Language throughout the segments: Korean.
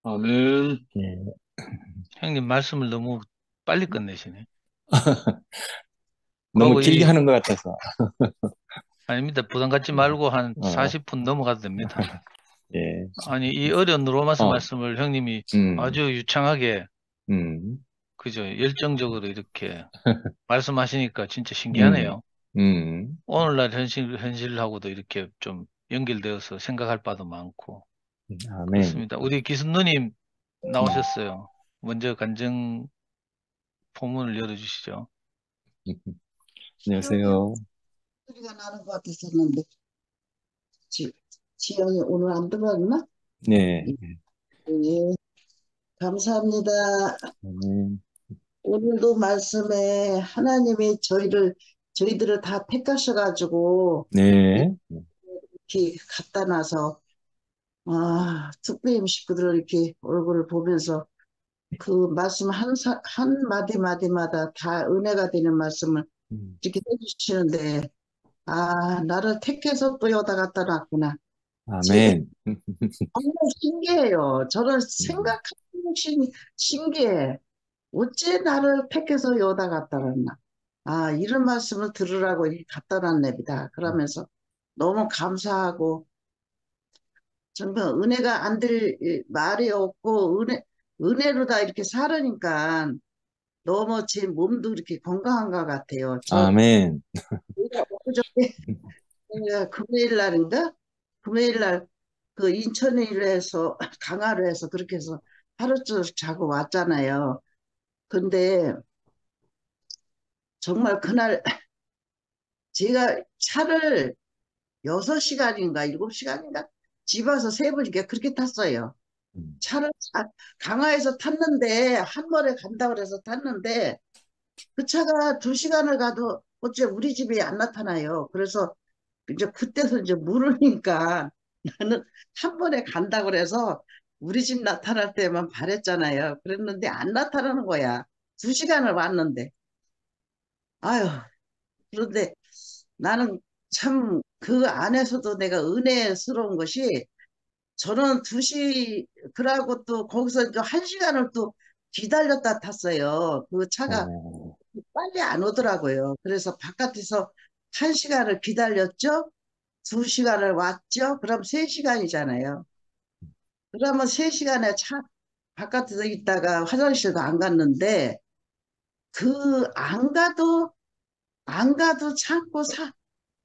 아멘. 예. 형님 말씀을 너무 빨리 끝내시네. 너무 그리고 길게 하는 것 같아서. 아닙니다. 부담 갖지 말고 한 어, 40분 넘어가도 됩니다. 예. 아니, 이 어려운 로마서 어, 말씀을 형님이 음, 아주 유창하게, 음, 그죠? 열정적으로 이렇게 말씀하시니까 진짜 음, 신기하네요. 음. 오늘날 현실하고도 이렇게 좀 연결되어서 생각할 바도 많고, 아멘. 그렇습니다. 우리 기순누님 나오셨어요. 먼저 간증 포문을 열어주시죠. 여기 안녕하세요. 소리가 나는 것 같았었는데 지, 지영이 오늘 안 들어왔나? 네. 예, 감사합니다. 아멘. 오늘도 말씀에 하나님이 저희들을 다 택하셔가지고 네. 이렇게 갖다 놔서 특별히 식구들 이렇게 얼굴을 보면서 그 말씀 한 마디 마디마다 다 은혜가 되는 말씀을 음, 이렇게 해주시는데 나를 택해서 또 여기다 갖다 놨구나. 아멘. 정말 신기해요. 저를 음, 생각하는 것이 신기해. 어째 나를 택해서 여기다 갖다 놨나. 이런 말씀을 들으라고 이렇게 갖다 놨네비다. 그러면서 너무 감사하고, 정말 은혜가 안 될 말이 없고, 은혜로 다 이렇게 살으니까 너무 제 몸도 이렇게 건강한 것 같아요. 아멘. 제가 엊그저께 금요일 날인가? 금요일 날 그 인천에서 강화로 해서 그렇게 해서 하루쯤 자고 왔잖아요. 근데 정말 그날 제가 차를 6시간인가 7시간인가 집 와서 세보니까 그렇게 탔어요. 음, 차를 강화에서 탔는데 한 번에 간다고 해서 탔는데 그 차가 2시간을 가도 어째 우리 집에 안 나타나요. 그래서 이제 그때서 이제 물으니까 나는 한 번에 간다고 그래서 우리 집 나타날 때만 바랬잖아요. 그랬는데 안 나타나는 거야. 2시간을 왔는데. 아유, 그런데 나는 참 그 안에서도 내가 은혜스러운 것이 저는 2시, 그러고 또 거기서 또 1시간을 또 기다렸다 탔어요. 그 차가 어, 빨리 안 오더라고요. 그래서 바깥에서 1시간을 기다렸죠? 2시간을 왔죠? 그럼 3시간이잖아요. 그러면 3시간에 차 바깥에서 있다가 화장실도 안 갔는데 안 가도 참고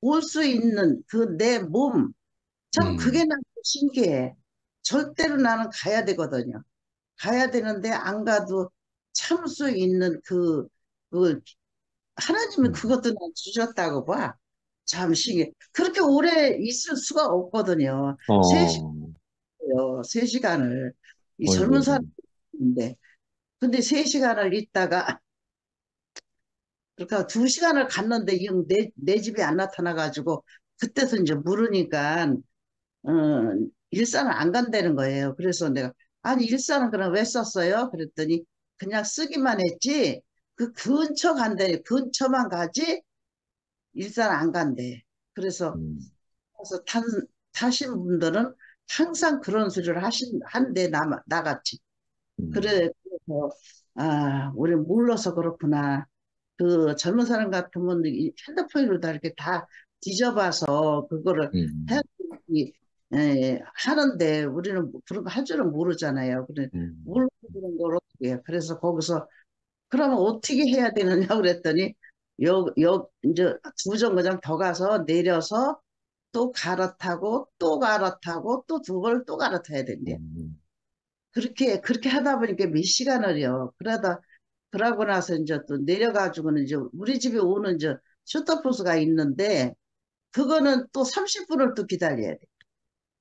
올 수 있는 그 내 몸, 참 그게 음, 난 신기해. 절대로 나는 가야 되거든요. 가야 되는데 안 가도 참 수 있는 그 하나님이 음. 그것도 난 주셨다고 봐. 참 신기해. 그렇게 오래 있을 수가 없거든요. 어, 3시간을. 이 젊은 어이구, 사람인데. 근데 3시간을 있다가, 그러니까 2시간을 갔는데 내 집에 안 나타나가지고, 그때서 이제 물으니까, 어, 일산을 안 간다는 거예요. 그래서 내가, 아니, 일산은 그럼 왜 썼어요? 그랬더니, 그냥 쓰기만 했지, 그 근처 간대, 근처만 가지, 일산 안 간대. 음, 그래서 타신 분들은 항상 그런 소리를 한대, 나같이. 음, 그래서 우리 몰라서 그렇구나. 그 젊은 사람 같으면 이 핸드폰으로 다 이렇게 다 뒤져봐서 그거를 해, 음, 하는데 우리는 그런 거 할 줄은 모르잖아요. 그래 음, 모르고 그런 걸 어떻게 해. 그래서 거기서 그러면 어떻게 해야 되느냐 그랬더니 이제 2정거장 더 가서 내려서 또 갈아타고 또 갈아타고 또 2번 또 갈아타야 된대. 음, 그렇게 하다 보니까 몇 시간을요. 그러고 나서 이제 또 내려가지고는 이제 우리 집에 오는 이제 셔터버스가 있는데 그거는 또 30분을 또 기다려야 돼.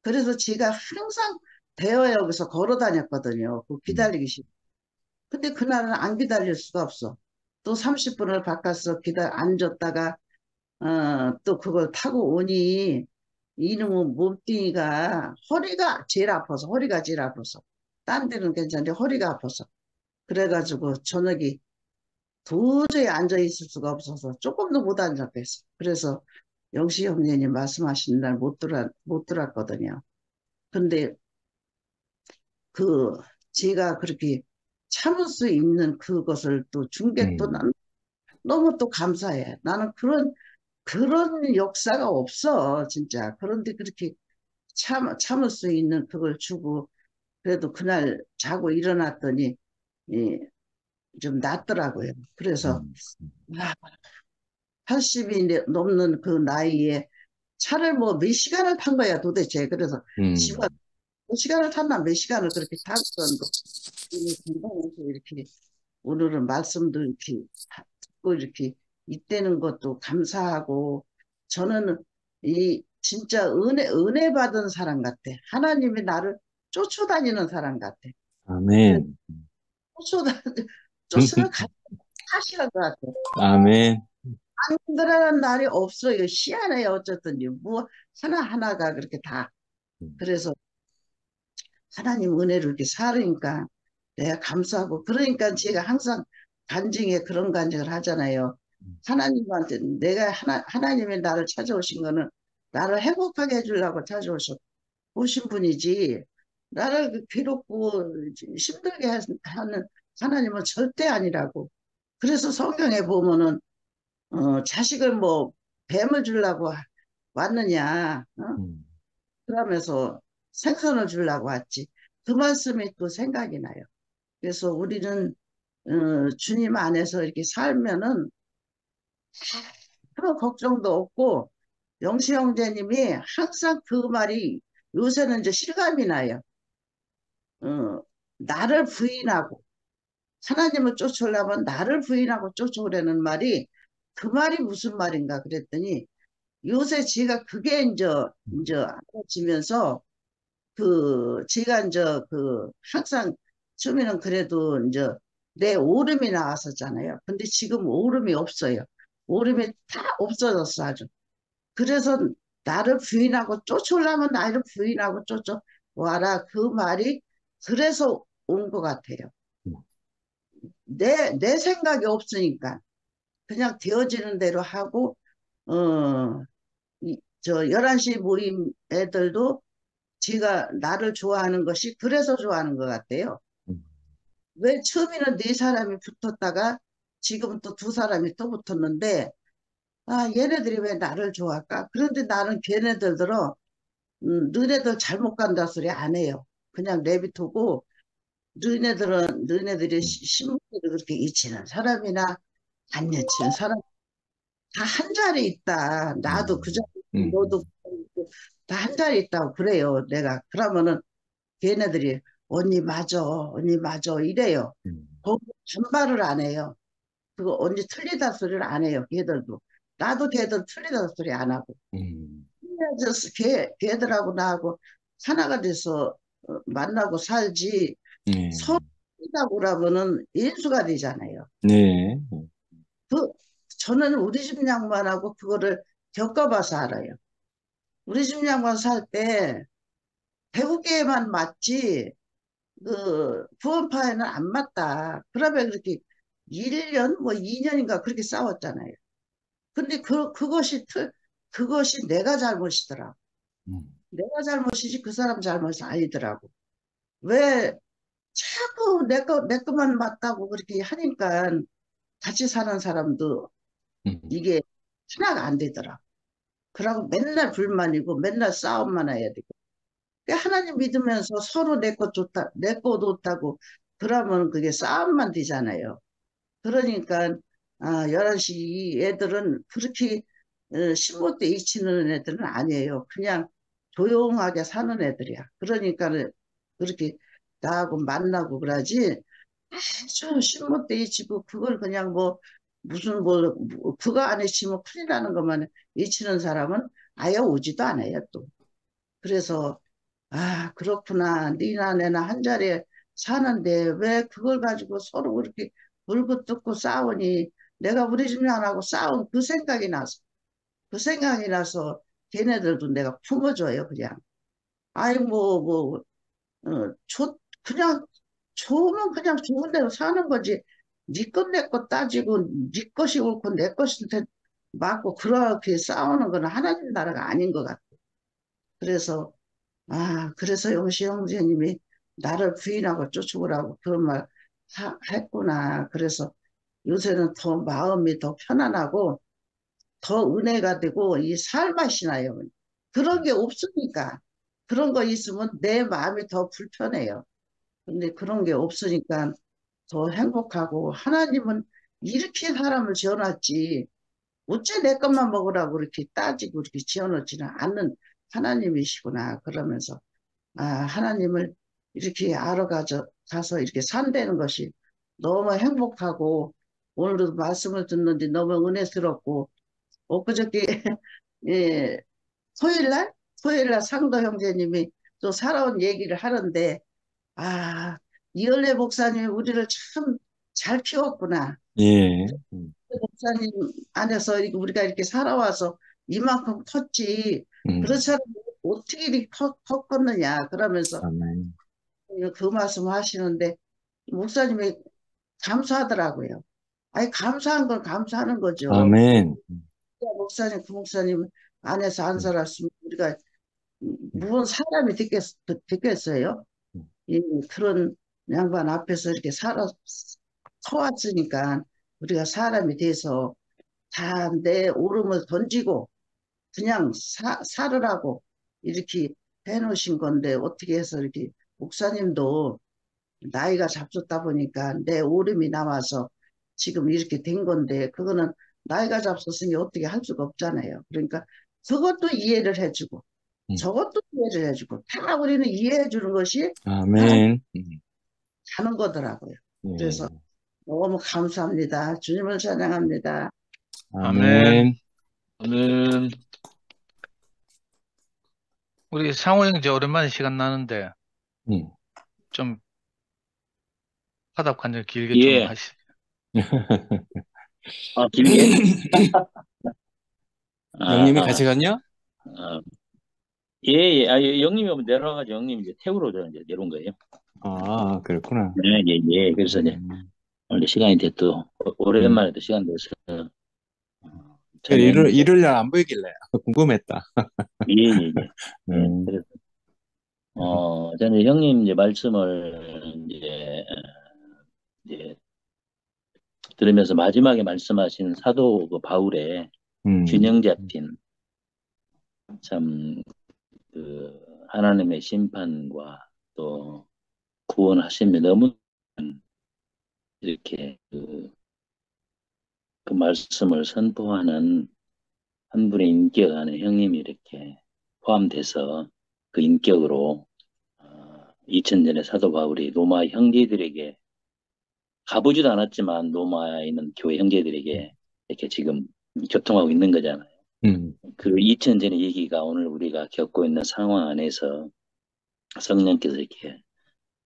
그래서 제가 항상 대여역에서 걸어 다녔거든요. 그 음, 기다리기 싫어. 근데 그날은 안 기다릴 수가 없어. 또 30분을 바깥에서 앉았다가 또 그걸 타고 오니 이놈의 몸뚱이가 허리가 제일 아파서 딴 데는 괜찮은데 허리가 아파서 그래가지고 저녁에 도저히 앉아 있을 수가 없어서 조금도 못 앉았겠어. 그래서 영시 형제님 말씀하신 날 못 들었거든요. 근데 그 제가 그렇게 참을 수 있는 그것을 또 준 게 또 난 너무 또 감사해. 나는 그런 역사가 없어, 진짜. 그런데 그렇게 참을 수 있는 그걸 주고, 그래도 그날 자고 일어났더니, 예, 좀 낫더라고요. 그래서, 음, 80이 넘는 그 나이에 차를 뭐 몇 시간을 탄 거야, 도대체. 그래서, 음, 지금 몇 시간을 탔나, 몇 시간을 그렇게 타고선 건강해서 이렇게, 오늘은 말씀도 이렇게 듣고 이렇게 있다는 것도 감사하고, 저는 진짜 은혜 받은 사람 같아. 하나님이 나를 쫓아다니는 사람 같아. 그래서 아멘. 쫓아다, 쫓으면 가시는 것 같아. 아멘. 안 그러는 날이 없어요. 희한해요. 어쨌든, 뭐, 하나하나가 그렇게 다. 그래서 하나님 은혜를 이렇게 살으니까 내가 감사하고, 그러니까 제가 항상 간증에 그런 간증을 하잖아요. 하나님한테 내가 하나님이 나를 찾아오신 거는 나를 행복하게 해주려고 오신 분이지, 나를 괴롭고 힘들게 하는 하나님은 절대 아니라고. 그래서 성경에 보면은, 자식을 뭐, 뱀을 주려고 왔느냐, 음, 그러면서 생선을 주려고 왔지. 그 말씀이 또 생각이 나요. 그래서 우리는, 주님 안에서 이렇게 살면은 그런 걱정도 없고, 영시 형제님이 항상 그 말이 요새는 이제 실감이 나요. 어, 나를 부인하고, 하나님을 쫓으려면 나를 부인하고 쫓아오라는 말이, 그 말이 무슨 말인가 그랬더니, 요새 제가 그게 이제 알아지면서, 제가 이제 항상 처음에는 그래도 이제 내 오름이 나왔었잖아요. 근데 지금 오름이 없어요. 오름이 다 없어졌어, 아주. 그래서 나를 부인하고 쫓아오려면 나를 부인하고 쫓아와라. 그 말이 그래서 온 것 같아요. 내 생각이 없으니까 그냥 되어지는 대로 하고, 어, 저 11시 모임 애들도 제가 나를 좋아하는 것이 그래서 좋아하는 것 같아요. 음, 왜 처음에는 네 사람이 붙었다가 지금은 또 두 사람이 또 붙었는데, 아, 얘네들이 왜 나를 좋아할까? 그런데 나는 걔네들들어, 너네들 잘못 간다 소리 안 해요. 그냥 내비두고, 너네들이 음, 신문을 그렇게 잊히는 사람이나 안 잊히는 사람, 다 한 자리 있다. 나도 그 자리, 음, 너도 다 한 자리 있다고 그래요. 내가. 그러면은 걔네들이 언니 맞아 이래요. 음, 거기 반발을 안 해요. 그거 언니 틀리다 소리를 안 해요. 걔들도. 나도 걔들 틀리다 소리 안 하고. 음, 그래서 걔들하고 나하고 하나가 돼서 만나고 살지, 네, 서로 틀리다고 그러면은 인수가 되잖아요. 네, 그 저는 우리 집 양반하고 그거를 겪어봐서 알아요. 우리 집 양반 살 때 배우기에만 맞지 부원파에는 안 맞다. 그러면 그렇게 1년 뭐 2년인가 그렇게 싸웠잖아요. 근데 그것이 내가 잘못이더라. 음, 내가 잘못이지 그 사람 잘못이 아니더라고. 왜 자꾸 내 것만 맞다고 그렇게 하니까 같이 사는 사람도 음, 이게 하나가 안 되더라. 그러고 맨날 불만이고 맨날 싸움만 해야 되고. 하나님 믿으면서 서로 내 것 좋다, 내 것 좋다고 그러면 그게 싸움만 되잖아요. 그러니까, 11시 이 애들은 그렇게, 신못돼 잊히는 애들은 아니에요. 그냥 조용하게 사는 애들이야. 그러니까 그렇게 나하고 만나고 그러지, 아주 신못돼 잊히고, 그걸 그냥 뭐, 무슨 뭐, 그거 안 잊히면 큰일 나는 것만 잊히는 사람은 아예 오지도 않아요, 또. 그래서, 그렇구나. 니나 내나 한 자리에 사는데 왜 그걸 가지고 서로 그렇게 물고 뜯고 싸우니, 내가 우리 집안하고 싸운 그 생각이 나서 걔네들도 내가 품어줘요, 그냥. 아이, 그냥 좋으면 그냥 좋은 대로 사는 거지. 니 것 내 것 따지고 니 것이 옳고 내 것이 맞고 그렇게 싸우는 건 하나님 나라가 아닌 것 같아. 그래서 그래서 영시 형제님이 나를 부인하고 쫓아오라고 그런 말 했구나. 그래서 요새는 더 마음이 더 편안하고 더 은혜가 되고 이 살맛이 나요. 그런 게 없으니까. 그런 거 있으면 내 마음이 더 불편해요. 근데 그런 게 없으니까 더 행복하고 하나님은 이렇게 사람을 지어놨지 어째 내 것만 먹으라고 이렇게 따지고 이렇게 지어놓지는 않는 하나님이시구나 그러면서 하나님을 이렇게 가서 이렇게 산다는 것이 너무 행복하고 오늘도 말씀을 듣는데 너무 은혜스럽고 엊그저께 예, 토요일날 상도 형제님이 또 살아온 얘기를 하는데 아 이ør래 목사님이 우리를 참 잘 키웠구나. 예. 목사님 안에서 우리가 이렇게 살아와서 이만큼 컸지 그렇지 않으면 어떻게 이렇게 컸느냐 그러면서 아멘. 그 말씀 하시는데 목사님이 감사하더라고요. 아니 감사한 건 감사하는 거죠. 아멘. 그 목사님 안에서 안 살았으면 우리가 무슨 사람이 됐겠어요? 이 그런 양반 앞에서 이렇게 서왔으니까 우리가 사람이 돼서 다 내 오름을 던지고 그냥 살으라고 이렇게 해놓으신 건데 어떻게 해서 이렇게 목사님도 나이가 잡섰다 보니까 내 오름이 나와서 지금 이렇게 된 건데 그거는 나이가 잡섰으니 어떻게 할 수가 없잖아요. 그러니까 그것도 이해를 해주고 음. 저것도 이해를 해주고 다 우리는 이해해 주는 것이 하나님 아멘. 하는 거더라고요. 예. 그래서 너무 감사합니다. 주님을 찬양합니다. 아멘. 아멘. 우리 상호 형제 오랜만에 시간 나는데 좀 화답 간절 길게 좀 예. 하시. 길게? 형님이 같이 갔냐? 예. 형님이 내려와가지고 형님 이제 태우러 이제 내려온 거예요. 아, 그렇구나. 네, 예. 그래서 이제 원래 시간이 됐도 오랜만에 또 시간 돼서 일요일 날 안 보이길래 궁금했다. 예. 그래서 저는 형님 이제 말씀을 이제 들으면서 마지막에 말씀하신 사도 그 바울의 균형 잡힌 참 그 하나님의 심판과 또 구원하심이 너무 이렇게 그 말씀을 선포하는 한 분의 인격 안에 형님이 이렇게 포함돼서 그 인격으로 2000년에 사도 바울이 로마 형제들에게 가보지도 않았지만 로마에 있는 교회 형제들에게 이렇게 지금 교통하고 있는 거잖아요. 그 2000년의 얘기가 오늘 우리가 겪고 있는 상황 안에서 성령께서 이렇게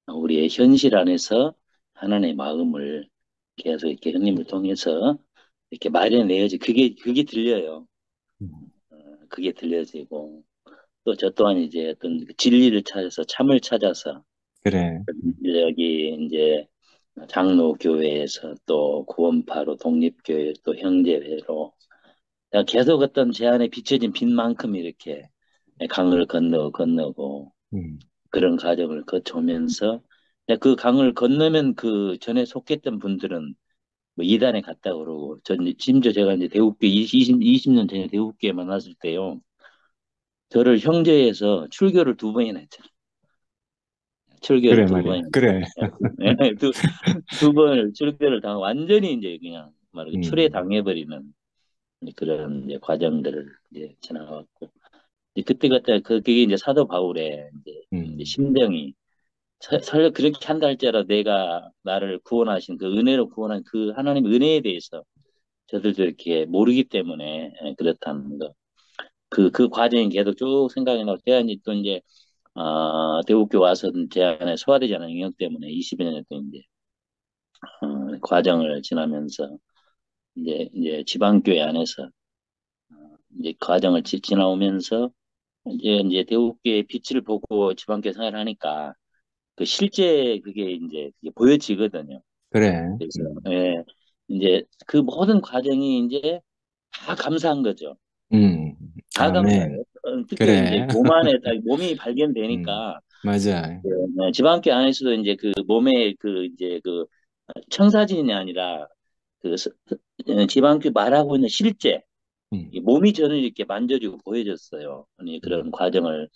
우리의 현실 안에서 하나님의 마음을 계속 이렇게 형님을 통해서 이렇게 마련내야지 그게 들려요. 그게 들려지고 또 저 또한 이제 어떤 진리를 찾아서 참을 찾아서 그래. 여기 이제 장로교회에서 또 구원파로 독립교회 또 형제회로 계속 어떤 제 안에 비춰진 빛만큼 이렇게 강을 건너고 그런 과정을 거쳐오면서 그 강을 건너면 그 전에 속했던 분들은 뭐 이단에 갔다 그러고 심지어 제가 이제 대국교회 20년 전에 대국교회 만났을 때요 저를 형제에서 출교를 2번이나 했잖아요. 출교를 그래 2번이나 그래. 두 번을 출교를 당하고 완전히 이제 그냥 말하기 출애당해버리는 그런 이제 과정들을 이제 지나왔고 그때 그게 이제 사도 바울의 이제 심정이 설령 그렇게 한다 할지라도 내가 나를 구원하신 그 은혜로 구원한 그 하나님 은혜에 대해서 저들도 이렇게 모르기 때문에 그렇다는 거. 그 과정이 계속 쭉 생각이 나고 제가 이제 또 이제 대국교 와서 제 안에 소화되지 않은 영역 때문에 20여 년 또 이제 과정을 지나면서 이제 지방교회 안에서 이제 과정을 지나오면서 이제 대국교의 빛을 보고 지방교회 생활을 하니까 그 실제 그게 보여지거든요. 그래. 그래서 예, 이제 그 모든 과정이 이제 다 감사한 거죠. 다 아멘. 감사해요. 특히 그래. 이제 몸이 발견되니까 맞아. 지방교 안에서도 이제 그 몸에 그 이제 그 청사진이 아니라 그 지방교 말하고 있는 실제 이 몸이 저는 이렇게 만져지고 보여졌어요. 아니, 그런 과정을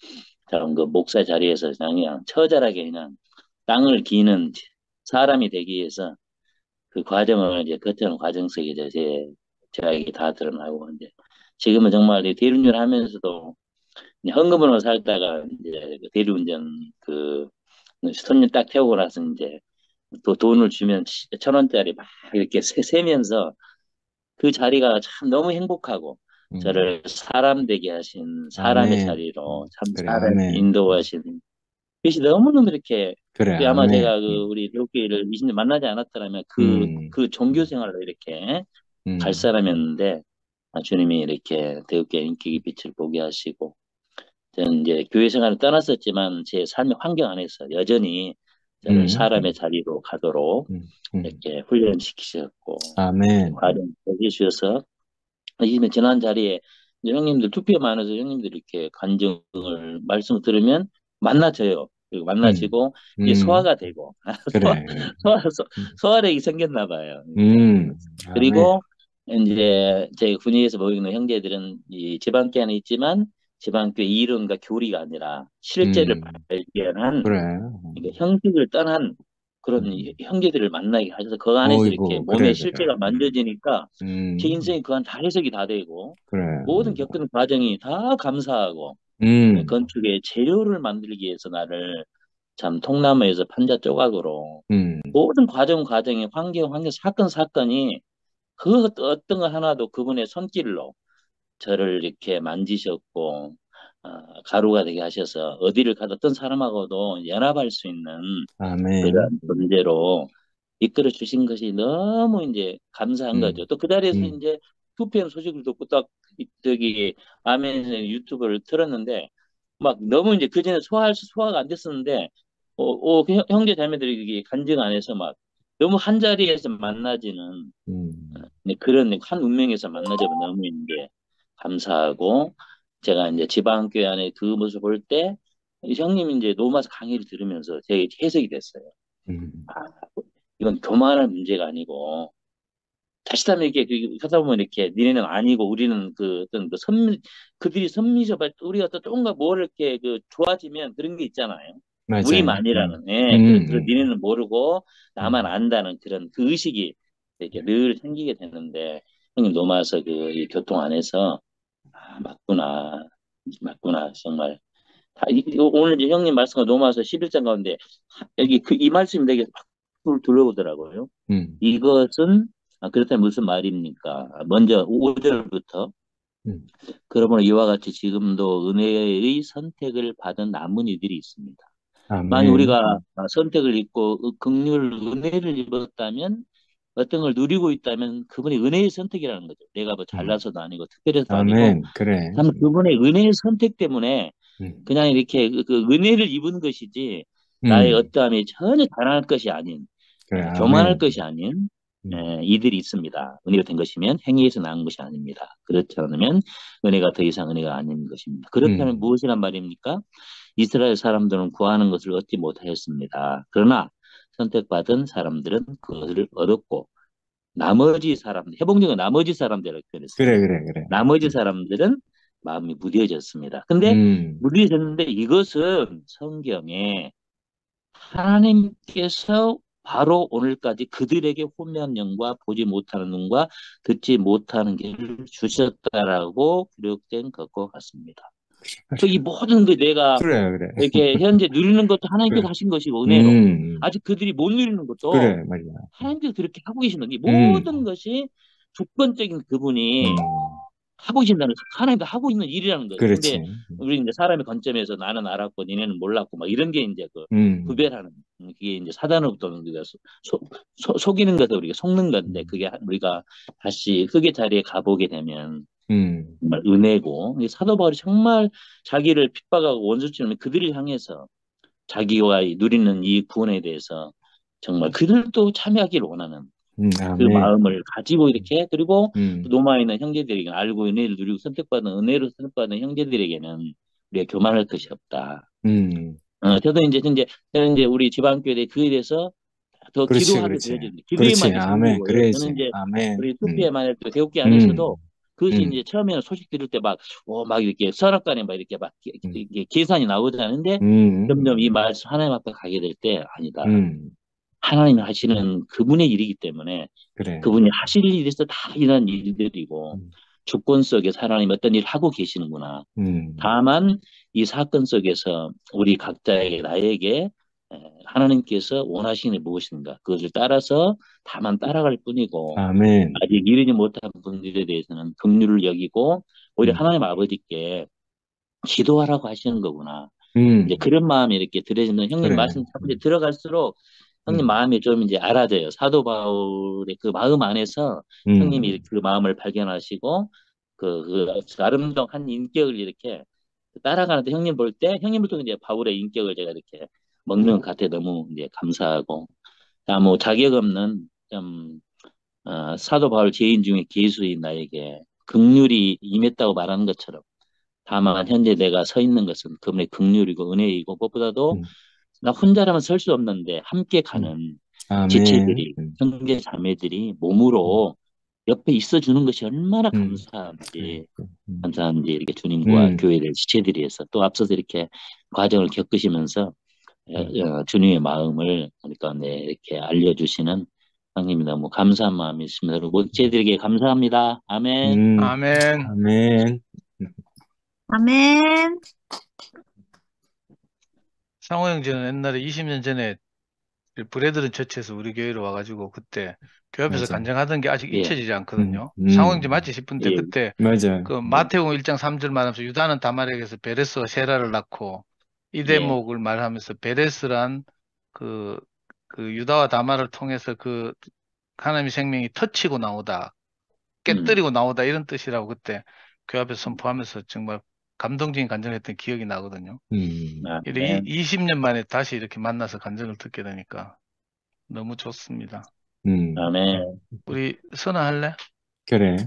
저런 그 목사 자리에서 그냥 처절하게 그냥 땅을 기는 사람이 되기 위해서 그 과정을 이제 거치는 과정 속에 이제 제가 이게 다 드러나고 이제 지금은 정말 이 대리운전 하면서도 그냥 헌금으로 살다가 이제 그 대리운전 그 손님 딱 태우고 나서 이제 또 돈을 주면 1,000원짜리 막 이렇게 세면서 그 자리가 참 너무 행복하고 음. 저를 사람 되게 하신 사람의 아멘. 자리로 참 그래, 사람 아멘. 인도하신 그것이 너무너무 이렇게 그래, 아마 아멘. 제가 그 우리 대우교회를 20년 만나지 않았더라면 음. 그 종교 생활로 이렇게 갈 음. 사람이었는데 주님이 이렇게 대우교회 인격의 빛을 보게 하시고 저는 이제 교회 생활을 떠났었지만 제 삶의 환경 안에서 여전히 저를 음. 사람의 자리로 가도록 음. 음. 이렇게 훈련시키셨고 이렇게 아멘. 과정 해주셔서 이제 지난 자리에 이제 형님들 투표에 많아서 형님들 이렇게 간증을 말씀을 들으면 만나져요. 그리고 음. 만나지고 이게 음. 소화가 되고 소화, 그래, 그래. 소화력이 생겼나 봐요. 음. 아멘. 그리고 이제 제 군위에서 모이는 형제들은 이 지방교 안에 있지만 지방교 이론과 교리가 아니라 실제를 음. 발견한 그래. 그러니까 형식을 떠난 그런 음. 형제들을 만나게 하셔서 그 안에서 이렇게 어이구, 몸의 그래, 그래. 실제가 만져지니까 제 음. 인생이 그 안 다 해석이 다 되고 그래. 모든 겪은 과정이 다 감사하고 음. 건축의 재료를 만들기 위해서 나를 참 통나무에서 판자 조각으로 음. 모든 과정의 환경 사건이 그 어떤 거 하나도 그분의 손길로 저를 이렇게 만지셨고 가루가 되게 하셔서 어디를 가도 어떤 사람하고도 연합할 수 있는 아멘. 그런 존재로 이끌어 주신 것이 너무 이제 감사한 거죠. 음. 또 그 자리에서 음. 이제 투표한 소식을 듣고 딱 저기 아멘 유튜브를 틀었는데 막 너무 이제 그전에 소화가 안 됐었는데 그 형제 자매들이 이게 간증 안에서 막 너무 한 자리에서 만나지는 음. 그런 한 운명에서 만나자면 너무 이제 감사하고 제가 이제 지방교회 안에 그 모습을 볼 때 형님 이제 노마스 강의를 들으면서 제 해석이 됐어요. 음. 아, 이건 교만할 문제가 아니고 다시 한번 이렇게 하다 보면 이렇게 니네는 아니고 우리는 그 어떤 그 그들이 선미적 우리가 또 조금가 뭐 이렇게 그 좋아지면 그런 게 있잖아요. 맞아요. 우리만이라는 그런 음. 니네는 모르고 나만 음. 안다는 그런 그 의식이 이렇게 늘 생기게 되는데 형님 노마서 이 교통 안에서 맞구나 정말 오늘 이제 형님 말씀과 노마서 11장 가운데 여기 이 말씀이 되게 확 들어오더라고요. 음. 이것은 그렇다면 무슨 말입니까? 먼저 5절부터 음. 그러므로 이와 같이 지금도 은혜의 선택을 받은 남은 이들이 있습니다. 만약 아멘. 우리가 선택을 입고 은혜를 입었다면 어떤 걸 누리고 있다면 그분의 은혜의 선택이라는 거죠. 내가 뭐 음. 잘나서도 아니고 특별해서도 아니고 아멘. 그래. 참 그분의 은혜의 선택 때문에 음. 그냥 이렇게 그 은혜를 입은 것이지 나의 음. 어떠함이 전혀 자랑할 것이 아닌 그래. 교만할 아멘. 것이 아닌 음. 이들이 있습니다. 은혜가 된 것이면 행위에서 나온 것이 아닙니다. 그렇지 않으면 은혜가 더 이상 은혜가 아닌 것입니다. 그렇다면 음. 무엇이란 말입니까? 이스라엘 사람들은 구하는 것을 얻지 못하였습니다. 그러나 선택받은 사람들은 그것을 얻었고 나머지 사람들, 해봉적인 나머지 사람들을 표현했어요. 그래, 그래, 그래. 나머지 사람들은 마음이 무뎌졌습니다. 근데 음. 무뎌졌는데 이것은 성경에 하나님께서 바로 오늘까지 그들에게 혼미한 영과 보지 못하는 눈과 듣지 못하는 귀를 주셨다라고 기록된 것과 같습니다. 그 이 모든 그 내가 그래, 그래. 이렇게 현재 누리는 것도 하나님께서 그래. 하신 것이고 은혜로 음. 아직 그들이 못 누리는 것도 그래, 말이야. 하나님께서 그렇게 하고 계시는 이 음. 모든 것이 주권적인 그분이 음. 하고 계신다는 하나님도 하고 있는 일이라는 거죠. 근데 그렇지. 우리 이제 사람의 관점에서 나는 알았고 니네는 몰랐고 막 이런 게 이제 그 음. 구별하는 그게 이제 사단으로부터 우리가 속이는 것을 우리가 속는 건데 음. 그게 우리가 다시 흑의 자리에 가보게 되면 음. 정말 은혜고 이 사도 바울이 정말 자기를 핍박하고 원수처럼 그들을 향해서 자기와 누리는 이 구원에 대해서 정말 그들도 참여하기를 원하는 그 아멘. 마음을 가지고 이렇게 그리고 음. 로마에 있는 형제들에게 알고 은혜를 누리고 선택받은 은혜로 선택받은 형제들에게는 우리가 교만할 것이 없다. 음. 저도 이제 저는 이제 우리 지방교회 그에 대해서 더 그렇지, 기도하게 그렇지. 되어지는 기도에만 그렇지. 이제 아멘. 잠기고 예. 저는 그래야지. 이제 아멘. 우리 투표에만 해도 개혁기 음, 안에서도 그것이 음, 이제 처음에는 소식 들을 때 막 이렇게 선악간에 막 이렇게 막 음, 이게 계산이 나오지 않은데 점점 이 음, 말씀 하나님 앞에 가게 될 때 아니다. 음, 하나님이 하시는 그분의 일이기 때문에 그래. 그분이 하실 일에서 다 일어난 일들이고 음, 주권 속에서 하나님 어떤 일을 하고 계시는구나. 음, 다만 이 사건 속에서 우리 각자에게 나에게 하나님께서 원하시는 게 무엇인가 그것을 따라서 다만 따라갈 뿐이고 아멘. 아직 이르지 못한 분들에 대해서는 긍휼을 여기고 오히려 음, 하나님 아버지께 기도하라고 하시는 거구나. 이제 음, 그런 마음이 이렇게 들어지는 형님 그래. 말씀 자꾸 이제 들어갈수록 형님 음, 마음이 좀 이제 알아져요. 사도 바울의 그 마음 안에서 형님이 음, 그 마음을 발견하시고 그 아름다운 한 인격을 이렇게 따라가는데 형님 볼 때 형님을 통해 이제 바울의 인격을 제가 이렇게 먹는 것 같아 너무 이제 감사하고 뭐 자격 없는 좀 사도 바울 죄인 중에 계수인 나에게 긍휼이 임했다고 말하는 것처럼 다만 현재 내가 서 있는 것은 그분의 긍휼이고 은혜이고 무엇보다도 음, 나 혼자라면 설 수 없는데 함께 음. 가는 아멘. 지체들이 형제 자매들이 몸으로 옆에 있어 주는 것이 얼마나 그래. 감사한지 음, 감사한지 이렇게 주님과 음, 교회를 지체들이 해서 또 앞서서 이렇게 과정을 겪으시면서 음, 주님의 마음을 그러니까 네, 이렇게 알려주시는 하나님이 너무 감사한 마음이 있습니다. 그리고 목재들에게 감사합니다. 아멘. 아멘. 아멘. 아멘. 상호 형제는 옛날에 20년 전에 브레드른 처치에서 우리 교회로 와가지고 그때 교회 앞에서 맞아. 간증하던 게 아직 예, 잊혀지지 않거든요. 음, 상호 형제 맞지 싶은데 예, 그때 맞아. 그 마태복음 1장 3절 말하면서 유다는 다말에게서 베레스와 세라를 낳고 이 예, 대목을 말하면서 베레스란 그, 그 유다와 다말을 통해서 그 하나님의 생명이 터치고 나오다, 음, 깨뜨리고 나오다 이런 뜻이라고 그때 교회 앞에서 선포하면서 정말 감동적인 간증을 했던 기억이 나거든요. 아멘. 20년 만에 다시 이렇게 만나서 간증을 듣게 되니까 너무 좋습니다. 음, 아멘. 우리 선아 할래? 그래.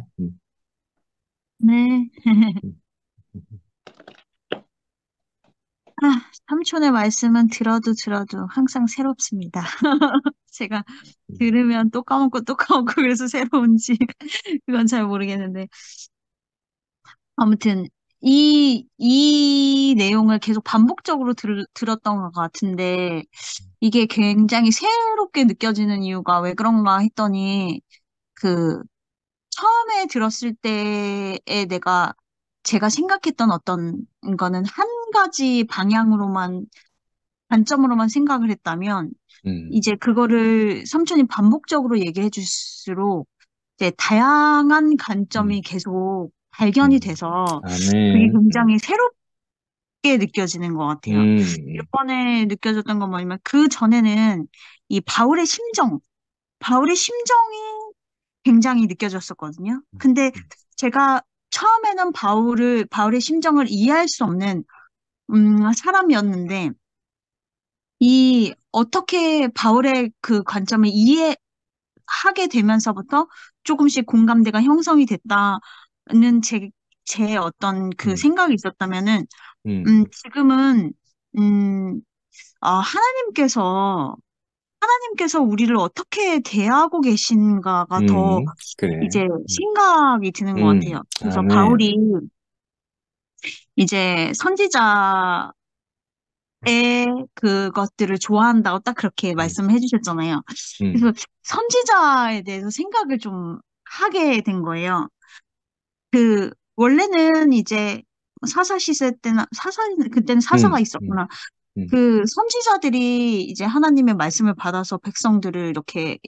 네. 음, 아, 삼촌의 말씀은 들어도 항상 새롭습니다. 제가 들으면 또 까먹고 또 까먹고 그래서 새로운지 그건 잘 모르겠는데. 아무튼 이 내용을 계속 반복적으로 들었던 것 같은데 이게 굉장히 새롭게 느껴지는 이유가 왜 그런가 했더니 그 처음에 들었을 때에 제가 생각했던 어떤 거는 한 가지 방향으로만, 관점으로만 생각을 했다면, 이제 그거를 삼촌이 반복적으로 얘기해 줄수록, 이제 다양한 관점이 음, 계속 발견이 음. 돼서, 그게 아멘. 굉장히 새롭게 느껴지는 것 같아요. 음, 이번에 느껴졌던 건 뭐냐면, 그 전에는 이 바울의 심정이 굉장히 느껴졌었거든요. 근데 제가 처음에는 바울의 심정을 이해할 수 없는, 사람이었는데, 어떻게 바울의 그 관점을 이해하게 되면서부터 조금씩 공감대가 형성이 됐다는 제 어떤 그 음, 생각이 있었다면은, 음, 지금은, 음, 하나님께서 우리를 어떻게 대하고 계신가가 더 그래. 이제 생각이 드는 것 같아요. 그래서 아멘. 바울이 이제 선지자의 그것들을 좋아한다고 딱 그렇게 음, 말씀을 해주셨잖아요. 그래서 음, 선지자에 대해서 생각을 좀 하게 된 거예요. 원래는 이제 그때는 사사가 음, 음, 있었구나. 음, 그 선지자들이 이제 하나님의 말씀을 받아서 백성들을 이렇게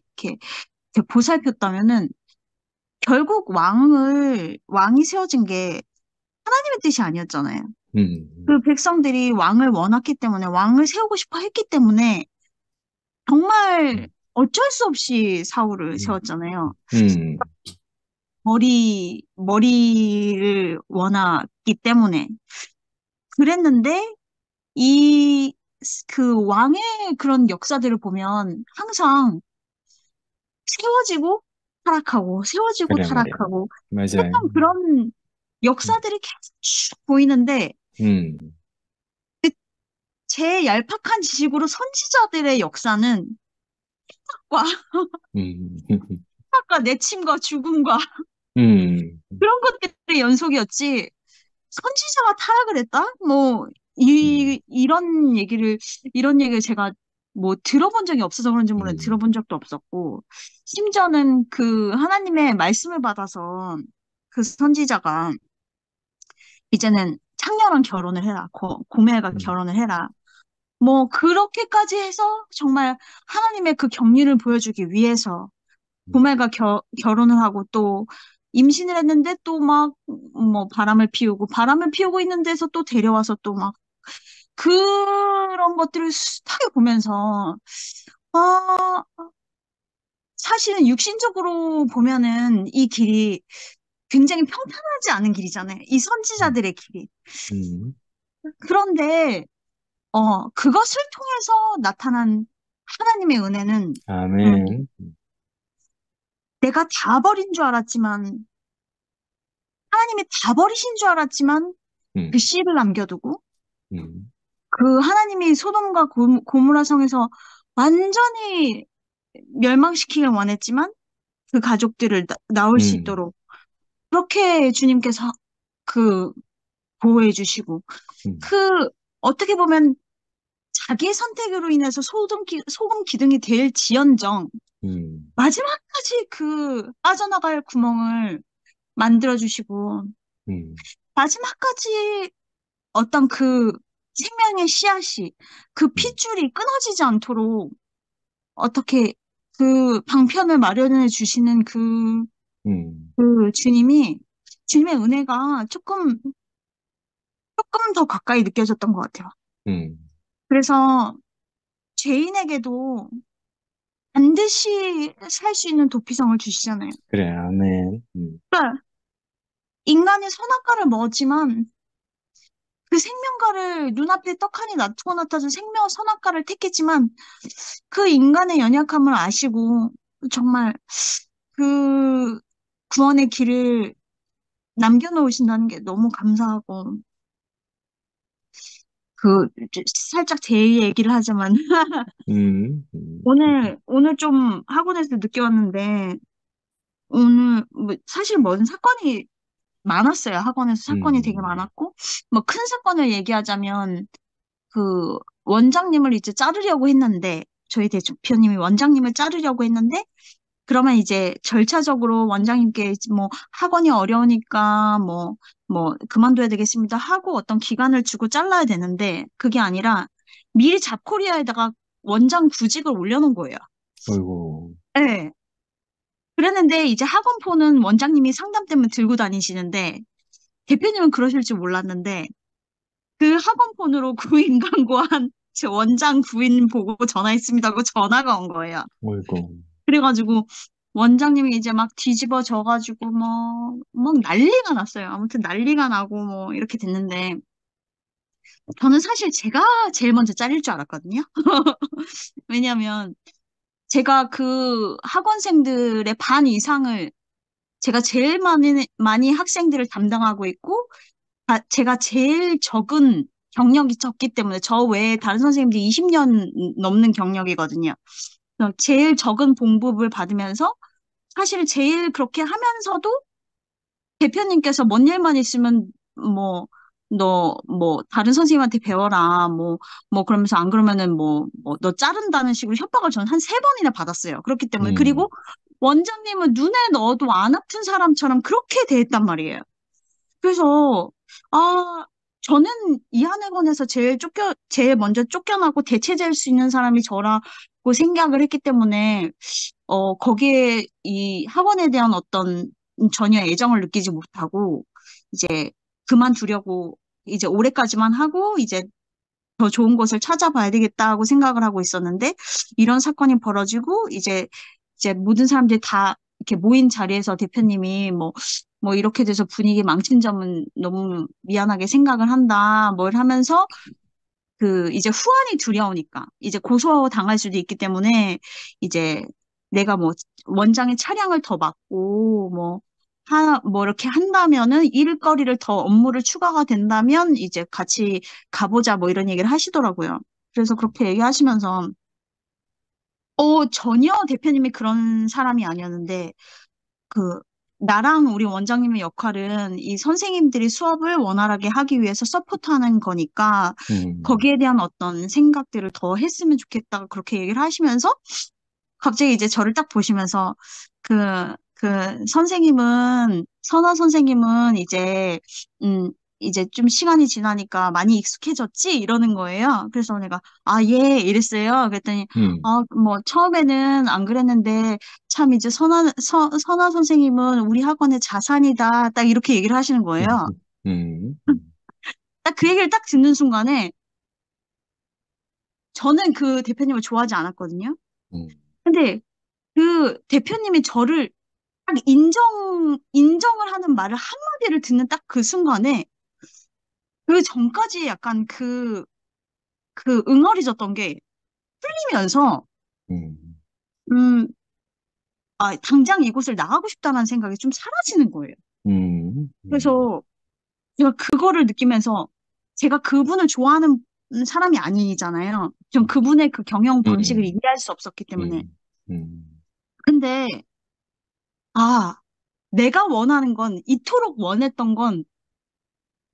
보살폈다면은 결국 왕이 세워진 게 하나님의 뜻이 아니었잖아요. 그 음, 백성들이 왕을 원했기 때문에, 왕을 세우고 싶어 했기 때문에, 정말 음, 어쩔 수 없이 사울을 음, 세웠잖아요. 음, 머리를 원했기 때문에. 그랬는데, 이, 왕의 그런 역사들을 보면 항상 세워지고 타락하고, 세워지고 그래 말이야. 타락하고, 맞아요. 했던 그런 음, 역사들이 계속 쭉 보이는데, 음, 제 얄팍한 지식으로 선지자들의 역사는 과 음, 과 내침과 죽음과 음, 그런 것들의 연속이었지. 선지자가 타락을 했다? 뭐, 음, 이런 얘기를 제가 뭐 들어본 적이 없어서 그런지 모르겠는데 음, 들어본 적도 없었고, 심지어는 그 하나님의 말씀을 받아서 그 선지자가 이제는 창녀랑 결혼을 해라. 고멜과 음, 결혼을 해라. 뭐, 그렇게까지 해서 정말 하나님의 그 경륜을 보여주기 위해서 고멜과 결혼을 하고 또 임신을 했는데 또 막 뭐 바람을 피우고 있는 데서 또 데려와서 또 막 그런 것들을 숱하게 보면서 아 사실은 육신적으로 보면은 이 길이 굉장히 평탄하지 않은 길이잖아요. 이 음, 선지자들의 길이. 음. 그런데 그것을 통해서 나타난 하나님의 은혜는 아멘. 내가 다 버린 줄 알았지만 하나님이 다 버리신 줄 알았지만 그 음, 씨를 남겨두고 음, 그 하나님이 소돔과 고모라 성에서 완전히 멸망시키길 원했지만 그 가족들을 나올 수 음, 있도록 그렇게 주님께서 그 보호해 주시고 음, 그 어떻게 보면 자기의 선택으로 인해서 소금 기둥이 될지언정 음, 마지막까지 그 빠져나갈 구멍을 만들어 주시고 음, 마지막까지 어떤 그 생명의 씨앗이 그 음, 핏줄이 끊어지지 않도록 어떻게 그 방편을 마련해 주시는 그 주님의 은혜가 조금 더 가까이 느껴졌던 것 같아요. 음. 그래서 죄인에게도 반드시 살 수 있는 도피성을 주시잖아요. 그래, 아멘. 그러니까 인간이 선악과를 먹었지만 그 생명과를 눈앞에 떡하니 놔두고 나타서 선악과를 택했지만 그 인간의 연약함을 아시고 정말 그 구원의 길을 남겨놓으신다는 게 너무 감사하고 살짝 제 얘기를 하자면 음, 음, 오늘 좀 학원에서 늦게 왔는데 오늘 뭐 사실 뭔 사건이 많았어요. 학원에서 사건이 되게 음, 많았고 뭐 큰 사건을 얘기하자면 그 원장님을 이제 자르려고 했는데 저희 대표님이 원장님을 자르려고 했는데 그러면 이제 절차적으로 원장님께 뭐 학원이 어려우니까 뭐 그만둬야 되겠습니다 하고 어떤 기간을 주고 잘라야 되는데 그게 아니라 미리 잡코리아에다가 원장 구직을 올려놓은 거예요. 어이구, 네. 그랬는데 이제 학원포는 원장님이 상담 때문에 들고 다니시는데 대표님은 그러실 줄 몰랐는데 그 학원폰으로 구인 광고한 제 원장 부인 보고 전화했습니다 하고 전화가 온 거예요. 어이구, 그래가지고 원장님이 이제 막 뒤집어져가지고 막 난리가 났어요. 아무튼 난리가 나고 뭐 이렇게 됐는데 저는 사실 제가 제일 먼저 잘릴 줄 알았거든요. 왜냐면 제가 그 학원생들의 반 이상을 제가 제일 많이 학생들을 담당하고 있고 제가 제일 적은 경력이 적기 때문에 저 외에 다른 선생님들이 20년 넘는 경력이거든요. 그래서 제일 적은 봉급을 받으면서 사실 제일 그렇게 하면서도 대표님께서 뭔 일만 있으면 뭐, 너 다른 선생님한테 배워라. 그러면서 안 그러면은 너 자른다는 식으로 협박을 저는 한 세 번이나 받았어요. 그렇기 때문에. 음, 그리고 원장님은 눈에 넣어도 안 아픈 사람처럼 그렇게 대했단 말이에요. 그래서, 아, 저는 이 한 학원에서 제일 먼저 쫓겨나고 대체될 수 있는 사람이 저라고 생각을 했기 때문에, 거기에 이 학원에 대한 어떤 전혀 애정을 느끼지 못하고, 이제 그만두려고, 이제 올해까지만 하고, 이제 더 좋은 곳을 찾아봐야 되겠다고 생각을 하고 있었는데, 이런 사건이 벌어지고, 이제 모든 사람들이 다 이렇게 모인 자리에서 대표님이 뭐 이렇게 돼서 분위기 망친 점은 너무 미안하게 생각을 한다, 뭘 하면서 이제 후환이 두려우니까, 이제 고소당할 수도 있기 때문에, 이제 내가 뭐 원장의 차량을 더 받고, 뭐 이렇게 한다면은 일거리를 더 업무를 추가가 된다면 이제 같이 가보자 뭐 이런 얘기를 하시더라고요. 그래서 그렇게 얘기하시면서 전혀 대표님이 그런 사람이 아니었는데 그 나랑 우리 원장님의 역할은 이 선생님들이 수업을 원활하게 하기 위해서 서포트하는 거니까 거기에 대한 어떤 생각들을 더 했으면 좋겠다 그렇게 얘기를 하시면서 갑자기 이제 저를 딱 보시면서 선아 선생님은 이제 좀 시간이 지나니까 많이 익숙해졌지? 이러는 거예요. 그래서 내가, 예, 이랬어요. 그랬더니, 뭐, 처음에는 안 그랬는데, 참, 이제 선아 선생님은 우리 학원의 자산이다. 딱 이렇게 얘기를 하시는 거예요. 딱 그 얘기를 딱 듣는 순간에, 저는 그 대표님을 좋아하지 않았거든요. 근데 그 대표님이 저를 딱 인정을 하는 말을 한마디를 듣는 딱 그 순간에 그 전까지 약간 그 응어리졌던 게 풀리면서, 음, 당장 이곳을 나가고 싶다는 생각이 좀 사라지는 거예요. 그래서 제가 그거를 느끼면서 제가 그분을 좋아하는 사람이 아니잖아요. 좀 그분의 그 경영 방식을 이해할 수 없었기 때문에. 근데, 내가 원하는 건, 이토록 원했던 건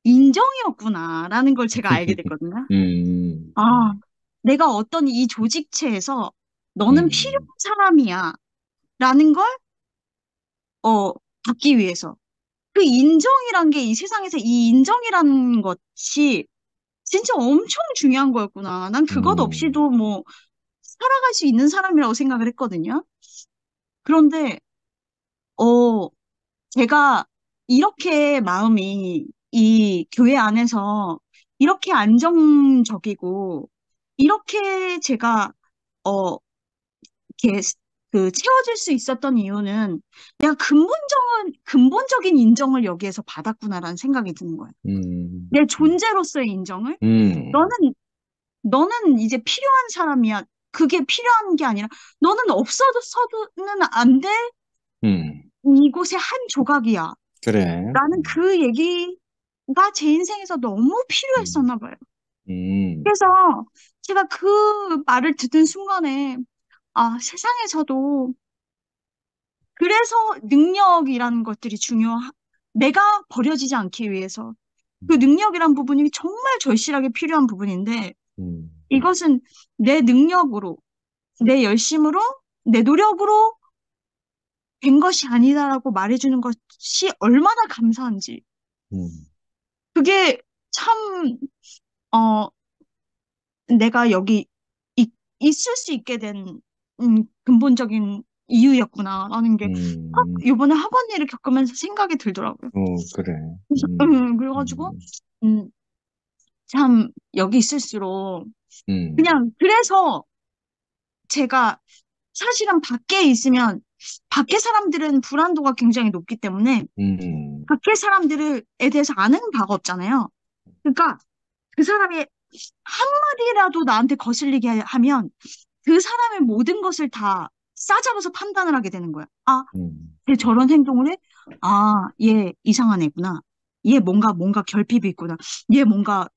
인정이었구나라는 걸 제가 알게 됐거든요. 내가 어떤 이 조직체에서 너는 필요한 사람이야 라는 걸 받기 위해서 그 인정이란 게 이 세상에서 이 인정이라는 것이 진짜 엄청 중요한 거였구나. 난 그것 없이도 뭐 살아갈 수 있는 사람이라고 생각을 했거든요. 그런데 제가 이렇게 마음이 이 교회 안에서 이렇게 안정적이고 이렇게 제가 이렇게 채워질 수 있었던 이유는 내가 근본적인 인정을 여기에서 받았구나라는 생각이 드는 거예요. 내 존재로서의 인정을. 너는 이제 필요한 사람이야. 그게 필요한 게 아니라 너는 없어서는 안 될 이곳의 한 조각이야. 그래. 라는 그 얘기가 제 인생에서 너무 필요했었나 봐요. 그래서 제가 그 말을 듣는 순간에 세상에서도 그래서 능력이라는 것들이 내가 버려지지 않기 위해서 그 능력이란 부분이 정말 절실하게 필요한 부분인데 이것은 내 능력으로, 내 열심으로, 내 노력으로 된 것이 아니다라고 말해주는 것이 얼마나 감사한지. 그게 참, 내가 여기 있을 수 있게 된 근본적인 이유였구나라는 게 확 이번에 학원 일을 겪으면서 생각이 들더라고요. 그래. 그래가지고 참 여기 있을수록 그냥 그래서 제가 사실은 밖에 있으면 밖에 사람들은 불안도가 굉장히 높기 때문에 밖에 사람들에 대해서 아는 바가 없잖아요. 그러니까 그 사람이 한마디라도 나한테 거슬리게 하면 그 사람의 모든 것을 다 싸잡아서 판단을 하게 되는 거야. 얘 저런 행동을 해? 얘 이상한 애구나. 얘 뭔가 결핍이 있구나. 얘 뭔가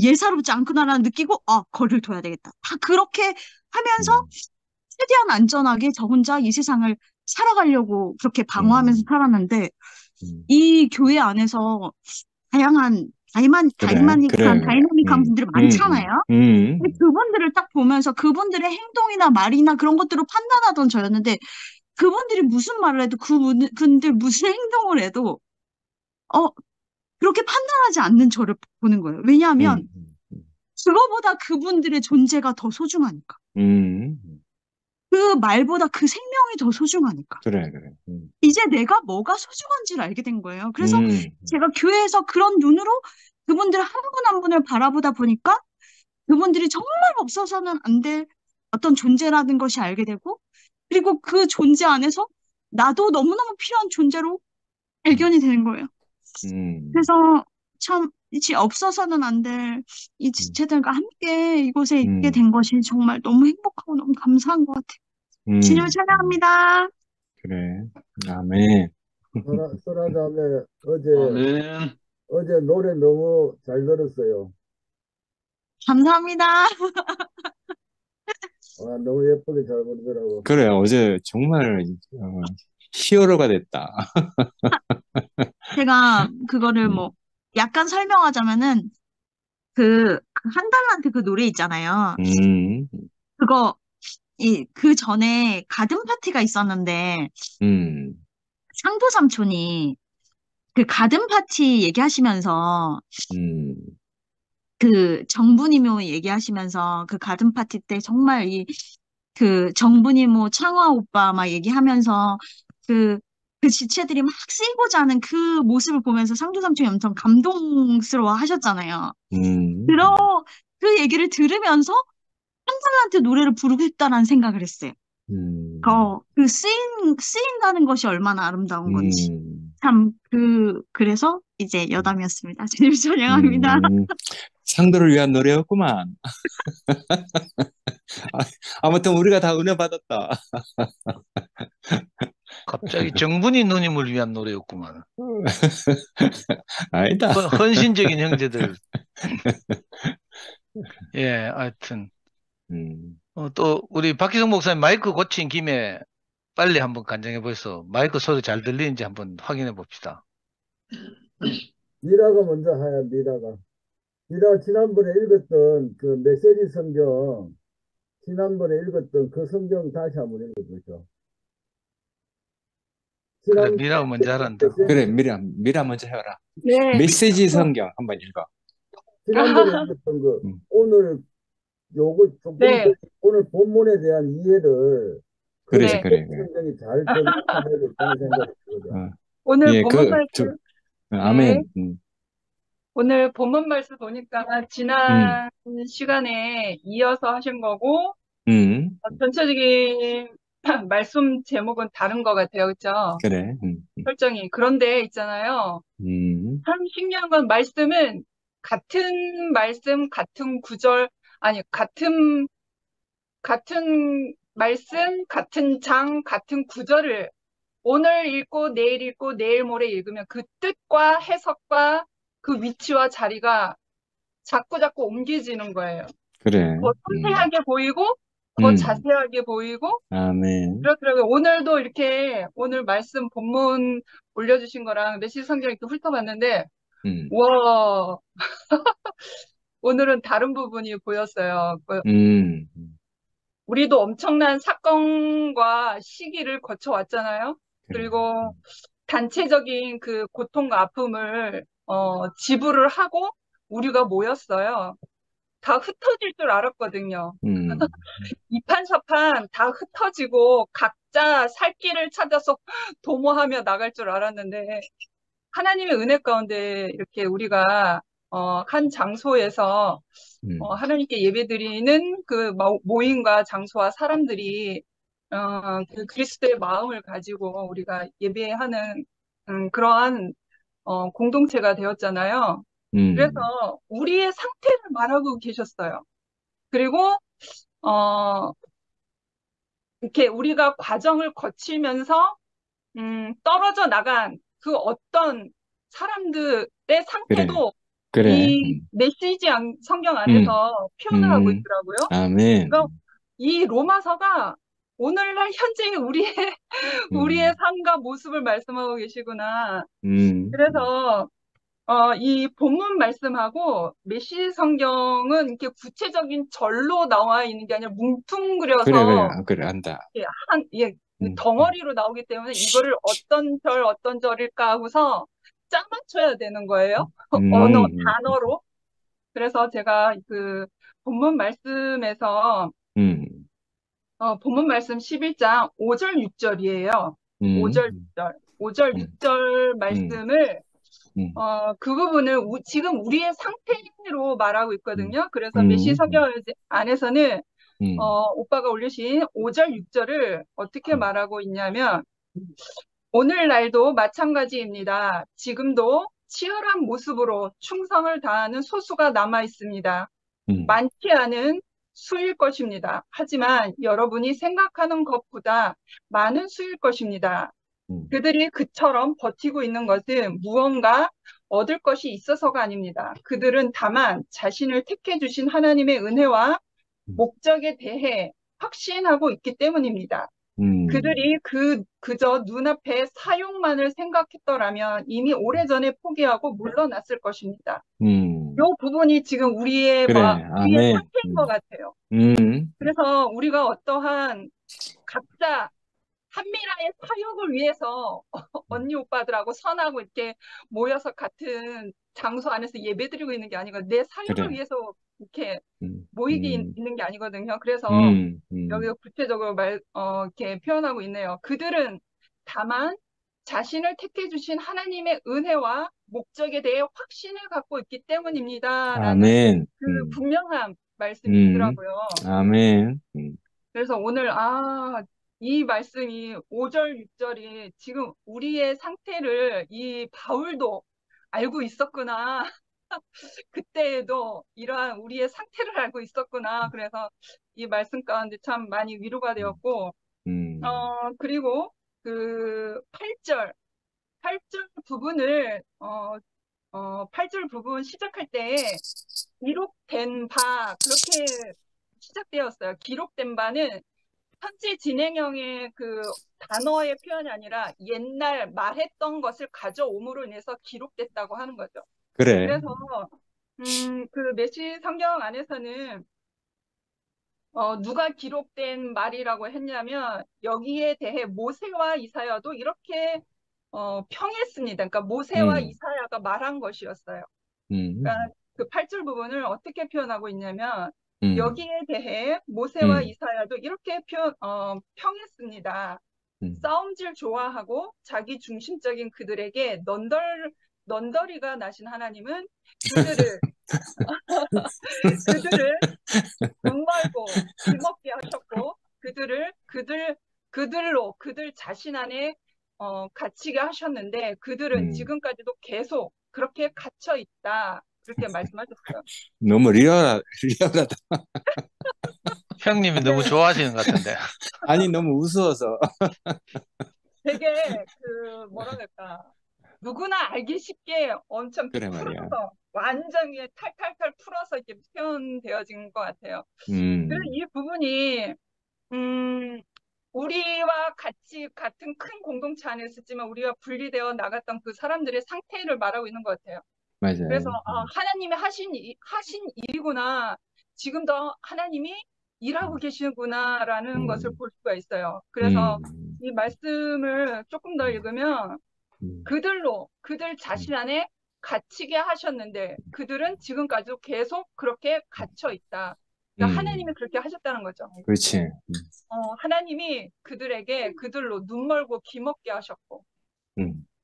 예사롭지 않구나라는 느끼고 거리를 둬야 되겠다. 다 그렇게 하면서 최대한 안전하게 저 혼자 이 세상을 살아가려고 그렇게 방어하면서 살았는데 이 교회 안에서 다양한 다이나믹한 분들이 많잖아요. 근데 그분들을 딱 보면서 그분들의 행동이나 말이나 그런 것들을 판단하던 저였는데 그분들이 무슨 말을 해도 그분들 무슨 행동을 해도 그렇게 판단하지 않는 저를 보는 거예요. 왜냐하면 그거보다 그분들의 존재가 더 소중하니까. 그 말보다 그 생명이 더 소중하니까. 그래. 이제 내가 뭐가 소중한지를 알게 된 거예요. 그래서 제가 교회에서 그런 눈으로 그분들 한 분 한 분을 바라보다 보니까 그분들이 정말 없어서는 안 될 어떤 존재라는 것이 알게 되고 그리고 그 존재 안에서 나도 너무너무 필요한 존재로 발견이 되는 거예요. 그래서 참 이제 없어서는 안 될 이 지체들과 함께 이곳에 있게 된 것이 정말 너무 행복하고 너무 감사한 것 같아요. 주님을 찬양합니다. 그래. 아멘. 설아자매 아멘. 어제 노래 너무 잘 들었어요. 감사합니다. 와, 너무 예쁘게 잘 부르더라고. 그래, 어제 정말, 히어로가 됐다. 제가 그거를 음, 뭐 약간 설명하자면은 그 한 달란트 그 노래 있잖아요. 음, 그거 그 전에 가든 파티가 있었는데 음, 상도 삼촌이 그 가든 파티 얘기하시면서 음, 그 정분이모 얘기하시면서 그 가든 파티 때 정말 그 정분이모 창화 오빠 막 얘기하면서 그 그 지체들이 막 쓰이고자 하는 그 모습을 보면서 상도 삼촌이 엄청 감동스러워 하셨잖아요. 음, 그러 그 얘기를 들으면서 한달란트 노래를 부르고 싶다라는 생각을 했어요. 음, 쓰인다는 것이 얼마나 아름다운 건지. 음, 참, 그래서 이제 여담이었습니다. 주님 찬양합니다. 상도를 위한 노래였구만. 아무튼 우리가 다 은혜 받았다. 갑자기 정분이 누님을 위한 노래였구만. 아니다. 헌신적인 형제들. 예, 하여튼. 음, 또 우리 박희성 목사님 마이크 고친 김에 빨리 한번 간증해 보셔서 마이크 소리 잘 들리는지 한번 확인해 봅시다. 미라가 먼저 하야, 미라가. 미라 지난번에 읽었던 그 메시지 성경, 지난번에 읽었던 그 성경 다시 한번 읽어보죠. 그래, 지난번에 미라가 먼저 하란다. 그래, 미라 먼저 해라. 네. 메시지 성경 한번 읽어. 지난번에 읽었던 거, 음. 오늘 요거 조금 네. 더 오늘 본문에 대한 이해를 그래, 네. 그래. 성경이 잘 전달해야겠다는 생각이 들거든. 어, 오늘 예, 본문 말씀, 아멘. 오늘 본문 말씀 보니까 지난 시간에 이어서 하신 거고, 전체적인 말씀 제목은 다른 것 같아요. 그렇죠? 그래. 설정이. 그런데 있잖아요. 참 신기한 건 말씀은 같은 말씀, 같은 구절, 아니, 같은 말씀, 같은 장, 같은 구절을 오늘 읽고 내일 모레 읽으면 그 뜻과 해석과 그 위치와 자리가 자꾸 옮겨지는 거예요. 그래. 더 섬세하게 보이고 더 자세하게 보이고 아멘. 그렇더라고요. 오늘도 이렇게 오늘 말씀 본문 올려주신 거랑 메시지 성경 이렇게 훑어봤는데 와 오늘은 다른 부분이 보였어요. 우리도 엄청난 사건과 시기를 거쳐왔잖아요. 그리고 단체적인 그 고통과 아픔을 지불을 하고 우리가 모였어요. 다 흩어질 줄 알았거든요. 이판사판 다 흩어지고 각자 살 길을 찾아서 도모하며 나갈 줄 알았는데 하나님의 은혜 가운데 이렇게 우리가 한 장소에서 하나님께 예배드리는 그 모임과 장소와 사람들이 그 그리스도의 마음을 가지고 우리가 예배하는 그러한 공동체가 되었잖아요. 그래서 우리의 상태를 말하고 계셨어요. 그리고 이렇게 우리가 과정을 거치면서 떨어져 나간 그 어떤 사람들의 상태도 그래. 이 메시지 성경 안에서 표현을 하고 있더라고요. 아멘. 그러니까 이 로마서가 오늘날 현재의 우리의 삶과 모습을 말씀하고 계시구나. 그래서 이 본문 말씀하고 메시지 성경은 이렇게 구체적인 절로 나와 있는 게 아니라 뭉뚱그려서 그래, 안다. 덩어리로 나오기 때문에 이거를 어떤 절일까 하고서 짜 맞춰야 되는 거예요. 단어로. 그래서 제가 그 본문 말씀에서 본문 말씀 11장 5절 6절이에요. 5절 6절 말씀을 그 부분을 지금 우리의 상태로 말하고 있거든요. 그래서 메시지 성경 안에서는 오빠가 올리신 5절 6절을 어떻게 말하고 있냐면 오늘날도 마찬가지입니다. 지금도 치열한 모습으로 충성을 다하는 소수가 남아 있습니다. 많지 않은 수일 것입니다. 하지만 여러분이 생각하는 것보다 많은 수일 것입니다. 그들이 그처럼 버티고 있는 것은 무언가 얻을 것이 있어서가 아닙니다. 그들은 다만 자신을 택해 주신 하나님의 은혜와 목적에 대해 확신하고 있기 때문입니다. 그들이 그저 눈앞에 사용만을 생각했더라면 이미 오래전에 포기하고 물러났을 것입니다. 이 부분이 지금 우리의 그래, 우리의 아멘. 상태인 것 같아요. 그래서 우리가 어떠한 각자 한미라의 사역을 위해서 언니 오빠들하고 선하고 이렇게 모여서 같은 장소 안에서 예배드리고 있는 게 아니고 내 사역을 그래. 위해서 이렇게 음, 모이게 음, 있는 게 아니거든요. 그래서 여기서 음, 구체적으로 이렇게 표현하고 있네요. 그들은 다만 자신을 택해 주신 하나님의 은혜와 목적에 대해 확신을 갖고 있기 때문입니다라는 아멘. 그 분명한 말씀이 음, 있더라고요. 아멘. 그래서 오늘 이 말씀이 5절, 6절이 지금 우리의 상태를 이 바울도 알고 있었구나. 그때에도 이러한 우리의 상태를 알고 있었구나. 그래서 이 말씀 가운데 참 많이 위로가 되었고, 그리고 그 8절 부분을, 8절 부분 시작할 때 기록된 바, 그렇게 시작되었어요. 기록된 바는 현재 진행형의 그 단어의 표현이 아니라 옛날 말했던 것을 가져옴으로 인해서 기록됐다고 하는 거죠. 그래. 그래서 그 메시 성경 안에서는 누가 기록된 말이라고 했냐면 여기에 대해 모세와 이사야도 이렇게 평했습니다. 그러니까 모세와 이사야가 말한 것이었어요. 그러니까 그 8절 부분을 어떻게 표현하고 있냐면 여기에 대해 모세와 이사야도 이렇게 평했습니다. 싸움질 좋아하고 자기 중심적인 그들에게 넌더리가 나신 하나님은 그들을 눈 멀고 귀먹게 하셨고 그들 자신 안에 갇히게 하셨는데 그들은 지금까지도 계속 그렇게 갇혀 있다. 그렇게 말씀하셨어요. 너무 리얼하다. 형님이 너무 좋아하시는 것 같은데. 아니, 너무 우스워서. 되게 뭐라 그럴까. 누구나 알기 쉽게 엄청 그래 말이야. 풀어서 완전히 탈탈탈 풀어서 이렇게 표현되어진 것 같아요. 그래서 이 부분이 우리와 같은 큰 공동체 안에 있었지만 우리가 분리되어 나갔던 그 사람들의 상태를 말하고 있는 것 같아요. 맞아요. 그래서 하나님이 하신 일이구나. 지금도 하나님이 일하고 계시구나라는 것을 볼 수가 있어요. 그래서 이 말씀을 조금 더 읽으면 그들 자신 안에 갇히게 하셨는데 그들은 지금까지도 계속 그렇게 갇혀 있다. 그러니까 하나님이 그렇게 하셨다는 거죠. 그렇지. 하나님이 그들로 눈 멀고 귀 먹게 하셨고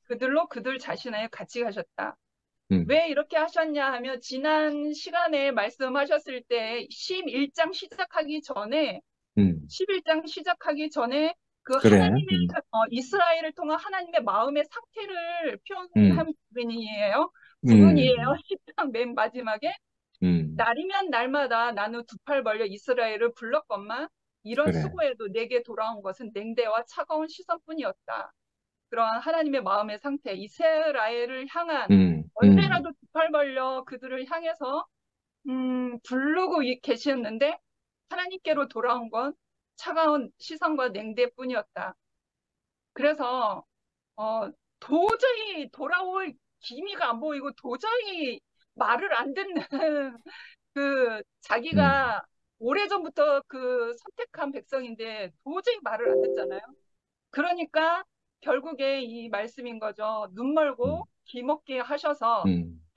그들로 그들 자신 안에 갇히게 하셨다. 왜 이렇게 하셨냐 하면 지난 시간에 말씀하셨을 때 11장 시작하기 전에 그 그래. 하나님의 이스라엘을 통한 하나님의 마음의 상태를 표현한 부분이에요. 10장 맨 마지막에 날이면 날마다 나는 두 팔 벌려 이스라엘을 불렀건만 이런 그래. 수고에도 내게 돌아온 것은 냉대와 차가운 시선뿐이었다. 그러한 하나님의 마음의 상태, 이스라엘을 향한 언제라도 두 팔 벌려 그들을 향해서 부르고 계시었는데 하나님께로 돌아온 건 차가운 시선과 냉대뿐이었다. 그래서 도저히 돌아올 기미가 안 보이고 도저히 말을 안 듣는 자기가 오래전부터 선택한 백성인데 도저히 말을 안 듣잖아요. 그러니까 결국에 이 말씀인 거죠. 눈 멀고 귀 먹게 하셔서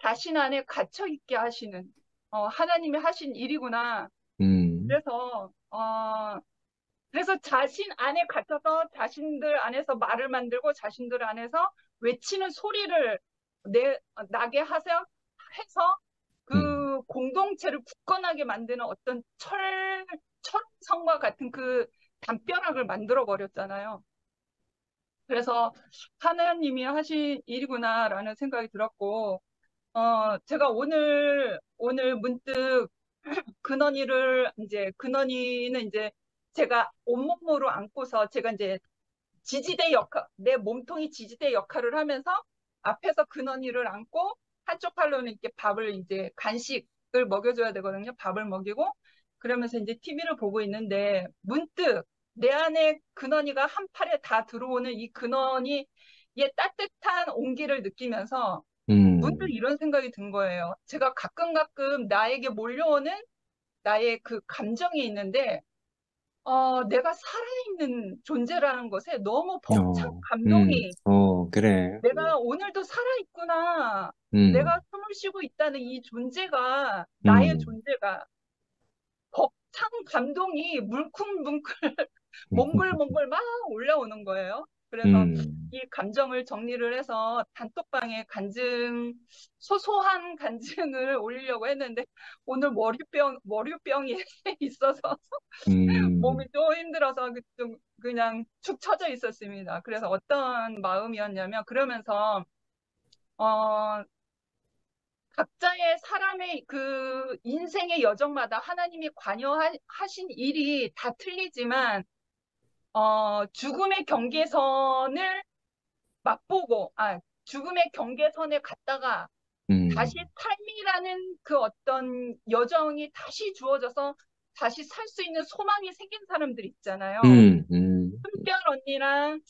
자신 안에 갇혀 있게 하시는 하나님이 하신 일이구나. 그래서 자신 안에 갇혀서 자신들 안에서 말을 만들고 자신들 안에서 외치는 소리를 나게 해서 그 공동체를 굳건하게 만드는 어떤 철성과 같은 그 담벼락을 만들어 버렸잖아요. 그래서 하나님이 하신 일이구나라는 생각이 들었고, 제가 오늘 문득 근원이는 이제 제가 온몸으로 안고서 제가 이제 지지대 역할, 내 몸통이 지지대 역할을 하면서 앞에서 근원이를 안고 한쪽 팔로는 이렇게 밥을 이제 간식을 먹여줘야 되거든요. 밥을 먹이고 그러면서 이제 TV를 보고 있는데 문득 내 안에 근원이가 한 팔에 다 들어오는 이 근원이 얘 따뜻한 온기를 느끼면서 문득 이런 생각이 든 거예요. 제가 가끔 나에게 몰려오는 나의 그 감정이 있는데 내가 살아있는 존재라는 것에 너무 벅찬 감동이 그래. 내가 오늘도 살아있구나. 내가 숨을 쉬고 있다는 이 존재가 나의 존재가 벅찬 감동이 물컹물컹 몽글몽글 막 올라오는 거예요. 그래서 이 감정을 정리를 해서 단톡방에 소소한 간증을 올리려고 했는데 오늘 머리병이 있어서 몸이 좀 힘들어서 좀 그냥 축 처져 있었습니다. 그래서 어떤 마음이었냐면 그러면서 각자의 사람의 그 인생의 여정마다 하나님이 관여하신 일이 다 틀리지만 죽음의 경계선을 맛보고 죽음의 경계선에 갔다가 다시 삶이라는 그 어떤 여정이 다시 주어져서 다시 살 수 있는 소망이 생긴 사람들 있잖아요. 큰별 언니랑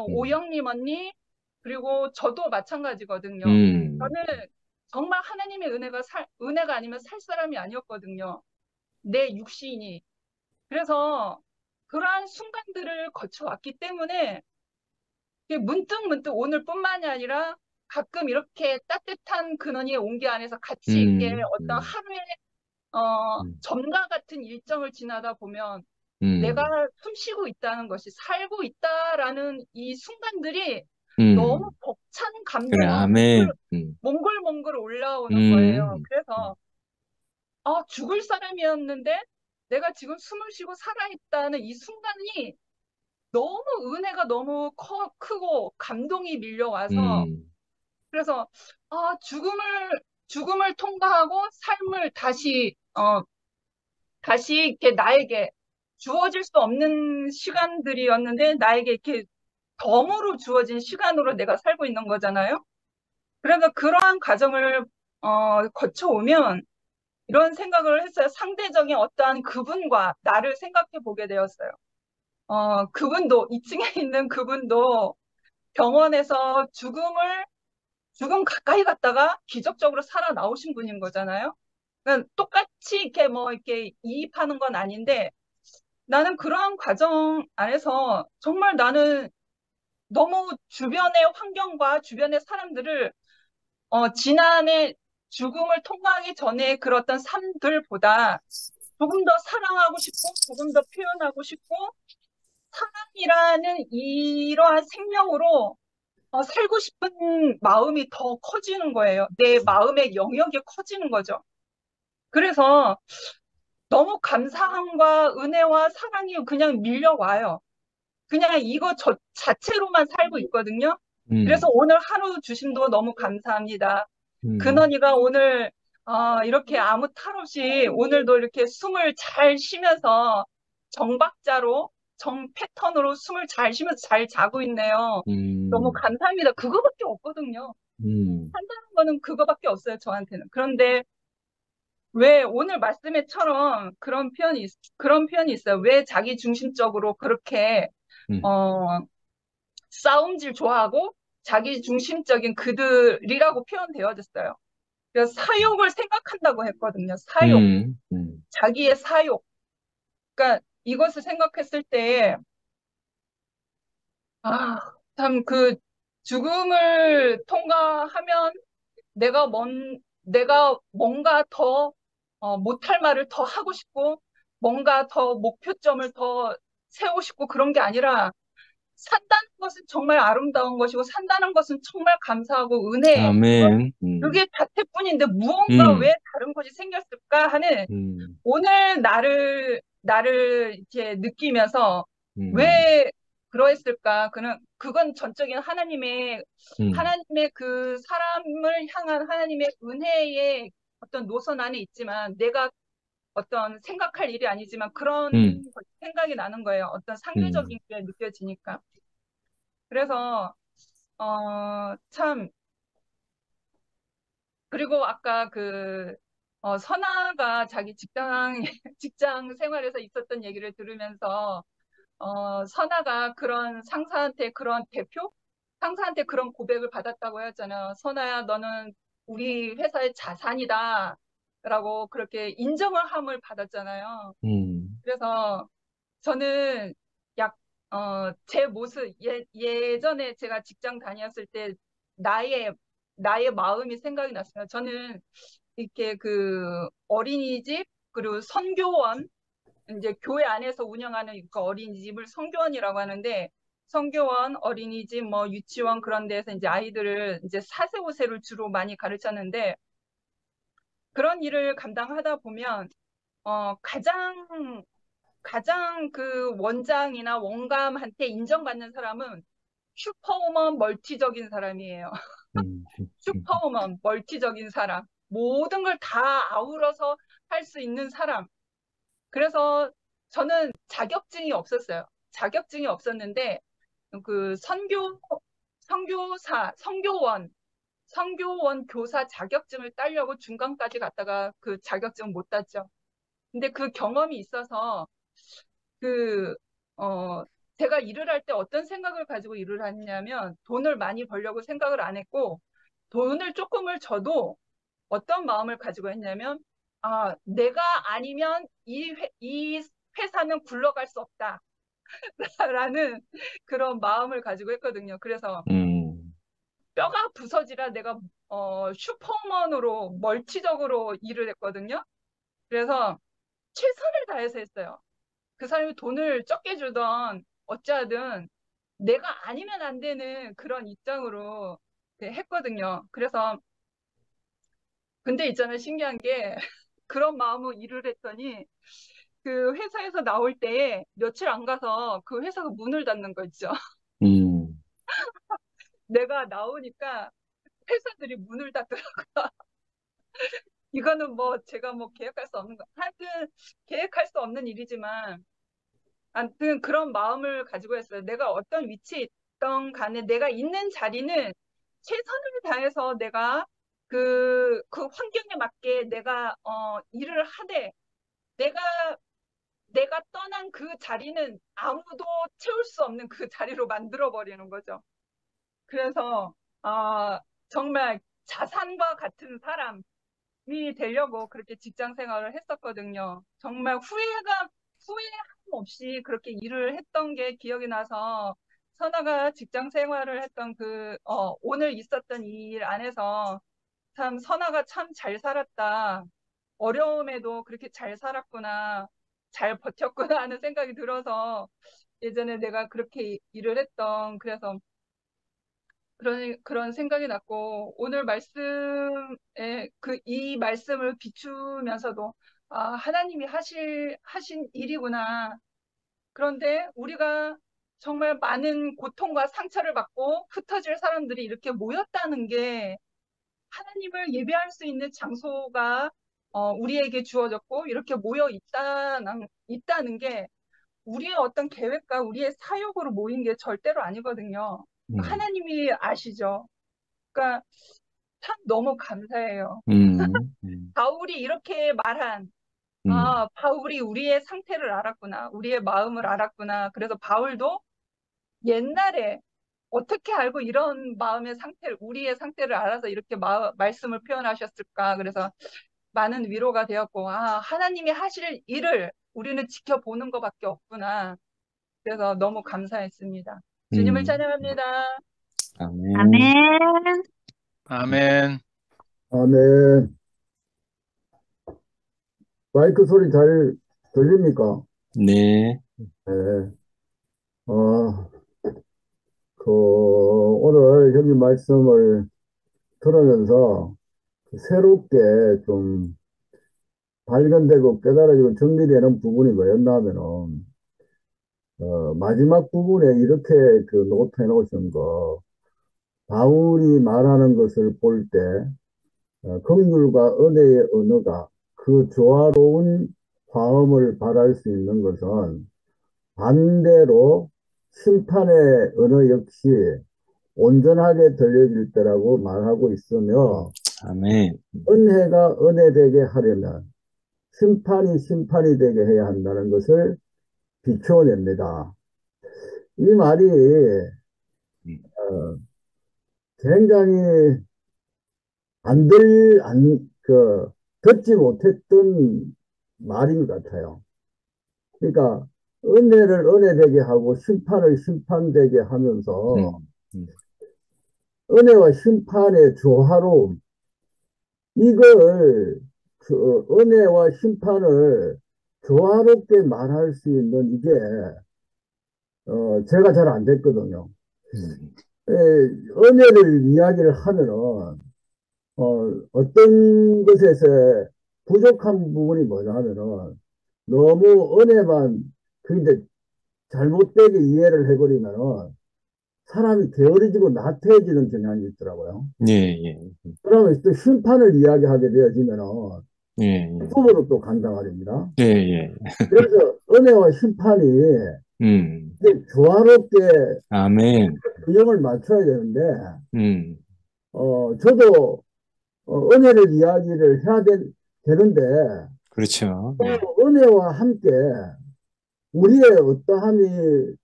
오영님 언니 그리고 저도 마찬가지거든요. 저는 정말 하나님의 은혜가 아니면 살 사람이 아니었거든요. 내 육신이. 그래서 그러한 순간들을 거쳐왔기 때문에 문득 오늘뿐만이 아니라 가끔 이렇게 따뜻한 근원의 온기 안에서 같이 이렇게 어떤 하루의 점과 같은 일정을 지나다 보면 내가 숨 쉬고 있다는 것이 살고 있다라는 이 순간들이 너무 벅찬 그래, 감동이 아멘. 몽글몽글 올라오는 거예요. 그래서 죽을 사람이었는데 내가 지금 숨을 쉬고 살아있다는 이 순간이 너무 은혜가 너무 크고 감동이 밀려와서 그래서 죽음을 통과하고 삶을 다시 이렇게 나에게 주어질 수 없는 시간들이었는데 나에게 이렇게 덤으로 주어진 시간으로 내가 살고 있는 거잖아요. 그래서 그러한 과정을 거쳐오면 이런 생각을 했어요. 상대적인 어떠한 그분과 나를 생각해 보게 되었어요. 그분도 2층에 있는 그분도 병원에서 죽음 가까이 갔다가 기적적으로 살아 나오신 분인 거잖아요. 그러니까 똑같이 이렇게 이입하는 건 아닌데 나는 그러한 과정 안에서 정말 나는 너무 주변의 환경과 주변의 사람들을 지난해 죽음을 통과하기 전에 그런 삶들보다 조금 더 사랑하고 싶고 조금 더 표현하고 싶고 사랑이라는 이러한 생명으로 살고 싶은 마음이 더 커지는 거예요. 내 마음의 영역이 커지는 거죠. 그래서 너무 감사함과 은혜와 사랑이 그냥 밀려와요. 그냥 이거 자체로만 살고 있거든요. 그래서 오늘 하루 주심도 너무 감사합니다. 근원이가 오늘 이렇게 아무 탈 없이 오늘도 이렇게 숨을 잘 쉬면서 정박자로 정 패턴으로 숨을 잘 쉬면서 잘 자고 있네요. 너무 감사합니다. 그거밖에 없거든요. 한다는 거는 그거밖에 없어요, 저한테는. 그런데 왜 오늘 말씀에처럼 그런 표현이 있어요. 왜 자기 중심적으로 그렇게 싸움질 좋아하고 자기 중심적인 그들이라고 표현되어졌어요. 그래서 사욕을 생각한다고 했거든요. 사욕. 자기의 사욕. 그러니까 이것을 생각했을 때 참 그 죽음을 통과하면 내가 뭔가 더 못할 말을 더 하고 싶고 뭔가 더 목표점을 더 세우고 싶고 그런 게 아니라 산다는 것은 정말 아름다운 것이고 산다는 것은 정말 감사하고 은혜 아멘. 그게 자체뿐인데 무언가 왜 다른 것이 생겼을까 하는 오늘 나를 이렇게 느끼면서 왜 그러했을까? 그건 전적인 하나님의 그 사람을 향한 하나님의 은혜의 어떤 노선 안에 있지만 내가 어떤 생각할 일이 아니지만 그런 생각이 나는 거예요. 어떤 상대적인 게 느껴지니까. 그래서 참 그리고 아까 선아가 자기 직장 생활에서 있었던 얘기를 들으면서 선아가 그런 상사한테 그런 상사한테 그런 고백을 받았다고 했잖아요. 선아야, 너는 우리 회사의 자산이다. 라고 그렇게 인정을 함을 받았잖아요. 그래서 저는 제 모습, 예전에 제가 직장 다녔을 때 나의 마음이 생각이 났어요. 저는 이렇게 어린이집, 그리고 선교원, 이제 교회 안에서 운영하는 그 어린이집을 선교원이라고 하는데, 선교원, 어린이집, 뭐 유치원 그런 데서 이제 아이들을 이제 4세, 5세를 주로 많이 가르쳤는데, 그런 일을 감당하다 보면, 가장 그 원장이나 원감한테 인정받는 사람은 슈퍼우먼 멀티적인 사람이에요. 슈퍼우먼 멀티적인 사람. 모든 걸 다 아우러서 할 수 있는 사람. 그래서 저는 자격증이 없었어요. 자격증이 없었는데 그 선교원 교사 자격증을 따려고 중간까지 갔다가 그 자격증 못 땄죠. 근데 그 경험이 있어서 제가 일을 할 때 어떤 생각을 가지고 일을 했냐면 돈을 많이 벌려고 생각을 안 했고 돈을 조금을 줘도 어떤 마음을 가지고 했냐면 내가 아니면 이 회사는 굴러갈 수 없다. 라는 그런 마음을 가지고 했거든요. 그래서 뼈가 부서지라 내가 슈퍼먼으로 멀티적으로 일을 했거든요. 그래서 최선을 다해서 했어요. 그 사람이 돈을 적게 주던 어찌하든 내가 아니면 안 되는 그런 입장으로 했거든요. 그래서 근데 있잖아요. 신기한 게 그런 마음으로 일을 했더니 그 회사에서 나올 때에 며칠 안 가서 그 회사가 문을 닫는 거 있죠. 내가 나오니까 회사들이 문을 닫더라고요. 이거는 뭐 제가 뭐 계획할 수 없는 거. 하여튼 계획할 수 없는 일이지만 아무튼 그런 마음을 가지고 했어요. 내가 어떤 위치에 있던 간에 내가 있는 자리는 최선을 다해서 내가 그 환경에 맞게 내가 일을 하되 내가 떠난 그 자리는 아무도 채울 수 없는 그 자리로 만들어 버리는 거죠. 그래서 정말 자산과 같은 사람이 되려고 그렇게 직장 생활을 했었거든요. 정말 후회함 없이 그렇게 일을 했던 게 기억이 나서 선아가 직장 생활을 했던 오늘 있었던 이 일 안에서 참 선아가 참 잘 살았다. 어려움에도 그렇게 잘 살았구나. 잘 버텼구나 하는 생각이 들어서 예전에 내가 그렇게 일을 했던 그래서 그런 생각이 났고 오늘 말씀에 이 말씀을 비추면서도 하나님이 하신 일이구나. 그런데 우리가 정말 많은 고통과 상처를 받고 흩어질 사람들이 이렇게 모였다는 게 하나님을 예배할 수 있는 장소가 우리에게 주어졌고 이렇게 모여 있다는 게 우리의 어떤 계획과 우리의 사역으로 모인 게 절대로 아니거든요. 하나님이 아시죠? 그러니까 참 너무 감사해요. 바울이 이렇게 말한 바울이 우리의 상태를 알았구나. 우리의 마음을 알았구나. 그래서 바울도 옛날에 어떻게 알고 이런 마음의 상태를, 우리의 상태를 알아서 이렇게 말씀을 표현하셨을까. 그래서 많은 위로가 되었고, 하나님이 하실 일을 우리는 지켜보는 것밖에 없구나. 그래서 너무 감사했습니다. 주님을 찬양합니다. 아멘. 아멘. 아멘. 아멘. 마이크 소리 잘 들립니까? 네. 네. 오늘 형님 말씀을 들으면서 새롭게 좀 발견되고 깨달아지고 정리되는 부분이 뭐였냐면은, 마지막 부분에 이렇게 노트해 놓으신 거, 바울이 말하는 것을 볼 때, 긍휼과 은혜의 언어가 그 조화로운 화음을 발할 수 있는 것은 반대로 심판의 언어 역시 온전하게 들려질 때라고 말하고 있으며, 아멘. 은혜가 은혜되게 하려면 심판이 심판이 되게 해야 한다는 것을 비추어냅니다. 이 말이 어, 굉장히 듣지 못했던 말인 것 같아요. 그러니까 은혜를 은혜되게 하고 심판을 심판되게 하면서 음. 은혜와 심판의 조화로움, 이걸 은혜와 심판을 조화롭게 말할 수 있는 이게 제가 잘 안 됐거든요. 은혜를 이야기를 하면은 어떤 것에서 부족한 부분이 뭐냐면은 너무 은혜만 이제 잘못되게 이해를 해버리면은 사람이 게으르지고 나태해지는 경향이 있더라고요. 예, 예. 그러면 또 심판을 이야기하게 되어지면은 예, 예. 꿈으로 또 간단 말입니다. 예, 예. 그래서 은혜와 심판이 이제 조화롭게 아멘. 균형을 맞춰야 되는데, 음. 저도 은혜를 이야기를 해야 되는데, 그렇죠. 은혜와 함께 우리의 어떠함이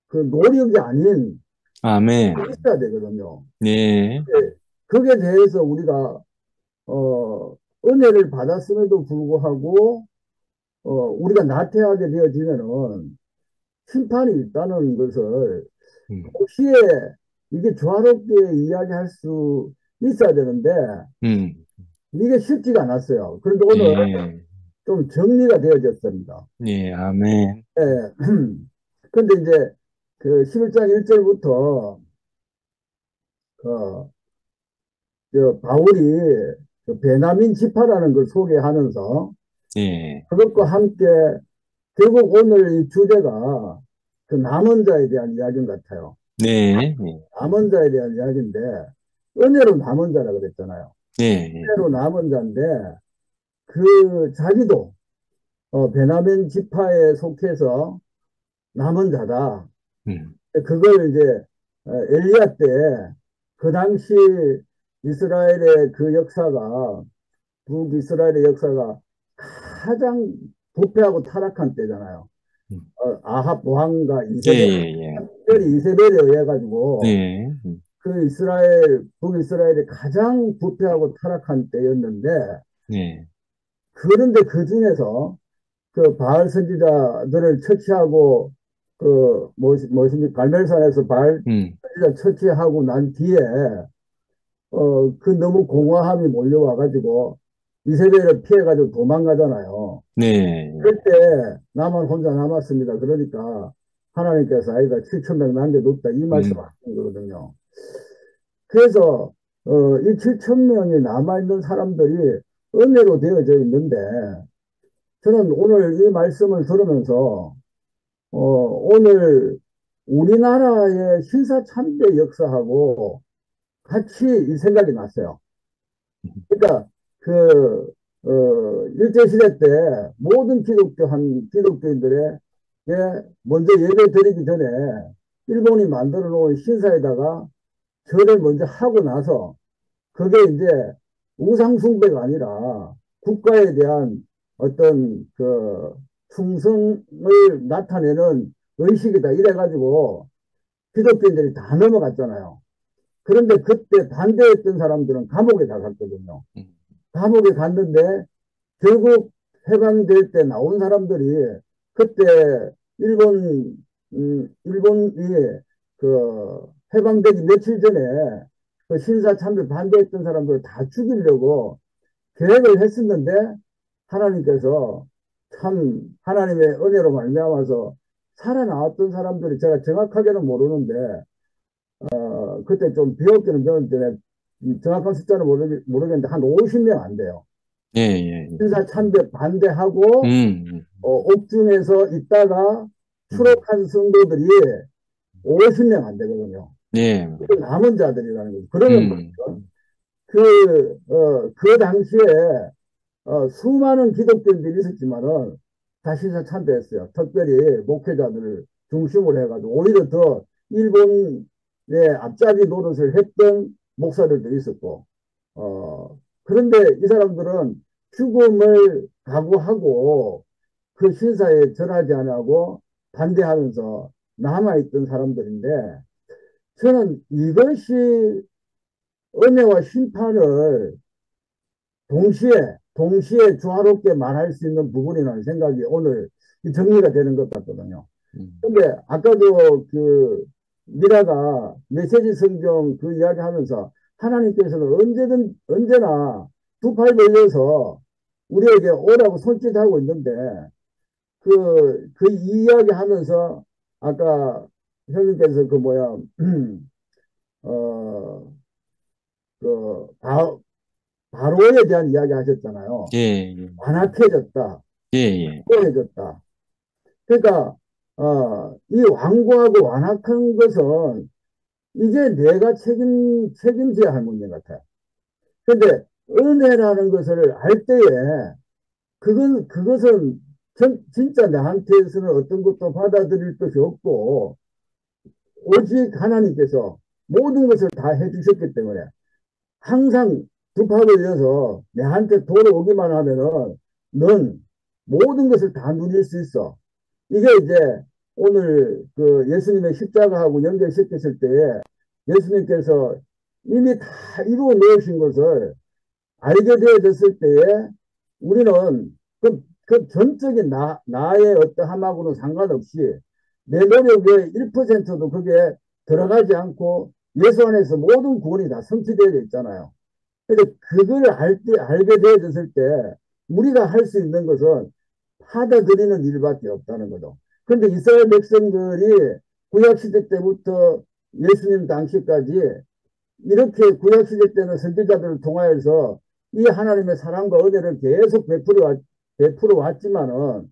그 노력이 아닌 아멘. 있어야 되거든요. 예. 거기에 대해서 우리가 은혜를 받았음에도 불구하고 우리가 나태하게 되어지면은 심판이 있다는 것을 동시에 이게 조화롭게 이야기할 수 있어야 되는데 이게 쉽지가 않았어요. 그런데 오늘 예. 좀 정리가 되어졌습니다. 예, 아멘. 예. 근데 이제 그 11장 1절부터 바울이 그 베냐민 지파라는 걸 소개하면서 예. 그것과 함께 결국 오늘 이 주제가 그 남은 자에 대한 이야기인 것 같아요. 네. 남은 자에 대한 이야기인데 은혜로 남은 자라 그랬잖아요. 예. 은혜로 남은 자인데 그 자기도 베냐민 지파에 속해서 남은 자다. 그걸 이제 엘리야 때 그 당시 이스라엘의 그 역사가 북이스라엘의 역사가 가장 부패하고 타락한 때잖아요. 아합 왕과 이세벨, 특별히 이세벨에 의해 가지고 그 북이스라엘이 가장 부패하고 타락한 때였는데, 그런데 그 중에서 그 바알 선지자들을 처치하고 무엇입니까? 갈멜산에서 바알 선지자 처치하고 난 뒤에 그 너무 공허함이 몰려와 가지고 이세벨을 피해 가지고 도망가잖아요. 그럴 때 나만 혼자 남았습니다. 그러니까 하나님께서 아이가 7,000명 남겨뒀다 이 말씀을 하신 거거든요. 그래서 이 7,000명이 남아있는 사람들이 은혜로 되어져 있는데, 저는 오늘 이 말씀을 들으면서 오늘 우리나라의 신사참배 역사하고 같이 이 생각이 났어요. 그러니까 일제시대 때 모든 기독교인들의 먼저 예배 드리기 전에 일본이 만들어 놓은 신사에다가 절을 먼저 하고 나서 그게 이제 우상숭배가 아니라 국가에 대한 어떤 충성을 나타내는 의식이다 이래가지고 기독교인들이 다 넘어갔잖아요. 그런데 그때 반대했던 사람들은 감옥에 다 갔거든요. 감옥에 갔는데 결국 해방될 때 나온 사람들이 그때 일본이 해방되기 며칠 전에 그 신사참배 반대했던 사람들을 다 죽이려고 계획을 했었는데 하나님께서 참 하나님의 은혜로 말미암아서 살아나왔던 사람들이 제가 정확하게는 모르는데 그때 좀 배웠기는 배웠는데 정확한 숫자는 모르겠는데 한 50명 안 돼요. 신사참배 반대하고 옥중에서 있다가 추록한 성도들이 50명 안 되거든요. 남은 자들이라는 거죠. 그러면 그 당시에 수많은 기독교인들이 있었지만은 다 신사참배했어요. 특별히 목회자들 중심으로 해가지고 오히려 더 일본의 앞잡이 노릇을 했던 목사들도 있었고, 그런데 이 사람들은 죽음을 각오하고 그 신사에 절하지 안 하고 반대하면서 남아있던 사람들인데, 저는 이것이 은혜와 심판을 동시에 조화롭게 말할 수 있는 부분이라는 생각이 오늘 정리가 되는 것 같거든요. 근데 아까도 그 미라가 메시지 성경 그 이야기 하면서 하나님께서는 언제나 두 팔 벌려서 우리에게 오라고 손짓하고 있는데, 그 이야기 하면서 아까 형님께서 그 뭐야, 그 바로에 대한 이야기 하셨잖아요. 예, 예, 완악해졌다. 예, 예. 해졌다. 그러니까 이 완고하고 완악한 것은 이게 내가 책임져야 할 문제 같아요. 근데 은혜라는 것을 알 때에 그것은 진짜 나한테서는 어떤 것도 받아들일 것이 없고 오직 하나님께서 모든 것을 다 해주셨기 때문에 항상 두 팔을 이어서 내한테 돌아오기만 하면은 넌 모든 것을 다 누릴 수 있어. 이게 이제 오늘 그 예수님의 십자가하고 연결시켰을 때에 예수님께서 이미 다 이루어 놓으신 것을 알게 되어졌을 때에 우리는 그 전적인 나의 어떠함하고는 상관없이 내 노력의 1%도 그게 들어가지 않고 예수 안에서 모든 구원이 다 성취되어 있잖아요. 그래서 그걸 알게 되어졌을 때 우리가 할 수 있는 것은 받아들이는 일밖에 없다는 거죠. 근데 이스라엘 백성들이 구약시대 때부터 예수님 당시까지 이렇게 구약시대 때는 선지자들을 통하여서 이 하나님의 사랑과 은혜를 계속 베풀어 왔지만은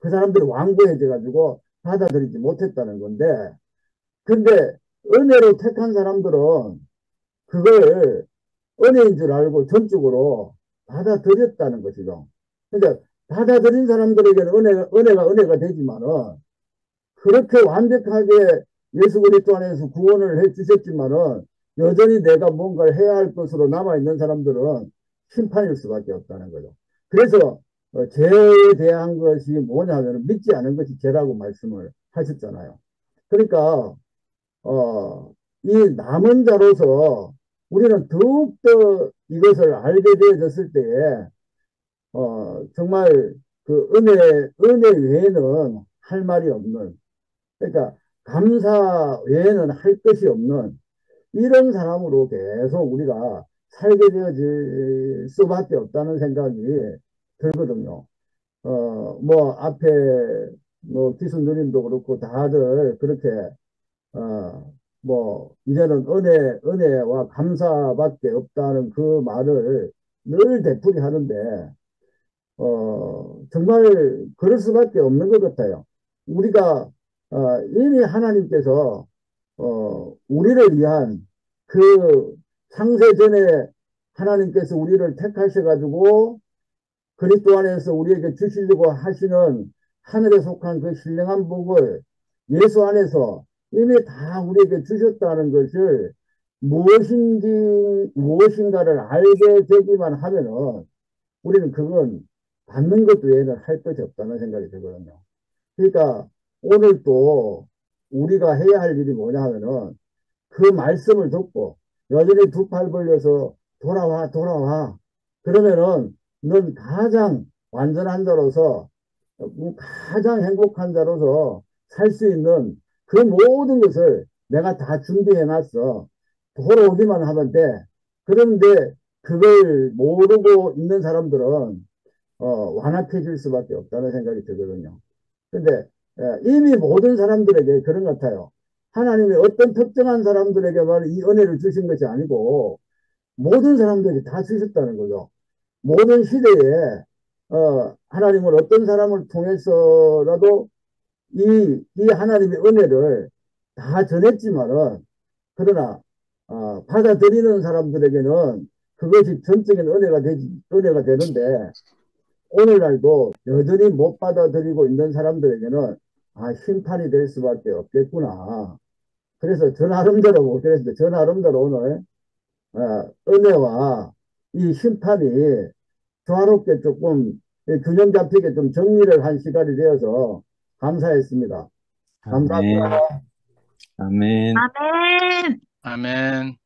그 사람들이 완고해져 가지고 받아들이지 못했다는 건데, 근데 은혜로 택한 사람들은 그걸 은혜인 줄 알고 전적으로 받아들였다는 것이죠. 그러니까 받아들인 사람들에게는 은혜가 되지만은 그렇게 완벽하게 예수 그리스도 안에서 구원을 해 주셨지만은 여전히 내가 뭔가를 해야 할 것으로 남아있는 사람들은 심판일 수밖에 없다는 거죠. 그래서 죄에 대한 것이 뭐냐면 믿지 않은 것이 죄라고 말씀을 하셨잖아요. 그러니까 이 남은 자로서 우리는 더욱더 이것을 알게 되어졌을 때에 정말 그 은혜 외에는 할 말이 없는, 그러니까 감사 외에는 할 것이 없는 이런 사람으로 계속 우리가 살게 되어질 수밖에 없다는 생각이 들거든요. 뭐 앞에 뭐 기순 누님도 그렇고 다들 그렇게 뭐 이제는 은혜와 감사밖에 없다는 그 말을 늘 되풀이 하는데 정말 그럴 수밖에 없는 것 같아요. 우리가 이미 하나님께서 우리를 위한 그 창세 전에 하나님께서 우리를 택하셔가지고 그리스도 안에서 우리에게 주시려고 하시는 하늘에 속한 그 신령한 복을 예수 안에서 이미 다 우리에게 주셨다는 것을 무엇인가를 알게 되기만 하면은 우리는 그건 받는 것 외에는 할 것이 없다는 생각이 들거든요. 그러니까 오늘 또 우리가 해야 할 일이 뭐냐 하면은 그 말씀을 듣고 여전히 두 팔 벌려서 돌아와. 그러면은 넌 가장 완전한 자로서 가장 행복한 자로서 살 수 있는 그 모든 것을 내가 다 준비해 놨어. 돌아오기만 하면 돼. 그런데 그걸 모르고 있는 사람들은 완악해질 수밖에 없다는 생각이 들거든요. 근데 이미 모든 사람들에게 그런 것 같아요. 하나님이 어떤 특정한 사람들에게만 이 은혜를 주신 것이 아니고 모든 사람들이 다 주셨다는 거죠. 모든 시대에 하나님은 어떤 사람을 통해서라도 이 하나님의 은혜를 다 전했지만은 그러나 받아들이는 사람들에게는 그것이 전적인 은혜가 되는데 오늘날도 여전히 못 받아들이고 있는 사람들에게는 심판이 될 수밖에 없겠구나. 그래서 저 나름대로, 그래서 저 나름대로 오늘, 은혜와 이 심판이 조화롭게 조금 균형 잡히게 좀 정리를 한 시간이 되어서 감사했습니다. 아멘. 감사합니다. 아멘. 아멘. 아멘.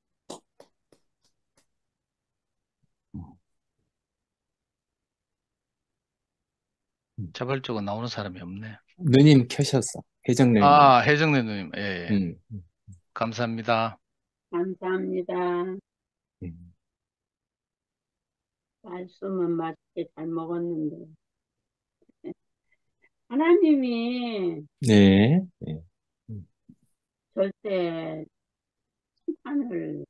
자발적으로 나오는 사람이 없네. 누님 켜셨어. 혜정님. 아, 혜정래 누님. 예, 예. 음. 감사합니다. 감사합니다. 음. 말씀은 맛있게 잘 먹었는데. 하나님이 네. 네. 절대 심판을,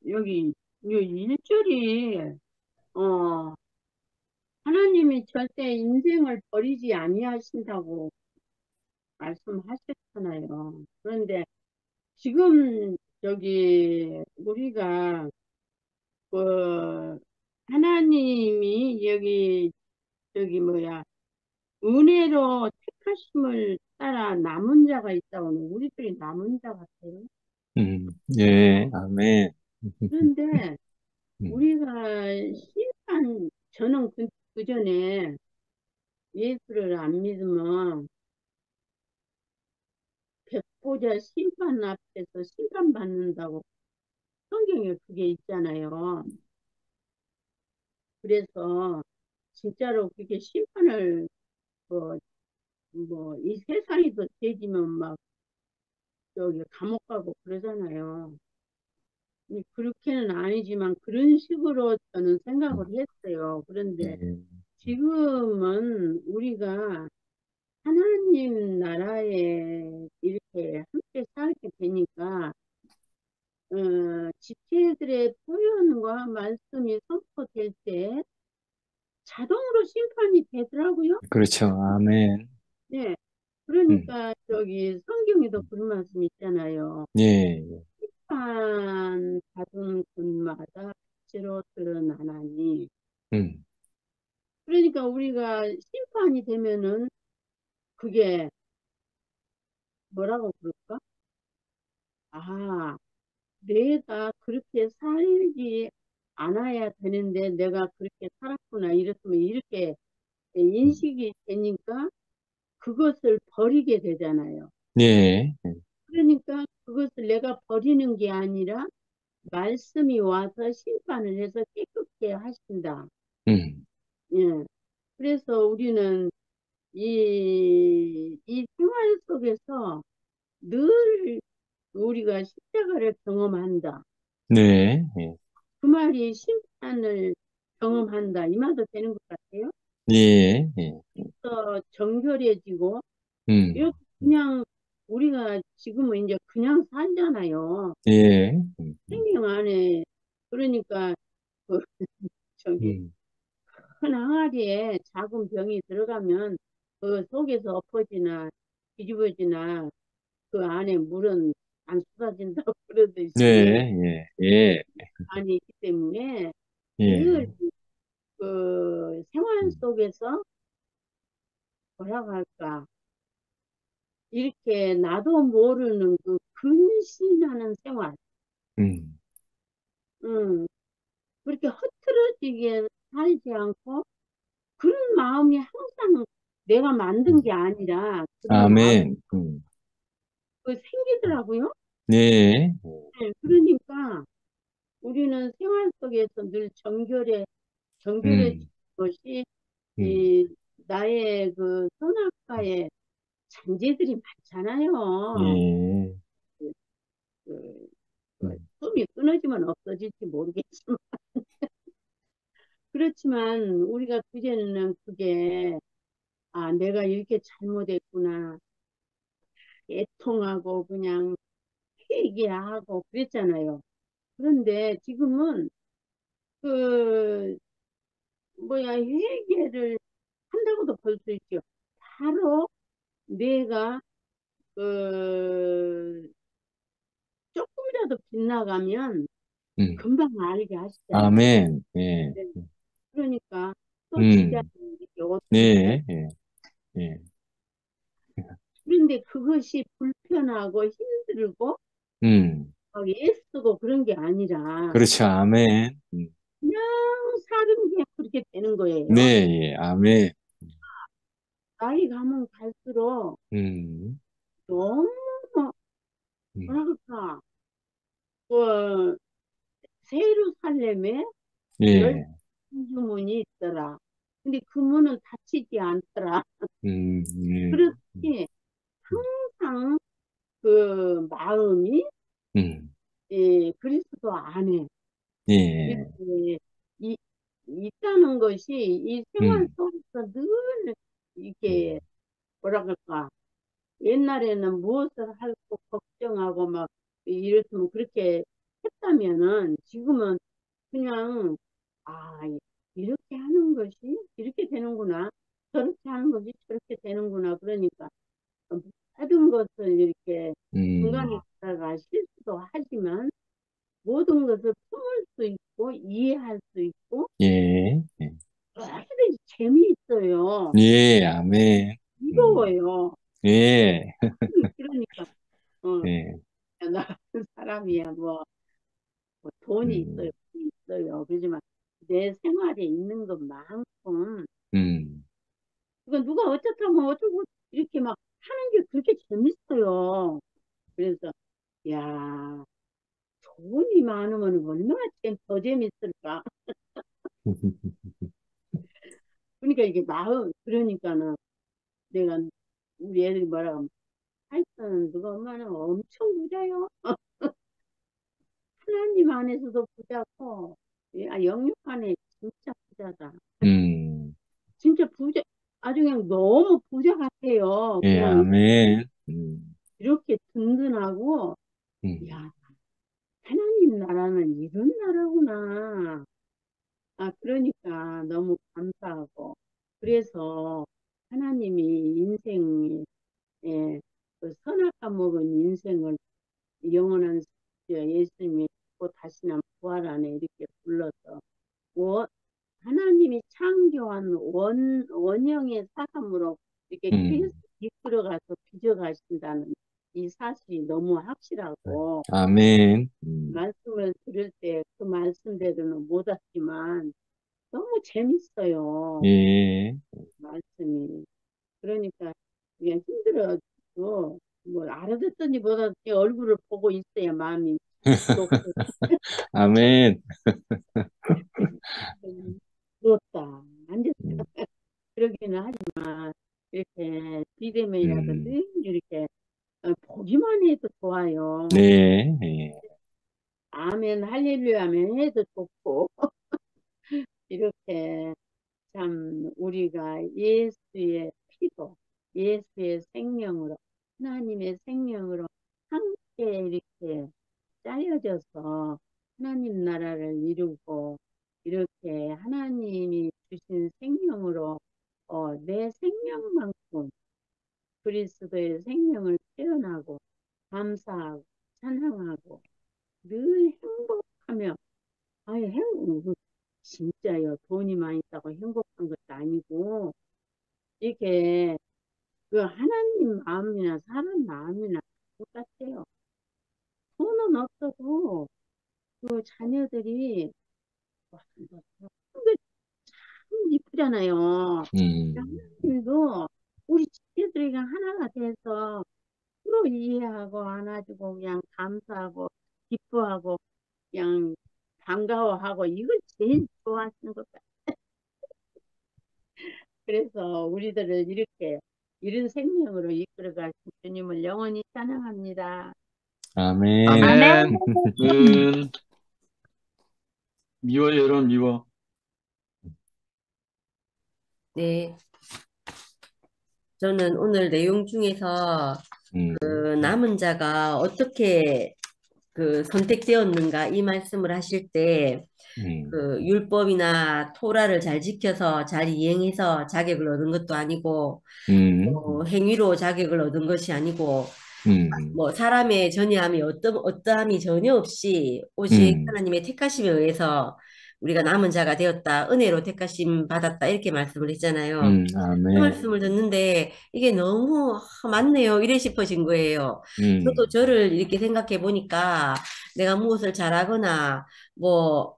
여기, 이 일절이, 어, 하나님이 절대 인생을 버리지 아니하신다고 말씀하셨잖아요. 그런데 지금 저기 우리가 그 하나님이 저기 은혜로 택하심을 따라 남은 자가 있다고 하는 우리들이 남은 자 같아요. 예, 아멘. 그런데 음. 우리가 저는 그 전에 예수를 안 믿으면 백보자 심판 앞에서 심판받는다고 성경에 그게 있잖아요. 그래서 진짜로 그게 심판을 이 세상에서 죄지면 막 저기 감옥 가고 그러잖아요. 그렇게는 아니지만 그런 식으로 저는 생각을 했어요. 그런데 예. 지금은 우리가 하나님 나라에 이렇게 함께 살게 되니까 지체들의 표현과 말씀이 선포될 때 자동으로 심판이 되더라고요. 그렇죠. 아멘. 네. 그러니까 저기 성경에도 그런 말씀 있잖아요. 예. 심판 받은 군마다 빛으로 드러나나니. 그러니까 우리가 심판이 되면은 그게 뭐라고 그럴까? 아, 내가 그렇게 살지 않아야 되는데 내가 그렇게 살았구나. 이렇으면 이렇게 인식이 되니까 그것을 버리게 되잖아요. 예. 그러니까 그것을 내가 버리는 게 아니라 말씀이 와서 심판을 해서 깨끗게 하신다. 예. 그래서 우리는 이 생활 속에서 늘 우리가 십자가를 경험한다. 네. 예. 그 말이 심판을 경험한다. 이 말도 되는 것 같아요. 예. 예. 또 정결해지고 음. 이렇게 그냥 우리가 지금은 이제 그냥 살잖아요. 예. 생명 안에 그러니까 그 저기 큰 항아리에 작은 병이 들어가면 그 속에서 엎어지나 뒤집어지나 그 안에 물은 안 쏟아진다고 그러듯이 네. 예. 예. 안에 있기 때문에 예. 늘 그 생활 속에서 뭐라고 할까 이렇게 나도 모르는 그 근신하는 생활, 그렇게 흐트러지게 살지 않고 그런 마음이 항상 내가 만든 게 아니라 그런 마음이 아멘. 생기더라고요. 네. 네, 그러니까 우리는 생활 속에서 늘 정결해진 것이 이 나의 그 선악과의 잔재들이 많잖아요. 예. 숨이 끊어지면 없어질지 모르겠지만 그렇지만 우리가 그제는 그게 내가 이렇게 잘못했구나 애통하고 그냥 회개하고 그랬잖아요. 그런데 지금은 회개를 한다고도 볼 수 있죠. 바로 내가 조금이라도 빗나가면 금방 알게 하시잖아요. 아멘. 예. 네. 그러니까 또 지자는 이렇게 어떻게 네. 예. 예. 그런데 그것이 불편하고 힘들고 음, 막 애쓰고 그런 게 아니라 그렇죠. 아멘. 그냥 사는 게 그렇게 되는 거예요. 네, 예, 아멘. 나이 가면 갈수록 음, 너무 음, 뭐랄까 그 새로 살려면 열 예, 주문이 있더라. 근데 그 문은 닫히지 않더라. 예, 그렇지 항상 그 마음이 음, 그리스도 안에 예, 이렇게 이, 있다는 것이 이 생활 음, 속에서 늘 이게 음, 뭐라 그럴까 옛날에는 무엇을 하고 걱정하고 막 이랬으면 그렇게 했다면은 지금은 그냥 아 이렇게 하는 것이 이렇게 되는구나 저렇게 하는 것이 저렇게 되는구나 그러니까 모든 것을 이렇게 중간에 음, 있다가 실수도 하지만 모든 것을 품을 수 있고 이해할 수 있고 예, 예, 얼마든지 재미있어요. 예, 아멘. 즐거워요. 예, 그러니까 어, 예, 나 같은 사람이야 뭐 돈이 있어요, 음, 돈이 있어요. 그렇지만 내 생활에 있는 것만큼 음, 그건 누가 어쩌다면 어쩌고 이렇게 막 하는 게 그렇게 재밌어요. 그래서 야 돈이 많으면 얼마나 더 재밌을까. 그러니까 이게 마음 그러니까는 내가 우리 애들이 뭐라 하면 하여튼 누가 엄마는 엄청 부자요. 하나님 안에서도 부자고 영육 안에 진짜 부자다. 음, 진짜 부자 아주 그냥 너무 부자 같아요. 예, 그냥 아멘. 이렇게 든든하고 음, 야 하나님 나라는 이런 나라구나. 아 그러니까 너무 감사하고 그래서 하나님이 인생에 그 선악과 먹은 인생을 영원한 예수님이 또 다시는 부활 안에 이렇게 불러서 하나님이 창조한 원형의 사람으로 이렇게 계속 음, 이끌어가서 빚어가신다는 이 사실이 너무 확실하고 아멘. 말씀을 들을 때 그 말씀대로는 못 왔지만 너무 재밌어요. 예, 말씀이. 그러니까 그냥 힘들어도 뭐 알아듣든지 못 알아듣든지 얼굴을 보고 있어야 마음이 좋고 아멘. 부럽다. 완전 음, 그러기는 하지만 이렇게 비대면이라도 음, 늘 이렇게 보기만 해도 좋아요. 네, 예, 아멘 할렐루야 하면 해도 좋고 이렇게 참 우리가 예수의 피로 예수의 생명으로 하나님의 생명으로 함께 이렇게 짜여져서 하나님 나라를 이루고 이렇게 하나님이 주신 생명으로 내 생명만큼 그리스도의 생명을 표현하고 감사하고 찬양하고 늘 행복하며 아예 진짜요 돈이 많이 있다고 행복한 것도 아니고 이게 그 하나님 마음이나 사람 마음이나 똑같아요. 돈은 없어도 그 자녀들이 참 이쁘잖아요. 하나님도 우리 지체들에게 하나가 돼서 서로 이해하고 안아주고 그냥 감사하고 기뻐하고 그냥 반가워하고 이걸 제일 좋아하시는 것 같아요. 그래서 우리들을 이렇게 이런 생명으로 이끌어가신 주님을 영원히 찬양합니다. 아멘. 아멘. 아멘. 음, 미워요, 여러분, 미워. 네, 저는 오늘 내용 중에서 그 남은 자가 어떻게 그 선택되었는가 이 말씀을 하실 때 그 율법이나 토라를 잘 지켜서 잘 이행해서 자격을 얻은 것도 아니고 행위로 자격을 얻은 것이 아니고 뭐 사람의 전념함이 어떠함이 전혀 없이 오직 하나님의 택하심에 의해서 우리가 남은 자가 되었다, 은혜로 택하심 받았다 이렇게 말씀을 했잖아요. 그 아멘. 말씀을 듣는데 이게 너무 맞네요 이래 싶어진 거예요. 저도 저를 이렇게 생각해 보니까 내가 무엇을 잘하거나 뭐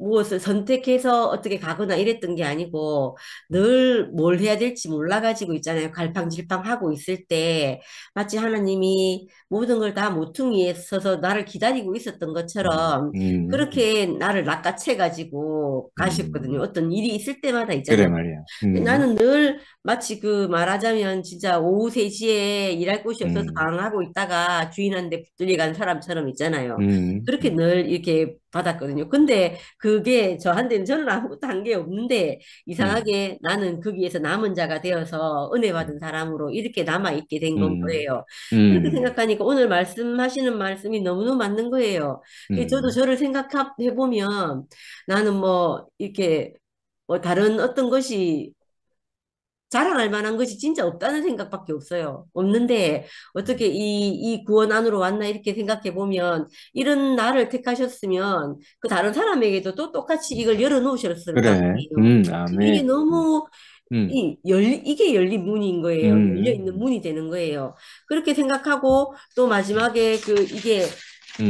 무엇을 선택해서 어떻게 가거나 이랬던 게 아니고 늘 뭘 해야 될지 몰라가지고 있잖아요. 갈팡질팡하고 있을 때 마치 하나님이 모든 걸 다 모퉁이에 서서 나를 기다리고 있었던 것처럼 그렇게 나를 낚아채가지고 가셨거든요. 어떤 일이 있을 때마다 그래 있잖아요. 말이야. 나는 늘 마치 그 말하자면 진짜 오후 3시에 일할 곳이 없어서 방황하고 있다가 주인한테 붙들려 간 사람처럼 있잖아요. 그렇게 늘 이렇게 받았거든요. 근데 그게 저한테는 저는 아무것도 한 게 없는데 이상하게 나는 거기에서 남은 자가 되어서 은혜 받은 사람으로 이렇게 남아있게 된 건 거예요. 그렇게 생각하니까 오늘 말씀하시는 말씀이 너무너무 맞는 거예요. 저도 저를 생각해보면 나는 뭐 이렇게 뭐 다른 어떤 것이 자랑할 만한 것이 진짜 없다는 생각밖에 없어요. 없는데 어떻게 이 구원 안으로 왔나 이렇게 생각해 보면 이런 나를 택하셨으면 그 다른 사람에게도 또 똑같이 이걸 열어놓으셨을 거 그래. 아니에요. 이게 아멘. 너무 이게 열린 문인 거예요. 열려 있는 음, 문이 되는 거예요. 그렇게 생각하고 또 마지막에 이게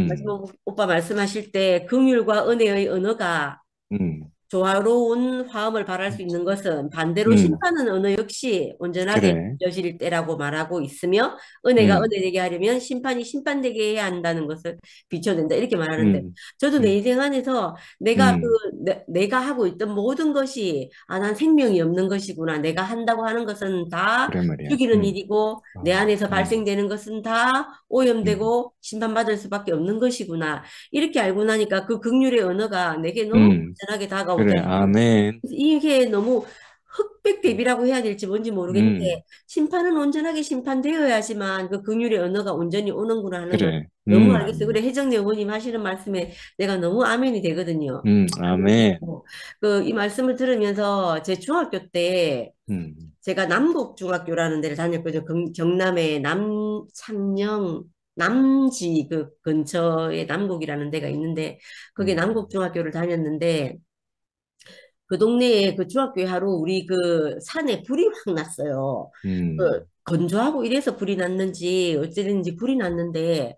마지막 오빠 말씀하실 때 긍휼과 은혜의 언어가 음, 조화로운 화음을 발할 수 있는 것은 반대로 음, 심판은 언어 역시 온전하게 그래. 던져질 때라고 말하고 있으며 은혜가 음, 은혜되게 하려면 심판이 심판되게 해야 한다는 것을 비춰낸다 이렇게 말하는데 음, 저도 내 음, 인생 안에서 내가 음, 내가 하고 있던 모든 것이 난 생명이 없는 것이구나 내가 한다고 하는 것은 다 그래 말이야. 죽이는 일이고 내 안에서 발생되는 것은 다 오염되고 심판받을 수밖에 없는 것이구나 이렇게 알고 나니까 그 긍휼의 언어가 내게 너무 온전하게 그래. 다가오더라고요. 아멘. 그래서 이게 너무 흑백 대비라고 해야 될지 뭔지 모르겠는데 심판은 온전하게 심판되어야지만 그 긍휼의 언어가 온전히 오는구나 하는 걸 그래. 너무 알겠어요. 그래 혜정이 어머님 하시는 말씀에 내가 너무 아멘이 되거든요. 아멘. 이 말씀을 들으면서 제 중학교 때 제가 남곡중학교라는 데를 다녔거든요. 경남의 남창녕 남지 그 근처에 남곡이라는 데가 있는데 거기 남곡중학교를 다녔는데 그 동네에 그 중학교에 하루 우리 그 산에 불이 확 났어요. 건조하고 이래서 불이 났는지 어찌됐는지 불이 났는데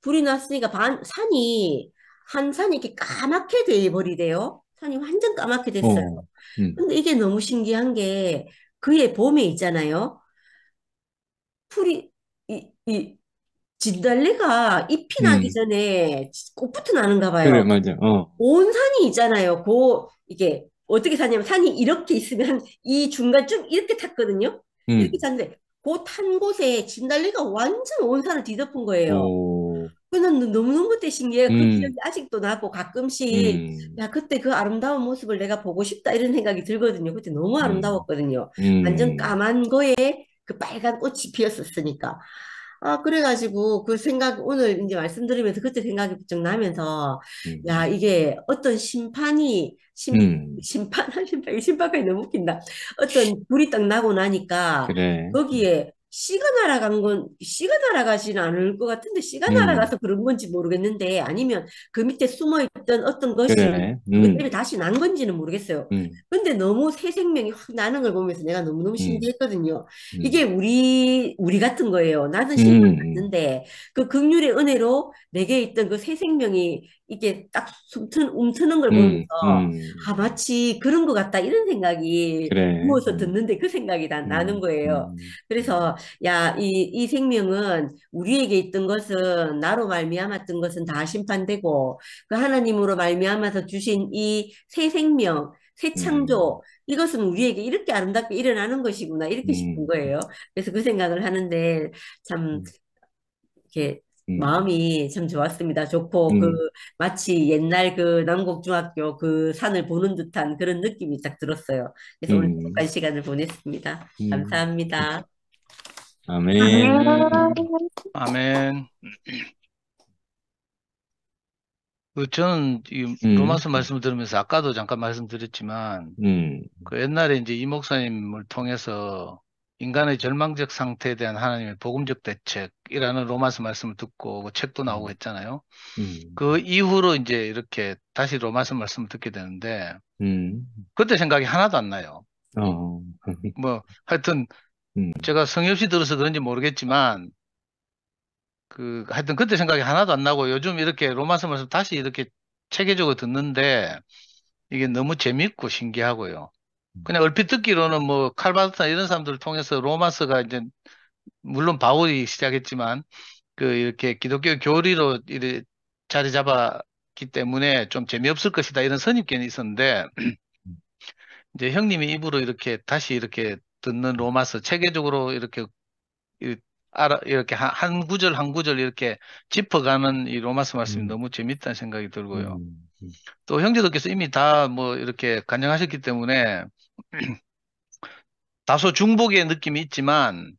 불이 났으니까 산이 한 산이 이렇게 까맣게 돼 버리대요. 산이 완전 까맣게 됐어요. 근데 이게 너무 신기한 게 그해 봄에 있잖아요. 풀이 이 진달래가 잎이 나기 전에 꽃부터 나는가 그래, 봐요. 맞아. 온 산이 있잖아요. 이게 어떻게 사냐면 산이 이렇게 있으면 이 중간쯤 이렇게 탔거든요. 이렇게 탔는데 그 탄 곳에 진달래가 완전 온 산을 뒤덮은 거예요. 오, 그래서 너무너무 그때 신기해요. 그 기억이 아직도 나고 가끔씩 음, 야 그때 그 아름다운 모습을 내가 보고 싶다 이런 생각이 들거든요. 그때 너무 아름다웠거든요. 완전 음, 까만 거에 그 빨간 꽃이 피었었으니까. 그래가지고 그 생각, 오늘 이제 말씀드리면서 그때 생각이 부쩍 나면서, 야, 이게 어떤 심판까지 너무 웃긴다. 어떤 불이 딱 나고 나니까, 그래. 거기에 씨가 날아가지는 않을 것 같은데, 씨가 음, 날아가서 그런 건지 모르겠는데, 아니면 그 밑에 숨어 있던 어떤 것이 그래. 그것 때문에 다시 난 건지는 모르겠어요. 음, 근데 너무 새 생명이 확 나는 걸 보면서 내가 너무너무 음, 신기했거든요. 음, 이게 우리 같은 거예요. 나는 음, 심판받는데 그 긍휼의 은혜로 내게 있던 그 새 생명이 이게 딱 움트는 걸 보면서 마치 그런 것 같다 이런 생각이 그래. 누워서 듣는데 그 생각이 나는 거예요. 그래서 야, 이 생명은 우리에게 있던 것은 나로 말미암았던 것은 다 심판되고 그 하나님으로 말미암아서 주신 이 새 생명 새 창조, 이것은 우리에게 이렇게 아름답게 일어나는 것이구나, 이렇게 싶은 거예요. 그래서 그 생각을 하는데, 참, 이렇게, 마음이 참 좋았습니다. 좋고, 마치 옛날 그 남곡중학교 그 산을 보는 듯한 그런 느낌이 딱 들었어요. 그래서 오늘 행복한 시간을 보냈습니다. 감사합니다. 아멘. 아멘. 저는 이 로마서 말씀을 들으면서 아까도 잠깐 말씀드렸지만, 그 옛날에 이제 이 목사님을 통해서 인간의 절망적 상태에 대한 하나님의 복음적 대책이라는 로마서 말씀을 듣고 그 책도 나오고 했잖아요. 그 이후로 이제 이렇게 다시 로마서 말씀을 듣게 되는데 그때 생각이 하나도 안 나요. 뭐 하여튼 제가 성의 없이 들어서 그런지 모르겠지만 하여튼 그때 생각이 하나도 안 나고 요즘 이렇게 로마서 말씀 다시 이렇게 체계적으로 듣는데 이게 너무 재밌고 신기하고요. 그냥 얼핏 듣기로는 뭐 칼바르트나 이런 사람들을 통해서 로마서가 이제 물론 바울이 시작했지만 이렇게 기독교 교리로 이렇게 자리 잡았기 때문에 좀 재미없을 것이다 이런 선입견이 있었는데 이제 형님이 입으로 이렇게 다시 이렇게 듣는 로마서 체계적으로 이렇게 이렇게 한 구절 한 구절 이렇게 짚어가는 이 로마서 말씀이 너무 재밌다는 생각이 들고요. 또 형제들께서 이미 다 뭐 이렇게 간증하셨기 때문에 다소 중복의 느낌이 있지만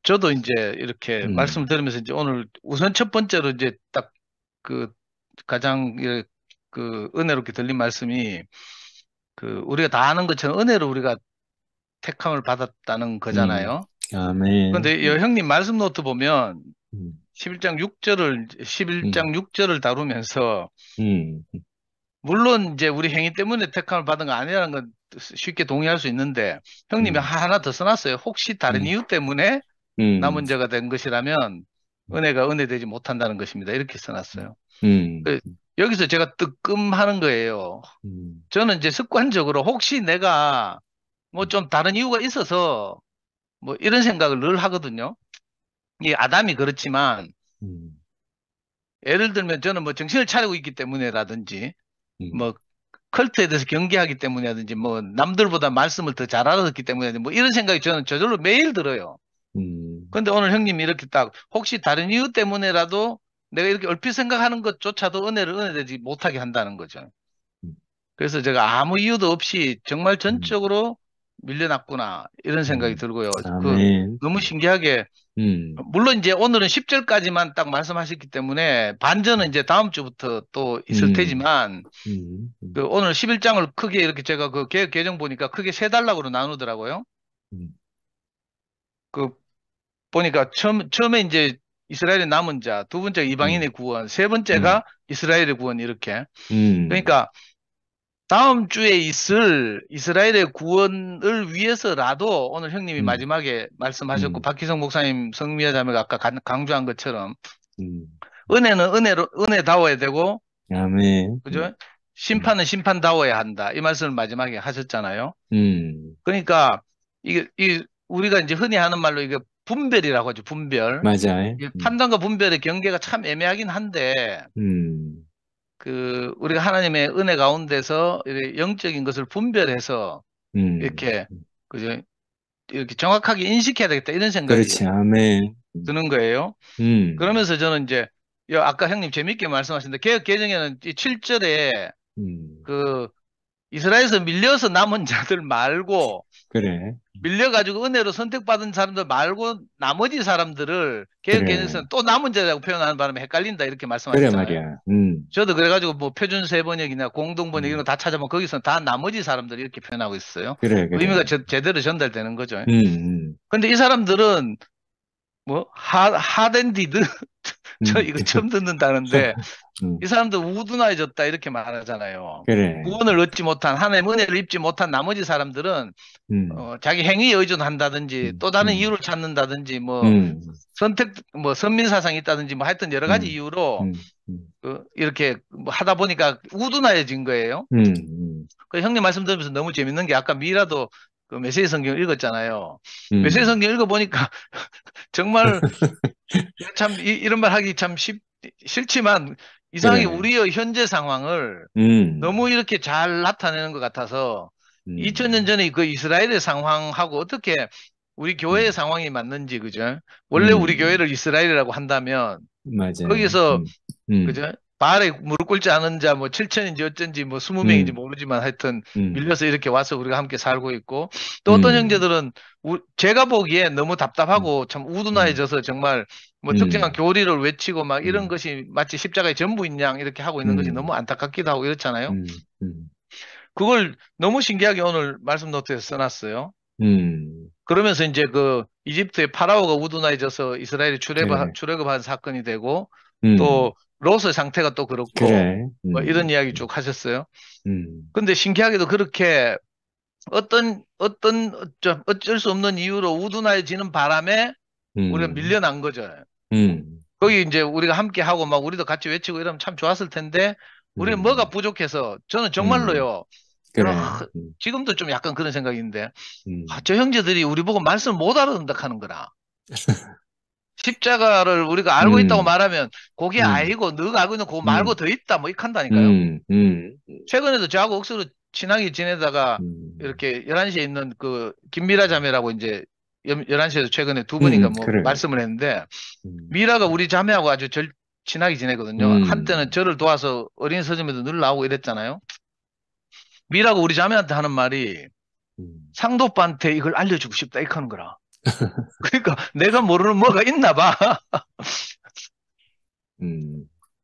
저도 이제 이렇게 말씀을 들으면서 이제 오늘 우선 첫 번째로 이제 딱 가장 은혜롭게 들린 말씀이 우리가 다 아는 것처럼 은혜로 우리가 택함을 받았다는 거잖아요. 아멘. 그런데 형님 말씀 노트 보면 11장 6절을 다루면서 물론 이제 우리 행위 때문에 택함을 받은 거 아니라는 건 쉽게 동의할 수 있는데 형님이 하나 더 써놨어요. 혹시 다른 이유 때문에 남은 자가 된 것이라면 은혜가 은혜되지 못한다는 것입니다. 이렇게 써놨어요. 여기서 제가 뜨끔하는 거예요. 저는 이제 습관적으로 혹시 내가 뭐 좀 다른 이유가 있어서 뭐 이런 생각을 늘 하거든요. 이 아담이 그렇지만 예를 들면 저는 뭐 정신을 차리고 있기 때문에라든지 뭐 컬트에 대해서 경계하기 때문이라든지 뭐 남들보다 말씀을 더 잘 알았기 때문에 뭐 이런 생각이 저는 저절로 매일 들어요. 근데 오늘 형님이 이렇게 딱 혹시 다른 이유 때문에라도 내가 이렇게 얼핏 생각하는 것조차도 은혜되지 못하게 한다는 거죠. 그래서 제가 아무 이유도 없이 정말 전적으로 밀려났구나 이런 생각이 들고요. 아멘. 너무 신기하게 물론 이제 오늘은 10절까지만 딱 말씀하셨기 때문에 반전은 이제 다음 주부터 또 있을 테지만 오늘 11장을 크게 이렇게 제가 개혁 개정 보니까 크게 세 단락으로 나누더라고요. 보니까 처음에 이제 이스라엘의 남은 자, 두 번째가 이방인의 구원, 세 번째가 이스라엘의 구원 이렇게. 그러니까 다음 주에 있을 이스라엘의 구원을 위해서라도 오늘 형님이 마지막에 말씀하셨고 박희성 목사님 성미아 자매가 아까 강조한 것처럼 은혜는 은혜다워야 되고 아멘. 그죠? 심판은 심판다워야 한다. 이 말씀을 마지막에 하셨잖아요. 그러니까 이게 우리가 이제 흔히 하는 말로 이게 분별이라고 하죠. 분별. 맞아요. 판단과 분별의 경계가 참 애매하긴 한데 우리가 하나님의 은혜 가운데서 이렇게 영적인 것을 분별해서 이렇게 그죠? 이렇게 정확하게 인식해야 되겠다 이런 생각이 그렇지. 아멘. 드는 거예요. 그러면서 저는 이제 아까 형님 재밌게 말씀하셨는데 개혁 개정에는 이 7절에 이스라엘에서 밀려서 남은 자들 말고 그래. 밀려가지고 은혜로 선택받은 사람들 말고 나머지 사람들을 개혁 개정에서는 또 남은 자라고 표현하는 바람에 헷갈린다 이렇게 그래 말씀하셨잖아요. 말이야. 저도 그래가지고 뭐 표준세 번역이나 공동번역 이런 거 다 찾아보면 거기서는 다 나머지 사람들 이렇게 표현하고 있어요. 그래. 의미가 제대로 전달되는 거죠. 근데 이 사람들은 뭐 하덴디드 저 이거 처음 듣는다는데 이 사람들 우둔해졌다 이렇게 말하잖아요. 그래. 구원을 얻지 못한 하나님의 은혜를 입지 못한 나머지 사람들은 자기 행위에 의존한다든지 또 다른 이유를 찾는다든지 뭐 선택 뭐 선민 사상이 있다든지 뭐 하여튼 여러 가지 이유로 이렇게 뭐 하다 보니까 우둔해진 거예요. 그 형님 말씀 들으면서 너무 재밌는 게 아까 미라도 그 메시지 성경 읽었잖아요. 메시지 성경 읽어보니까 정말 참 이런 말 하기 참 싫지만 이상하게 그래. 우리의 현재 상황을 너무 이렇게 잘 나타내는 것 같아서 2000년 전에 그 이스라엘의 상황하고 어떻게 우리 교회의 상황이 맞는지 그죠? 원래 우리 교회를 이스라엘이라고 한다면 맞아요. 거기서 그죠? 바알에 무릎 꿇지 않은 자 뭐 7천인지 어쩐지 뭐 20명인지 모르지만 하여튼 밀려서 이렇게 와서 우리가 함께 살고 있고 또 어떤 형제들은 제가 보기에 너무 답답하고 참 우둔해져서 정말 뭐 특정한 교리를 외치고 막 이런 것이 마치 십자가의 전부인 양 이렇게 하고 있는 것이 너무 안타깝기도 하고 이렇잖아요. 그걸 너무 신기하게 오늘 말씀 노트에서 써놨어요. 그러면서 이제 그 이집트의 파라오가 우둔해져서 이스라엘이 그래. 출애굽한 사건이 되고 음, 또 롯의 상태가 또 그렇고 그래. 뭐 이런 이야기 쭉 하셨어요. 음, 근데 신기하게도 그렇게 어쩔 수 없는 이유로 우둔해지는 바람에 우리가 음, 밀려난 거죠. 음, 거기 이제 우리가 함께 하고 막 우리도 같이 외치고 이러면 참 좋았을 텐데 우리는 뭐가 부족해서 저는 정말로요. 그래. 지금도 좀 약간 그런 생각인데 음, 저 형제들이 우리 보고 말씀을 못 알아듣는다 하는 거라. 십자가를 우리가 알고 있다고 말하면 그게 아니고 너가 알고 있는 그거 말고 더 있다 뭐 이렇게 한다니까요. 최근에도 저하고 억수로 친하게 지내다가 이렇게 11시에 있는 그 김미라 자매라고 이제 11시에서 최근에 두 분이가 뭐 그래. 말씀을 했는데 미라가 우리 자매하고 아주 친하게 지내거든요. 한때는 저를 도와서 어린이 서점에도 늘 나오고 이랬잖아요. 미라가 우리 자매한테 하는 말이 상도 오빠한테 이걸 알려주고 싶다 이렇게 하는 거라. 그러니까 내가 모르는 뭐가 있나 봐.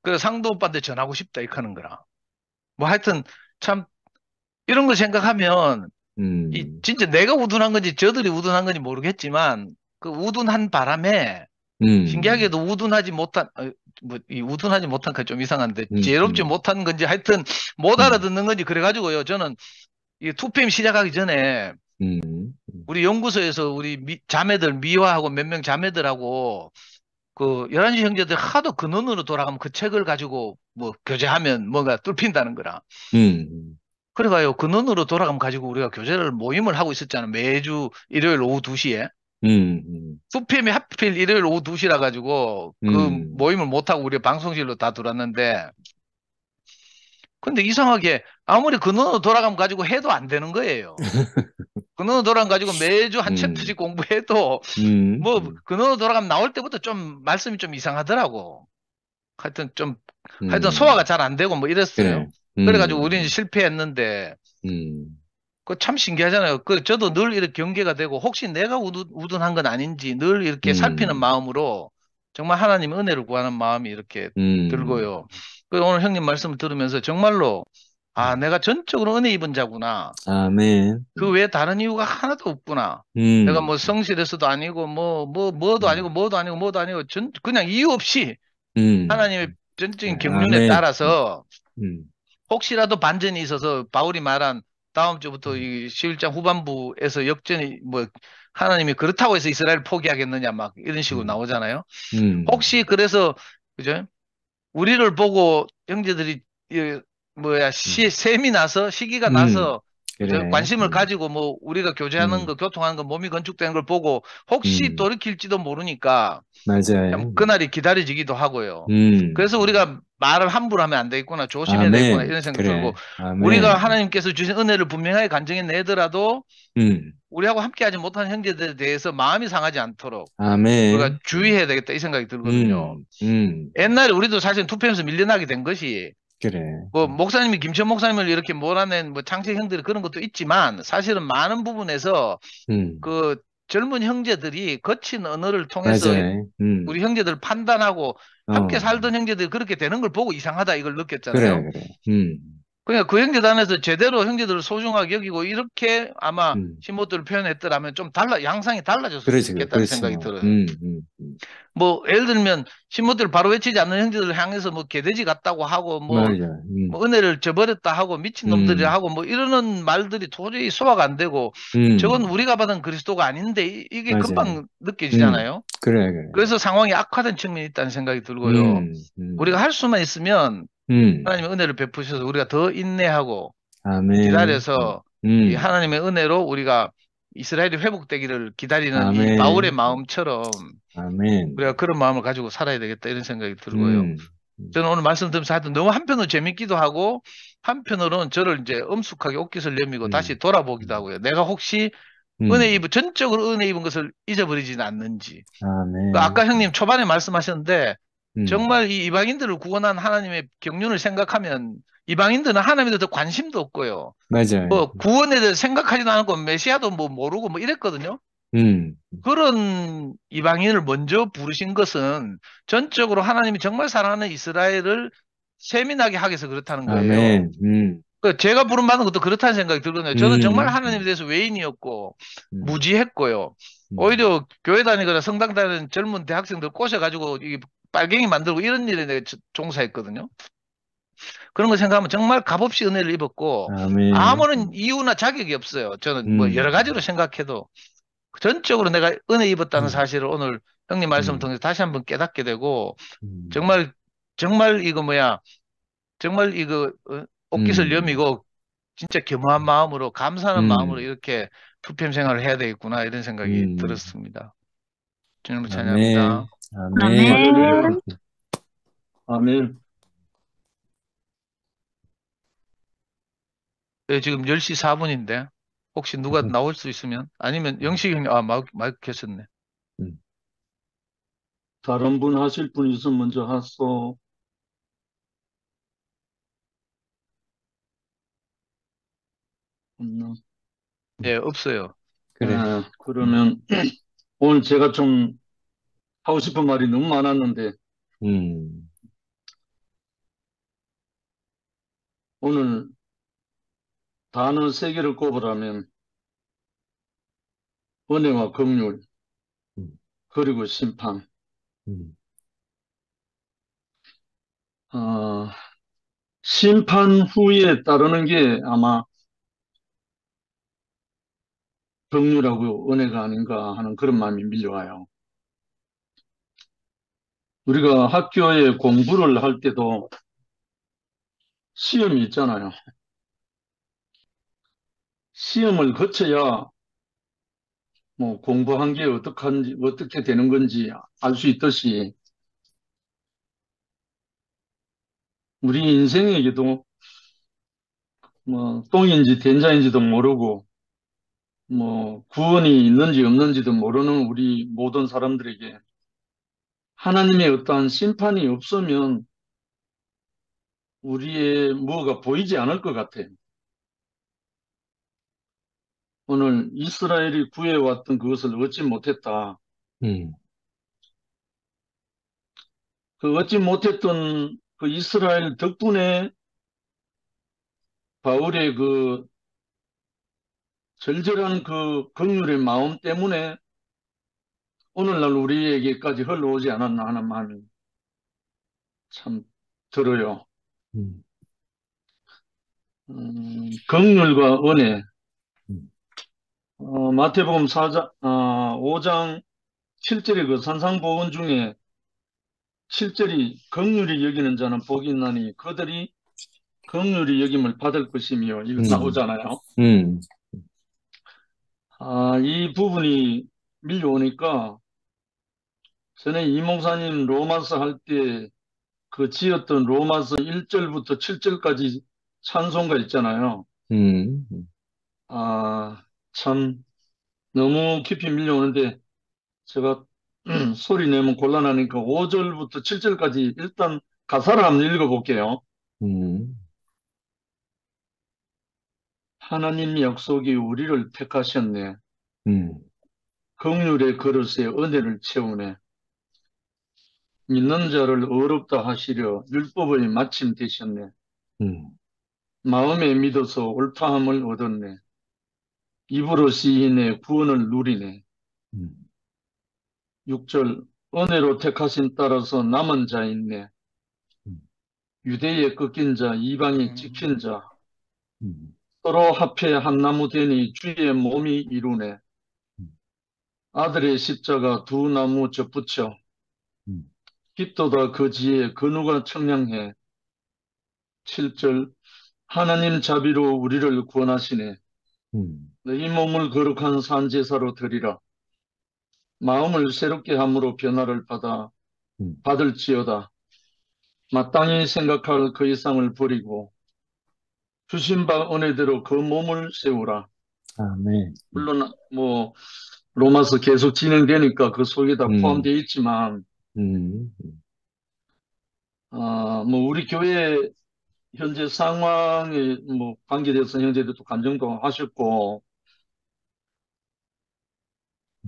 그래서 상도 오빠한테 전하고 싶다 이렇게 하는 거라. 뭐 하여튼 참 이런 거 생각하면 진짜 내가 우둔한 건지 저들이 우둔한 건지 모르겠지만 그 우둔한 바람에 신기하게도 우둔하지 못한 이 우둔하지 못한 게 좀 이상한데 지혜롭지 못한 건지 하여튼 못 알아듣는 건지 그래가지고요. 저는 이 2PM 시작하기 전에 우리 연구소에서 우리 자매들 미화하고 몇 명 자매들하고 그 11시 형제들 하도 근원으로 돌아가면 그 책을 가지고 뭐 교제하면 뭔가 뚫힌다는 거라. 그래가요 근원으로 돌아가면 가지고 우리가 교제를 모임을 하고 있었잖아요. 매주 일요일 오후 2시에. 2PM이 하필 일요일 오후 2시라 가지고 그 모임을 못하고 우리가 방송실로 다 들어왔는데 근데 이상하게 아무리 근원으로 돌아가면 가지고 해도 안 되는 거예요. 근원으로 돌아가면 가지고 매주 한 챕터씩 공부해도 뭐 근원으로 돌아가면 나올 때부터 좀 말씀이 좀 이상하더라고. 하여튼 소화가 잘 안 되고 뭐 이랬어요. 그래가지고 우리는 실패했는데 그 참 신기하잖아요. 저도 늘 이렇게 경계가 되고 혹시 내가 우둔한 건 아닌지 늘 이렇게 살피는 마음으로 정말 하나님 은혜를 구하는 마음이 이렇게 들고요. 오늘 형님 말씀을 들으면서 정말로 내가 전적으로 은혜 입은 자구나. 아멘. 그 외에 다른 이유가 하나도 없구나. 내가 뭐 성실해서도 아니고 뭐도 아니고 뭐도 아니고 뭐도 아니고 그냥 이유 없이 하나님의 전적인 경륜에 아멘. 따라서 혹시라도 반전이 있어서 바울이 말한 다음 주부터 이 11장 후반부에서 역전이 뭐 하나님이 그렇다고 해서 이스라엘 포기하겠느냐 막 이런 식으로 나오잖아요. 혹시 그래서 그죠? 우리를 보고 형제들이 셈이 나서 시기가 나서 그죠? 그래. 관심을 가지고 뭐 우리가 교제하는 거 교통하는 거 몸이 건축되는 걸 보고 혹시 돌이킬지도 모르니까 맞아요. 참 그날이 기다려지기도 하고요. 그래서 우리가 말을 함부로 하면 안 되겠구나, 조심해야 되겠구나 이런 생각 들고 우리가 하나님께서 주신 은혜를 분명하게 간증해 내더라도 우리하고 함께하지 못하는 형제들에 대해서 마음이 상하지 않도록 우리가 주의해야 되겠다 이 생각이 들거든요. 옛날에 우리도 사실 2PM에서 밀려나게 된 것이 그래. 뭐 목사님이 김천 목사님을 이렇게 몰아낸 뭐 창세 형들이 그런 것도 있지만 사실은 많은 부분에서 그 젊은 형제들이 거친 언어를 통해서 맞아요. 우리 형제들 판단하고 함께 살던 형제들이 그렇게 되는 걸 보고 이상하다 이걸 느꼈잖아요. 그래. 그러니까 그 형제들 안에서 제대로 형제들을 소중하게 여기고 이렇게 아마 신모들을 표현했더라면 좀 양상이 달라졌을 수 있겠다는 생각이 들어요. 뭐 예를 들면 신모들을 바로 외치지 않는 형제들을 향해서 뭐 개돼지 같다고 하고 뭐 은혜를 저버렸다 하고 미친놈들이라 하고 뭐 이러는 말들이 도저히 소화가 안 되고 저건 우리가 받은 그리스도가 아닌데 이게 맞아요. 금방 느껴지잖아요. 그래. 그래서 상황이 악화된 측면이 있다는 생각이 들고요. 우리가 할 수만 있으면 하나님의 은혜를 베푸셔서 우리가 더 인내하고 아멘. 기다려서 이 하나님의 은혜로 우리가 이스라엘이 회복되기를 기다리는 아멘. 이 바울의 마음처럼 아멘. 우리가 그런 마음을 가지고 살아야 되겠다 이런 생각이 들고요. 저는 오늘 말씀 들으면서 하여튼 너무 한편으로 재밌기도 하고 한편으로는 저를 이제 엄숙하게 옷깃을 내밀고 다시 돌아보기도 하고요. 내가 혹시 전적으로 은혜 입은 것을 잊어버리지는 않는지. 아멘. 아까 형님 초반에 말씀하셨는데 정말 이 이방인들을 구원한 하나님의 경륜을 생각하면 이방인들은 하나님에 대해서 관심도 없고요. 맞아요. 뭐 구원에 대해서 생각하지도 않고 메시아도 뭐 모르고 뭐 이랬거든요. 그런 이방인을 먼저 부르신 것은 전적으로 하나님이 정말 사랑하는 이스라엘을 세민하게 하기 위해서 그렇다는 거예요. 아멘. 제가 부름받는 것도 그렇다는 생각이 들거든요. 저는 정말 하나님에 음, 대해서 외인이었고, 음, 무지했고요. 음. 오히려 교회 다니거나 성당 다니는 젊은 대학생들 꼬셔가지고, 이 빨갱이 만들고 이런 일에 내가 종사했거든요. 그런 거 생각하면 정말 값없이 은혜를 입었고, 아멘. 아무런 이유나 자격이 없어요. 저는 뭐 음, 여러 가지로 생각해도. 전적으로 내가 은혜 입었다는 음, 사실을 오늘 형님 말씀을 음, 통해서 다시 한번 깨닫게 되고, 음, 정말, 정말 이거 뭐야, 정말 이거, 옷깃을 음, 여미고, 진짜 겸허한 마음으로, 감사하는 마음으로 음, 이렇게 투표 생활을 해야 되겠구나, 이런 생각이 음. 들었습니다. 주님을 아멘. 찬양합니다. 아멘. 아멘. 할렐루야. 아멘. 네, 지금 10시 4분인데, 혹시 누가 나올 수 있으면, 아니면 영식이 형님, 마이크 켰었네. 음. 다른 분 하실 분 있으면 먼저 하소. 없나? 예, 없어요. 그래. 그러면 오늘 제가 좀 하고 싶은 말이 너무 많았는데 음, 오늘 단어 세 개를 꼽으라면 은혜와 긍휼 음, 그리고 심판. 음, 어, 심판 후에 따르는 게 아마 긍휼하고 은혜가 아닌가 하는 그런 마음이 밀려와요. 우리가 학교에 공부를 할 때도 시험이 있잖아요. 시험을 거쳐야 뭐 공부한 게 어떻게 되는 건지 알 수 있듯이 우리 인생에게도 뭐 똥인지 된장인지도 모르고 뭐 구원이 있는지 없는지도 모르는 우리 모든 사람들에게 하나님의 어떠한 심판이 없으면 우리의 뭐가 보이지 않을 것 같아요. 오늘 이스라엘이 구해왔던 그것을 얻지 못했다. 음, 그 얻지 못했던 그 이스라엘 덕분에 바울의 그 절절한 그 긍휼의 마음 때문에 오늘날 우리에게까지 흘러오지 않았나 하는 마음이 참 들어요. 음, 긍휼과 은혜. 음, 마태복음 5장 7절의 그 산상보훈 중에 7절이 긍휼히 여기는 자는 복이 있나니 그들이 긍휼히 여김을 받을 것이며 이거 나오잖아요. 음, 이 부분이 밀려오니까 전에 이 목사님 로마서 할 때 그 지었던 로마서 1절부터 7절까지 찬송가 있잖아요. 음, 참 너무 깊이 밀려오는데 제가 소리 내면 곤란하니까 5절부터 7절까지 일단 가사를 한번 읽어볼게요. 음, 하나님 약속이 우리를 택하셨네. 음, 긍휼의 그릇에 은혜를 채우네. 믿는 자를 어렵다 하시려 율법의 마침 되셨네. 음, 마음에 믿어서 옳다함을 얻었네. 입으로 시인해 구원을 누리네. 음, 6절 은혜로 택하신 따라서 남은 자 있네. 음, 유대에 꺾인 자, 이방에 음, 찍힌 자, 음, 서로 합해 한 나무 되니 주의 몸이 이루네. 음, 아들의 십자가 두 나무 접붙여 음, 빛도다 그 지에 근우가 청량해. 7절 하나님 자비로 우리를 구원하시네. 음, 너희 몸을 거룩한 산제사로 드리라. 마음을 새롭게 함으로 변화를 받을지어다. 마땅히 생각할 그 이상을 버리고 주신 바 은혜대로 그 몸을 세우라. 아멘. 물론 뭐 로마서 계속 진행되니까 그 속에 다 음, 포함되어 있지만 음, 뭐 우리 교회 현재 상황에 뭐 관계돼서 형제들도 간증도 하셨고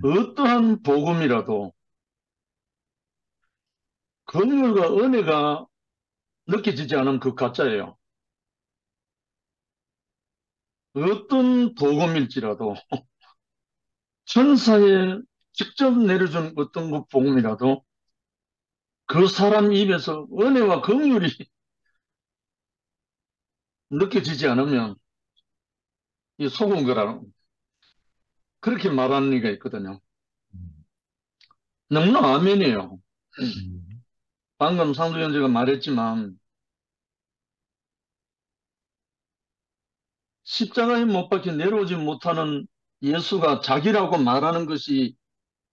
어떠한 복음이라도 긍휼과 은혜가 느껴지지 않으면 그 가짜예요. 어떤 복음일지라도 천사에 직접 내려준 어떤 그 복음이라도 그 사람 입에서 은혜와 긍휼이 느껴지지 않으면 이 속은 거라는 그렇게 말하는 이가 있거든요. 너무나 아멘이에요. 방금 상도현재가 말했지만 십자가에 못 박혀 내려오지 못하는 예수가 자기라고 말하는 것이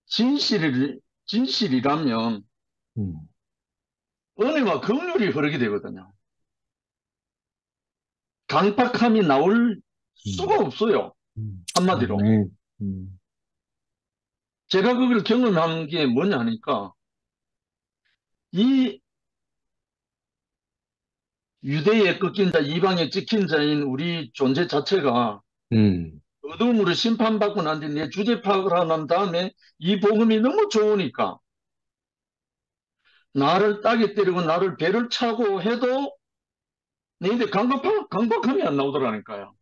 진실이라면 은혜와 긍휼이 흐르게 되거든요. 강박함이 나올 수가 없어요. 한마디로. 아멘. 제가 그걸 경험한 게 뭐냐 하니까 이 유대에 꺾인 자, 이방에 찍힌 자인 우리 존재 자체가 어둠으로 심판받고 난 뒤에 내 주제 파악을 하고 난 다음에 이 복음이 너무 좋으니까 나를 따게 때리고 나를 배를 차고 해도 내한테 강박함이 안 나오더라니까요.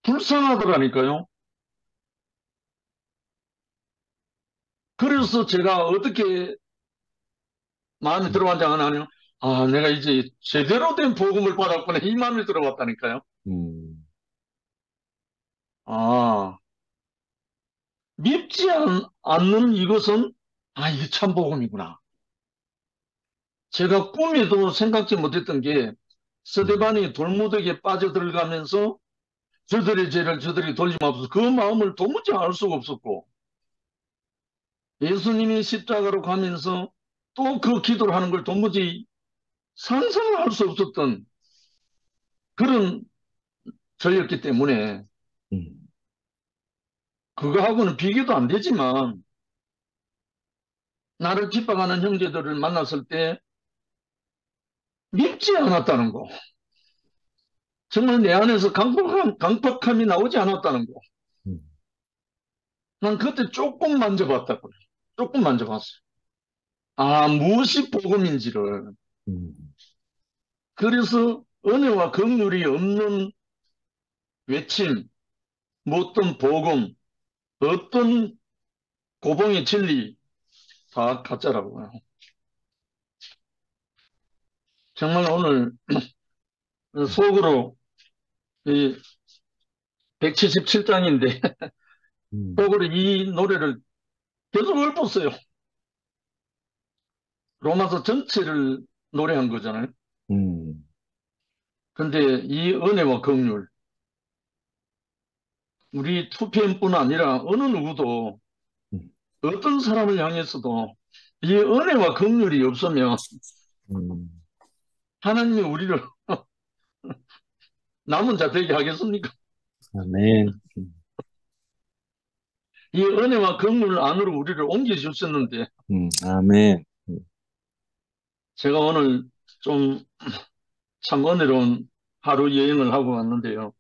불쌍하더라니까요. 그래서 제가 어떻게 마음이 들어왔지 않으면 아, 내가 이제 제대로 된 복음을 받았구나 이 마음이 들어왔다니까요. 아, 밉지 않는 이것은 아, 이게 참 복음이구나. 제가 꿈에도 생각지 못했던 게 스데반이 돌무더기에 빠져들어가면서 저들의 죄를 저들이 돌림없어서 그 마음을 도무지 알 수가 없었고 예수님이 십자가로 가면서 또 그 기도를 하는 걸 도무지 상상을 할 수 없었던 그런 저였기 때문에 그거하고는 비교도 안 되지만 나를 핍박하는 형제들을 만났을 때 밉지 않았다는 거. 정말 내 안에서 강박함이 나오지 않았다는 거. 난 그때 조금 만져봤다고요. 조금 만져봤어요. 아, 무엇이 복음인지를. 그래서 은혜와 긍휼이 없는 외침, 뭐 어떤 복음, 어떤 고봉의 진리 다 가짜라고요. 정말 오늘 속으로 이 177장인데 속으로 이 노래를 계속 읊었어요. 로마서 전체를 노래한 거잖아요. 근데 이 은혜와 긍휼 우리 2PM뿐 아니라 어느 누구도 어떤 사람을 향해서도 이 은혜와 긍휼이 없으면 하나님이 우리를 남은 자 되게 하겠습니까? 아멘. 이 은혜와 긍휼 안으로 우리를 옮겨주셨는데 아멘. 제가 오늘 좀 참 은혜로운 하루 여행을 하고 왔는데요.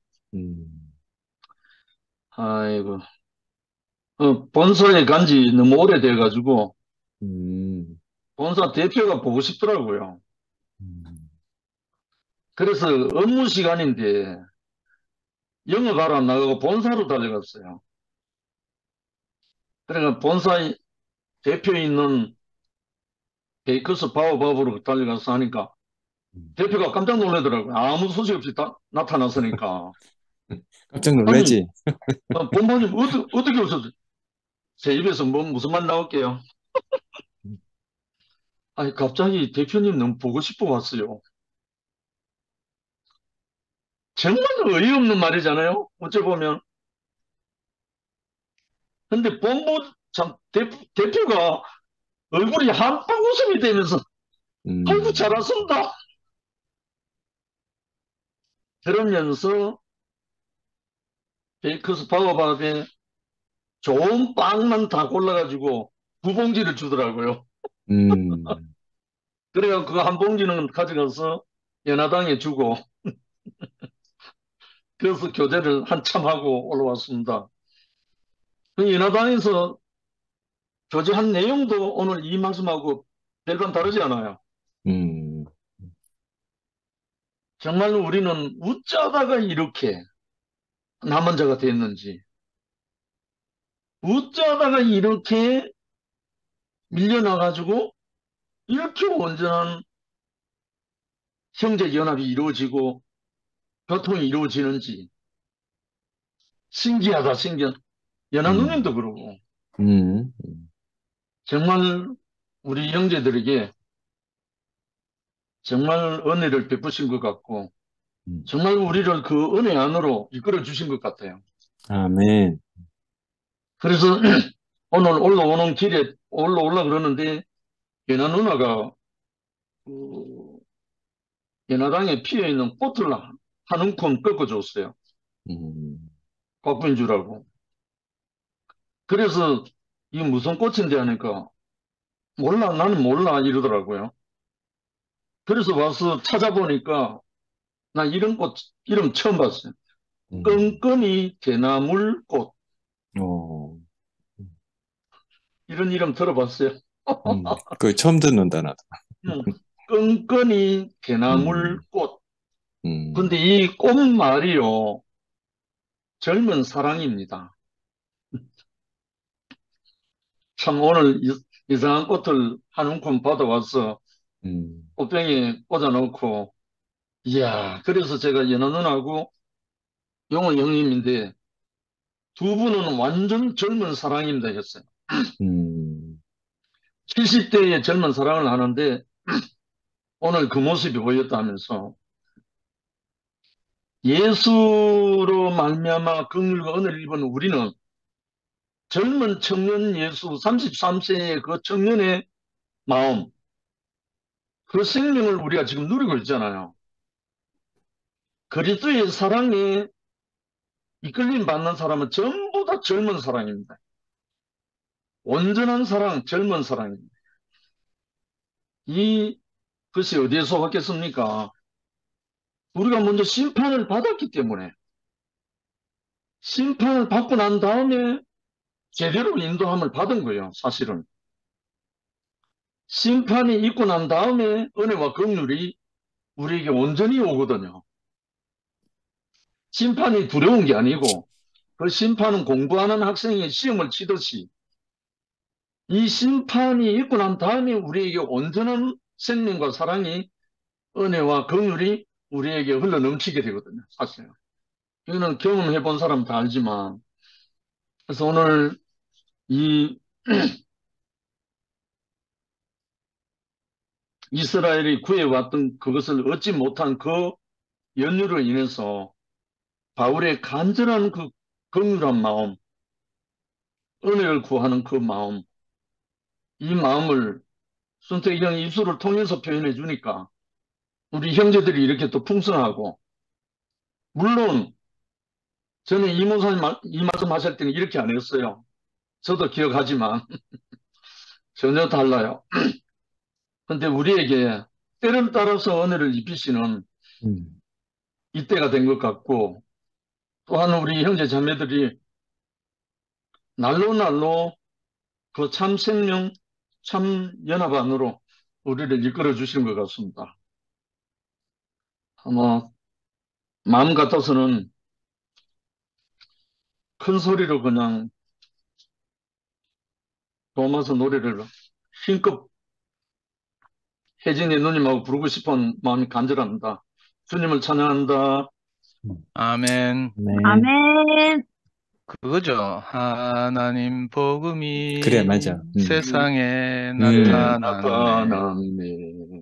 아이고, 본사에 간지 너무 오래돼가지고 본사 대표가 보고 싶더라고요. 그래서 업무 시간인데 영업하러 안 나가고 본사로 달려갔어요. 그러니까 본사 대표에 있는 베이커스 바오밥으로 달려가서 하니까 대표가 깜짝 놀라더라고요. 아무 소식 없이 나타났으니까. 깜짝 놀라지? 아니, 본부님 어떻게 오셨어요? 제 입에서 무슨 말 나올게요? 아니, 갑자기 대표님 너무 보고 싶어 왔어요. 정말 어이없는 말이잖아요. 어째 보면. 근데 대표가 얼굴이 한방 웃음이 되면서 아이고 잘 왔습니다. 그러면서 베이커스 바오밥에 좋은 빵만 다 골라가지고 2봉지를 주더라고요. 그래서 그 한 봉지는 가져가서 연화당에 주고 그래서 교제를 한참 하고 올라왔습니다. 그 연화당에서 교제한 내용도 오늘 이 말씀하고 별반 다르지 않아요. 정말 우리는 어쩌다가 이렇게 남은 자가 됐는지, 어쩌다가 이렇게 밀려나가지고 이렇게 온전한 형제 연합이 이루어지고 교통이 이루어지는지 신기하다, 신기하다. 연합 누님도 그러고 정말 우리 형제들에게 정말 은혜를 베푸신 것 같고 정말 우리를 그 은혜 안으로 이끌어 주신 것 같아요. 아멘. 그래서 오늘 올라오는 길에 올라오려 그러는데 연하 누나가 그 연화당에 피어 있는 꽃을 한 움큼 꺾어줬어요. 꽃인 줄 알고. 그래서 이게 무슨 꽃인데 하니까 몰라, 나는 몰라 이러더라고요. 그래서 와서 찾아보니까 나 이런 꽃 이름 처음 봤어요. 끈끈이 대나물꽃. 어, 이런 이름 들어봤어요. 그 처음 듣는 단어다. 끈끈이 대나물꽃. 근데 이 꽃말이요, 젊은 사랑입니다. 참 오늘 이상한 꽃을 한 움큼 받아와서 꽃병에 꽂아놓고, 이야, 그래서 제가 연하 누나하고 용호 형님인데 두 분은 완전 젊은 사랑입니다 했어요. 70대의 젊은 사랑을 하는데 오늘 그 모습이 보였다면서 예수로 말미암아 긍휼과 은혜를 입은 우리는 젊은 청년 예수 33세의 그 청년의 마음, 그 생명을 우리가 지금 누리고 있잖아요. 그리스도의 사랑에 이끌림 받는 사람은 전부 다 젊은 사랑입니다. 온전한 사랑, 젊은 사랑입니다. 그것이 어디에서 왔겠습니까? 우리가 먼저 심판을 받았기 때문에 심판을 받고 난 다음에 제대로 인도함을 받은 거예요, 사실은. 심판이 있고 난 다음에 은혜와 긍휼이 우리에게 온전히 오거든요. 심판이 두려운 게 아니고 그 심판은 공부하는 학생이 시험을 치듯이 이 심판이 있고 난 다음에 우리에게 온전한 생명과 사랑이 은혜와 긍휼이 우리에게 흘러넘치게 되거든요, 사실은. 이거는 경험해 본 사람 다 알지만. 그래서 오늘 이 이스라엘이 구해왔던 그것을 얻지 못한 그 연유로 인해서 바울의 간절한 그 긍휼한 마음, 은혜를 구하는 그 마음, 이 마음을 손택 형 입술을 통해서 표현해 주니까 우리 형제들이 이렇게 또 풍성하고, 물론 저는 이 목사님 이 말씀 하실 때는 이렇게 안 했어요. 저도 기억하지만 전혀 달라요. 근데 우리에게 때를 따라서 은혜를 입히시는 이때가 된 것 같고, 또한 우리 형제 자매들이 날로 날로 그 참 생명, 참 연합 안으로 우리를 이끌어 주시는 것 같습니다. 아마 마음 같아서는 큰 소리로 그냥 로마서 노래를 힘껏 혜진이 누님하고 부르고 싶은 마음이 간절합니다. 주님을 찬양한다. 아멘. 아멘. 그거죠. 하나님 복음이 그래, 맞아. 세상에 나타났네. 나타났네.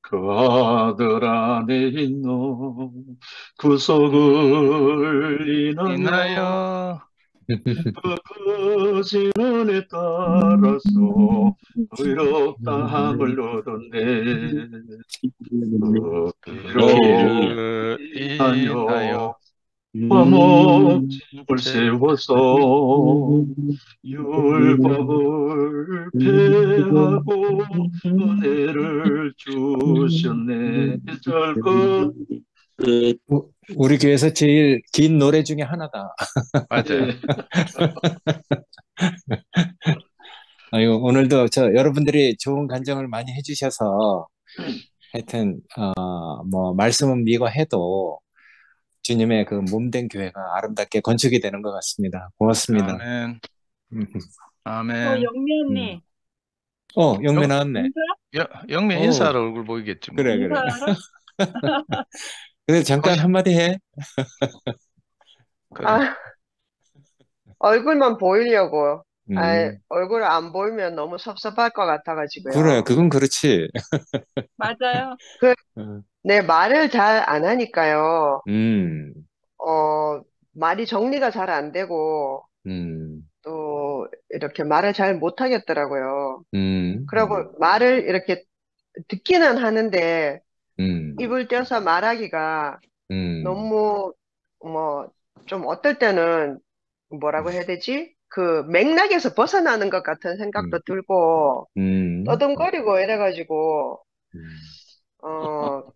그 아들 안에 있노 구속을 인하여 그 거짓 은혜 따라서 의롭다함을 얻었네. 그 피로 인하여 화목집을 세워서 율법을 폐하고 은혜를 주셨네. 것 우리 교회에서 제일 긴 노래 중에 하나다. 맞아요. 아유, 오늘도 여러분들이 좋은 간증을 많이 해주셔서 하여튼, 뭐, 말씀은 미화해도 주님의 그 몸된 교회가 아름답게 건축이 되는 것 같습니다. 고맙습니다. 아멘. 음, 아멘. 영미 음. 언니, 영매 나왔네. 영민 오, 인사하러 얼굴 보이겠지 뭐. 그래, 그래. 인사하러? 그래, 잠깐 혹시 한마디 해. 그래. 아, 얼굴만 보이려고. 음, 얼굴 안 보이면 너무 섭섭할 것 그래, 같아가지고요. 그건 그렇지. 맞아요. 어, 내 말을 잘 안 하니까요. 음, 말이 정리가 잘 안 되고, 음, 또 이렇게 말을 잘 못 하겠더라고요. 음, 그리고 말을 이렇게 듣기는 하는데, 음, 입을 떼어서 말하기가 음, 너무, 좀 어떨 때는 뭐라고 해야 되지? 그 맥락에서 벗어나는 것 같은 음, 생각도 들고, 음, 떠듬거리고 이래가지고, 음. 어,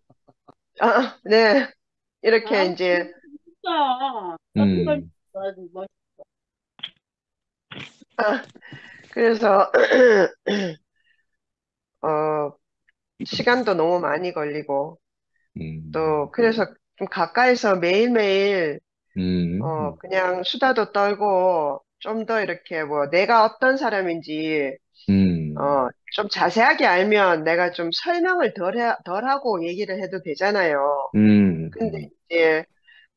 네. 이렇게 아, 이제, 진짜. 어떤 걸 음, 뭐, 아, 그래서, 어, 시간도 너무 많이 걸리고, 또, 그래서 좀 가까이서 매일매일, 음, 그냥 수다도 떨고, 좀 더 이렇게 뭐, 내가 어떤 사람인지, 음, 좀 자세하게 알면 내가 좀 설명을 덜 하고 얘기를 해도 되잖아요. 근데 음, 이제,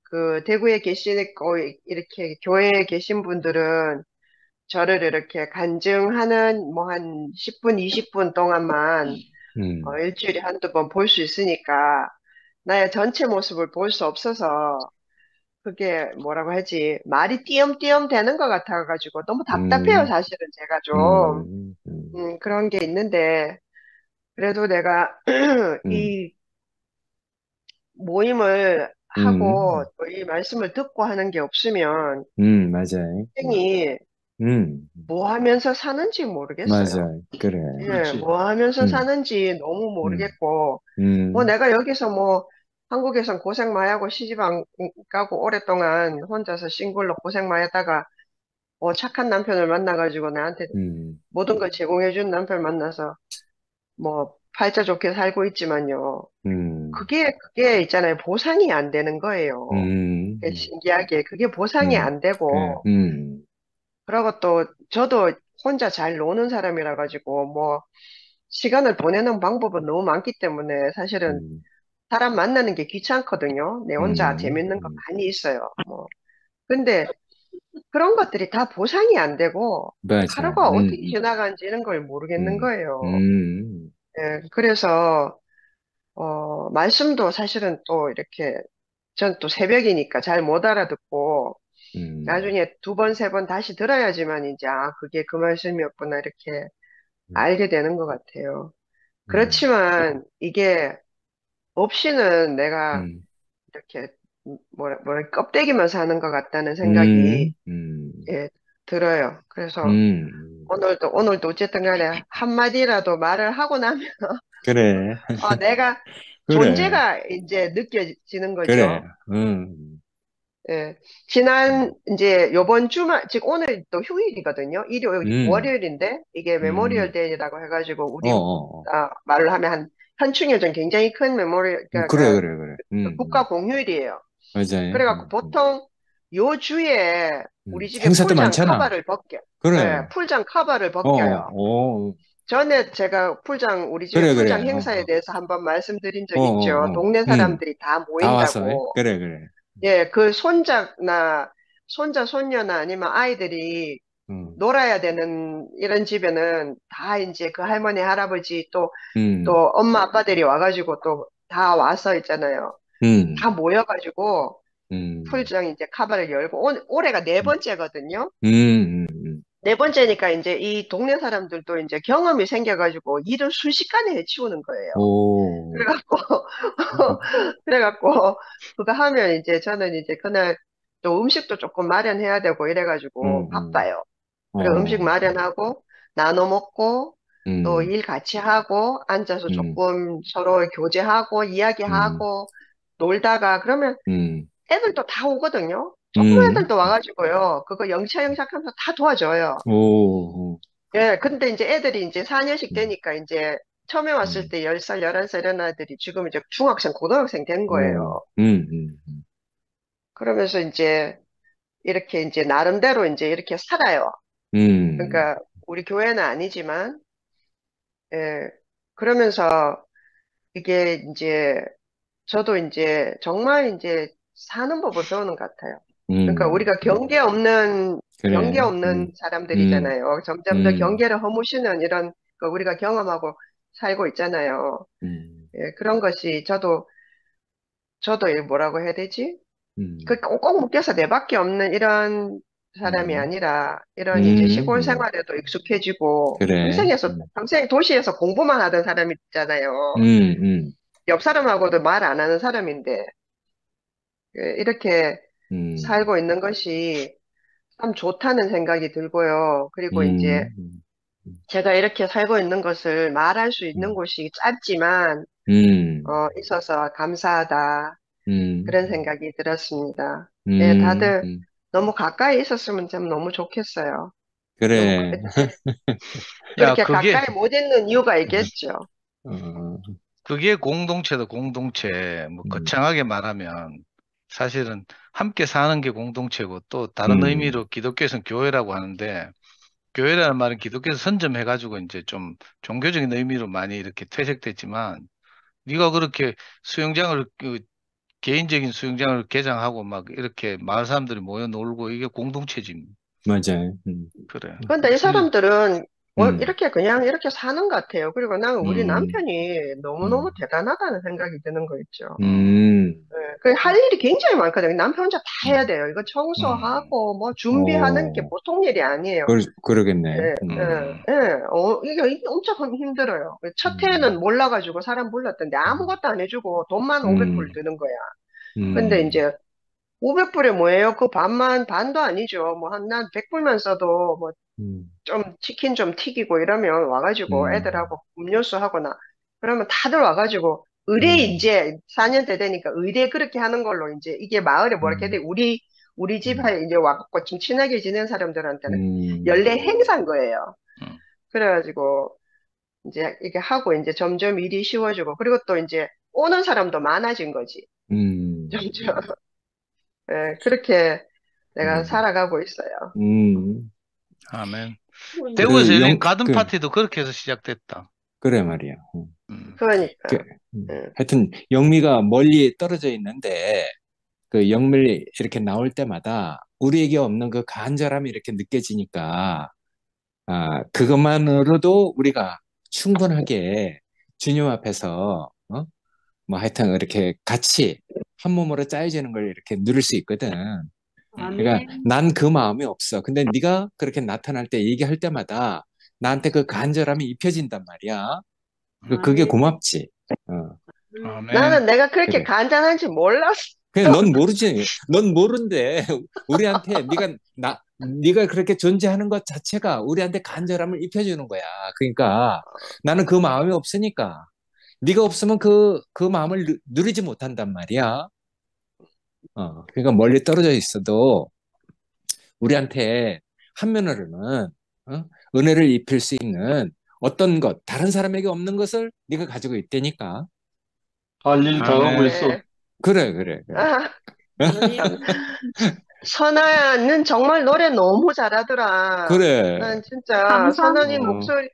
그, 대구에 계시고, 이렇게 교회에 계신 분들은 저를 이렇게 간증하는 뭐 한 10분, 20분 동안만 일주일에 한두 번 볼 수 있으니까 나의 전체 모습을 볼 수 없어서 그게 뭐라고 하지? 말이 띄엄띄엄 되는 것 같아가지고 너무 답답해요, 음, 사실은 제가 좀. 음, 그런 게 있는데 그래도 내가 음, 이 모임을 하고 음, 또 이 말씀을 듣고 하는 게 없으면 맞아요. 인생이 음, 뭐 하면서 사는지 모르겠어요. 맞아요. 그래. 예, 그렇지. 뭐 하면서 음, 사는지 너무 음, 모르겠고, 뭐 음, 내가 여기서 뭐 한국에선 고생 많이 하고 시집 안 가고 오랫동안 혼자서 싱글로 고생 많이 하다가 착한 남편을 만나가지고 나한테 음, 모든 걸 제공해준 남편 만나서 뭐 팔자 좋게 살고 있지만요. 음, 그게 있잖아요. 보상이 안 되는 거예요. 음, 신기하게. 그게 보상이 안 그래. 되고, 그리고 또 저도 혼자 잘 노는 사람이라 가지고 뭐 시간을 보내는 방법은 너무 많기 때문에 사실은 음, 사람 만나는 게 귀찮거든요. 내 혼자 재밌는 거 많이 있어요. 뭐. 근데 그런 것들이 다 보상이 안 되고 맞아. 하루가 어떻게 지나간지 이런 걸 모르겠는 음, 거예요. 음, 예, 그래서 말씀도 사실은 또 이렇게 전 또 새벽이니까 잘 못 알아듣고 음, 나중에 두 번, 세 번 다시 들어야지만 이제 그게 그 말씀이었구나 이렇게 음, 알게 되는 것 같아요. 음, 그렇지만 이게 없이는 내가 음, 이렇게 껍데기만 사는 것 같다는 생각이 음, 음, 예, 들어요. 그래서 음, 오늘도 어쨌든 간에 한마디라도 말을 하고 나면 그래. 내가 그래. 존재가 이제 느껴지는 그래. 거죠. 음, 예. 음, 이제 요번 주말, 즉 오늘 또 휴일이거든요. 음, 월요일인데, 이게 메모리얼 음, 데이라고 해가지고, 어, 우리, 어, 어. 말로 하면 현충일전 굉장히 큰 메모리얼, 그래, 그래, 그래. 그 국가 공휴일이에요. 맞아요. 그래갖고 보통 요 주에 우리 집에 행사도 풀장 많잖아. 커버를 벗겨요. 그래. 예, 풀장 커버를 어, 벗겨요. 어, 어. 전에 제가 우리 집에 그래, 그래. 풀장 행사에 대해서 한번 말씀드린 적 있죠. 어. 동네 사람들이 다 다 와서, 모인다고. 그래, 그래. 예, 손자, 손녀나 아니면 아이들이 음, 놀아야 되는 이런 집에는 다 이제 그 할머니, 할아버지 또 음, 엄마, 아빠들이 와가지고 또 다 와서 있잖아요. 다 음, 모여가지고 음, 풀장 이제 카바를 열고 올해가 네 번째거든요. 음. 네 번째니까 이제 이 동네 사람들도 이제 경험이 생겨가지고 일을 순식간에 해치우는 거예요. 오, 그래갖고 그래갖고 그거 하면 이제 저는 이제 그날 또 음식도 조금 마련해야 되고 이래가지고 음. 바빠요. 그래 음식 어, 마련하고 나눠 먹고 또 음, 일 같이 하고 앉아서 음, 조금 서로 교제하고 음, 이야기하고 놀다가 그러면 음, 애들도 다 오거든요. 조그만 음. 애들도 와가지고요. 그거 영차영차 하면서 다 도와줘요. 오, 예, 근데 이제 애들이 이제 4년씩 음, 되니까 이제 처음에 왔을 때 10살, 11살 이런 아이들이 지금 이제 중학생, 고등학생 된 거예요. 그러면서 이제 이렇게 이제 나름대로 이제 이렇게 살아요. 그러니까 우리 교회는 아니지만, 예, 그러면서 이게 이제 저도 이제 정말 이제 사는 법을 배우는 것 같아요. 그러니까 우리가 경계 없는 그래. 사람들이잖아요. 점점 더 경계를 허무시는 이런 거 우리가 경험하고 살고 있잖아요. 예, 그런 것이 저도 이 뭐라고 해야 되지? 그 꽁꽁 묶여서 내밖에 없는 이런 사람이 아니라 이런 이제 시골 생활에도 익숙해지고 그래. 평생 도시에서 공부만 하던 사람이 있잖아요. 옆 사람하고도 말 안 하는 사람인데 예, 이렇게 살고 있는 것이 참 좋다는 생각이 들고요. 그리고 이제 제가 이렇게 살고 있는 것을 말할 수 있는 곳이 짧지만 있어서 감사하다. 그런 생각이 들었습니다. 네, 다들 너무 가까이 있었으면 참 너무 좋겠어요. 그래. 야, 그렇게 가까이 못 있는 이유가 있겠죠. 그게 공동체다, 공동체. 뭐, 거창하게 말하면, 사실은 함께 사는 게 공동체고, 또 다른 의미로 기독교에서는 교회라고 하는데, 교회라는 말은 기독교에서 선점해가지고 이제 좀 종교적인 의미로 많이 이렇게 퇴색됐지만, 네가 그렇게 수영장을, 개인적인 수영장을 개장하고 막 이렇게 마을 사람들이 모여 놀고 이게 공동체지. 맞아요. 그래. 그런데 이 사람들은 이렇게 그냥 이렇게 사는 것 같아요. 그리고 나는 우리 남편이 너무너무 대단하다는 생각이 드는 거 있죠. 네, 할 일이 굉장히 많거든요. 남편 혼자 다 해야 돼요. 이거 청소하고 뭐 준비하는 게 보통 일이 아니에요. 그러겠네. 예, 이게 엄청 힘들어요. 첫 해에는 몰라가지고 사람 불렀던데 아무것도 안 해주고 돈만 500불 드는 거야. 근데 이제 500불에 뭐예요? 그 반도 아니죠. 뭐 난 100불만 써도 뭐 좀 치킨 좀 튀기고 이러면 와가지고 애들하고 음료수 하거나 그러면 다들 와가지고 의뢰 이제 4년째 되니까 의뢰 그렇게 하는 걸로 이제 이게 마을에 뭐라 해야 돼? 우리 집에 이제 와갖고 좀 친하게 지낸 사람들한테는 연례 행사인 거예요. 그래가지고 이제 이게 하고 이제 점점 일이 쉬워지고 그리고 또 이제 오는 사람도 많아진 거지. 점점. 네, 그렇게 내가 살아가고 있어요. 아멘. 대구에서 그 열린 가든 파티도 그렇게 해서 시작됐다. 그래 말이야. 그러니까. 하여튼 영미가 멀리 떨어져 있는데 그 영밀 이렇게 나올 때마다 우리에게 없는 그 간절함이 이렇게 느껴지니까 그것만으로도 우리가 충분하게 주님 앞에서 뭐 하여튼 이렇게 같이 한 몸으로 짜여지는 걸 이렇게 누릴 수 있거든. 그러니까 난 그 마음이 없어. 근데 네가 그렇게 나타날 때 얘기할 때마다 나한테 그 간절함이 입혀진단 말이야. 그게 고맙지. 나는 내가 그렇게 간절한지 몰랐어. 그냥 넌 모르지. 넌 모른대. 우리한테 네가 그렇게 존재하는 것 자체가 우리한테 간절함을 입혀주는 거야. 그러니까 나는 그 마음이 없으니까 네가 없으면 그 마음을 누리지 못한단 말이야. 그러니까 멀리 떨어져 있어도 우리한테 한면으로는 은혜를 입힐 수 있는 어떤 것, 다른 사람에게 없는 것을 네가 가지고 있다니까. 할 일 다 하고 있어. 그래. 선아야는 정말 노래 너무 잘하더라. 그래. 난 진짜 선아님 목소리,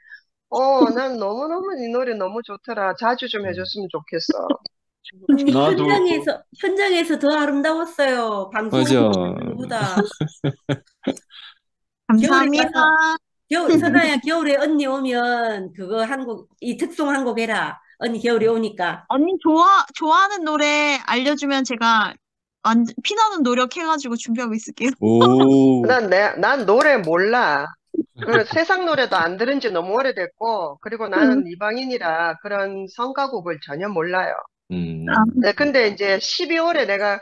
난 너무너무 이 노래 너무 좋더라. 자주 좀 해줬으면 좋겠어. 나도 현장에서 더 아름다웠어요. 방송보다. 감사합니다. 선아야, 겨울에 언니 오면 그거 이 특송 한 곡 해라. 언니 겨울에 오니까. 언니 좋아하는 노래 알려주면 제가 피나는 노력해가지고 준비하고 있을게요. 난 노래 몰라. 세상 노래도 안 들은 지 너무 오래됐고, 그리고 나는 이방인이라 그런 성가곡을 전혀 몰라요. 네, 근데 이제 12월에 내가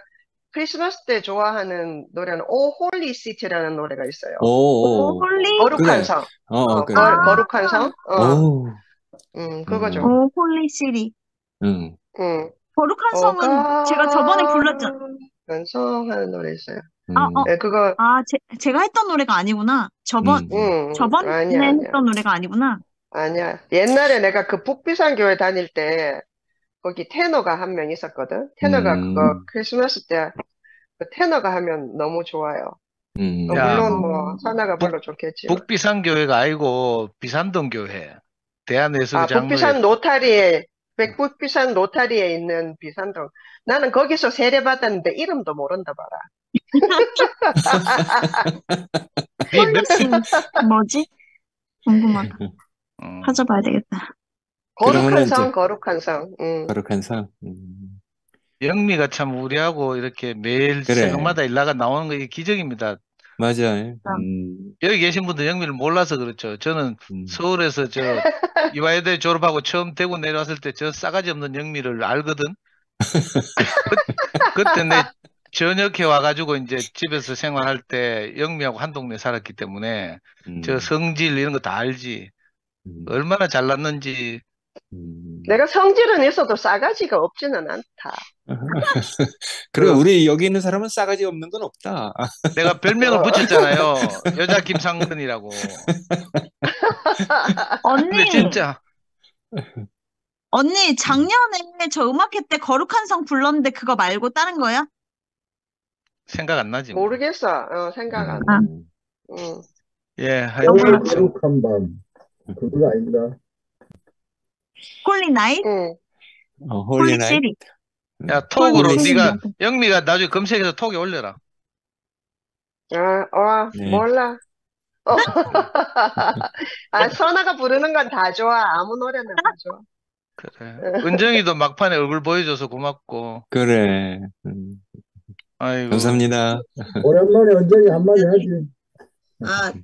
크리스마스 때 좋아하는 노래는 오 홀리 시티라는 노래가 있어요. 오 홀리? 거룩한 성. 그래. 거룩한 성. 그거죠. 오 홀리 시티. 거룩한 성은 제가 저번에 불렀잖아. 거룩한 성 하는 노래 있어요. 네, 그거. 제가 했던 노래가 아니구나. 저번에 아니야. 했던 노래가 아니구나. 아니야. 옛날에 내가 그 북비산 교회 다닐 때 거기 테너가 한 명 있었거든. 테너가 그거 크리스마스 때 그 테너가 하면 너무 좋아요. 야, 물론 뭐 선아가 북, 불러 좋겠지만. 북비산 교회가 아니고 비산동 교회. 대한예술의 아, 장로회. 북비산 노타리에 있는 비산동. 나는 거기서 세례받았는데 이름도 모른다 봐라. 폴리스 뭐지? 궁금하다. 찾아봐야 되겠다. 거룩한 성, 거룩한 성. 거룩한 성. 영미가 참 우리하고 이렇게 매일 그래. 새벽마다 일나가 나오는 거 이게 기적입니다. 맞아요. 여기 계신 분들 영미를 몰라서 그렇죠. 저는 서울에서 이화여대 졸업하고 처음 대구 내려왔을 때 저 싸가지 없는 영미를 알거든. 그때 내 저녁에 와가지고 이제 집에서 생활할 때 영미하고 한 동네 살았기 때문에 저 성질 이런 거 다 알지. 얼마나 잘났는지. 내가 성질은 있어도 싸가지가 없지는 않다. 그래, 우리 여기 있는 사람은 싸가지 없는 건 없다. 내가 별명을 붙였잖아요. 여자 김상근이라고. 근데 진짜. 언니, 작년에 저 음악회 때 거룩한 성 불렀는데 그거 말고 다른 거야? 생각 안 나지. 뭐. 모르겠어. 생각 안 나. 예, 하여튼 참. 거룩한 밤. 그거 아닌가? 홀리 나잇? 홀리 나잇. 시리. 야, 톡으로 네가 영미가 나중에 검색해서 톡에 올려라. 몰라. 선아가 부르는 건 다 좋아. 아무 노래나 다 좋아. 그래. 은정이도 막판에 얼굴 보여줘서 고맙고. 그래. 아이고. 감사합니다. 오랜만에 언정이 한마디 하지.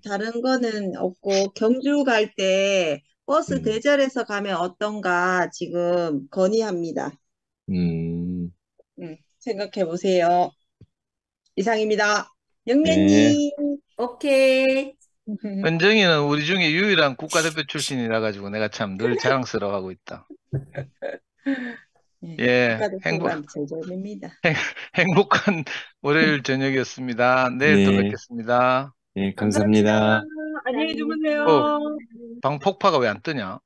다른 거는 없고 경주 갈 때 버스 대절해서 가면 어떤가 지금 건의합니다. 생각해 보세요. 이상입니다. 영매님. 오케이. 은정이는 우리 중에 유일한 국가대표 출신이라 가지고 내가 참 늘 자랑스러워하고 있다. 예, 행복한 월요일 저녁이었습니다. 내일 또 뵙겠습니다. 네, 감사합니다. 안녕히 주무세요. 방폭파가 왜 안 뜨냐?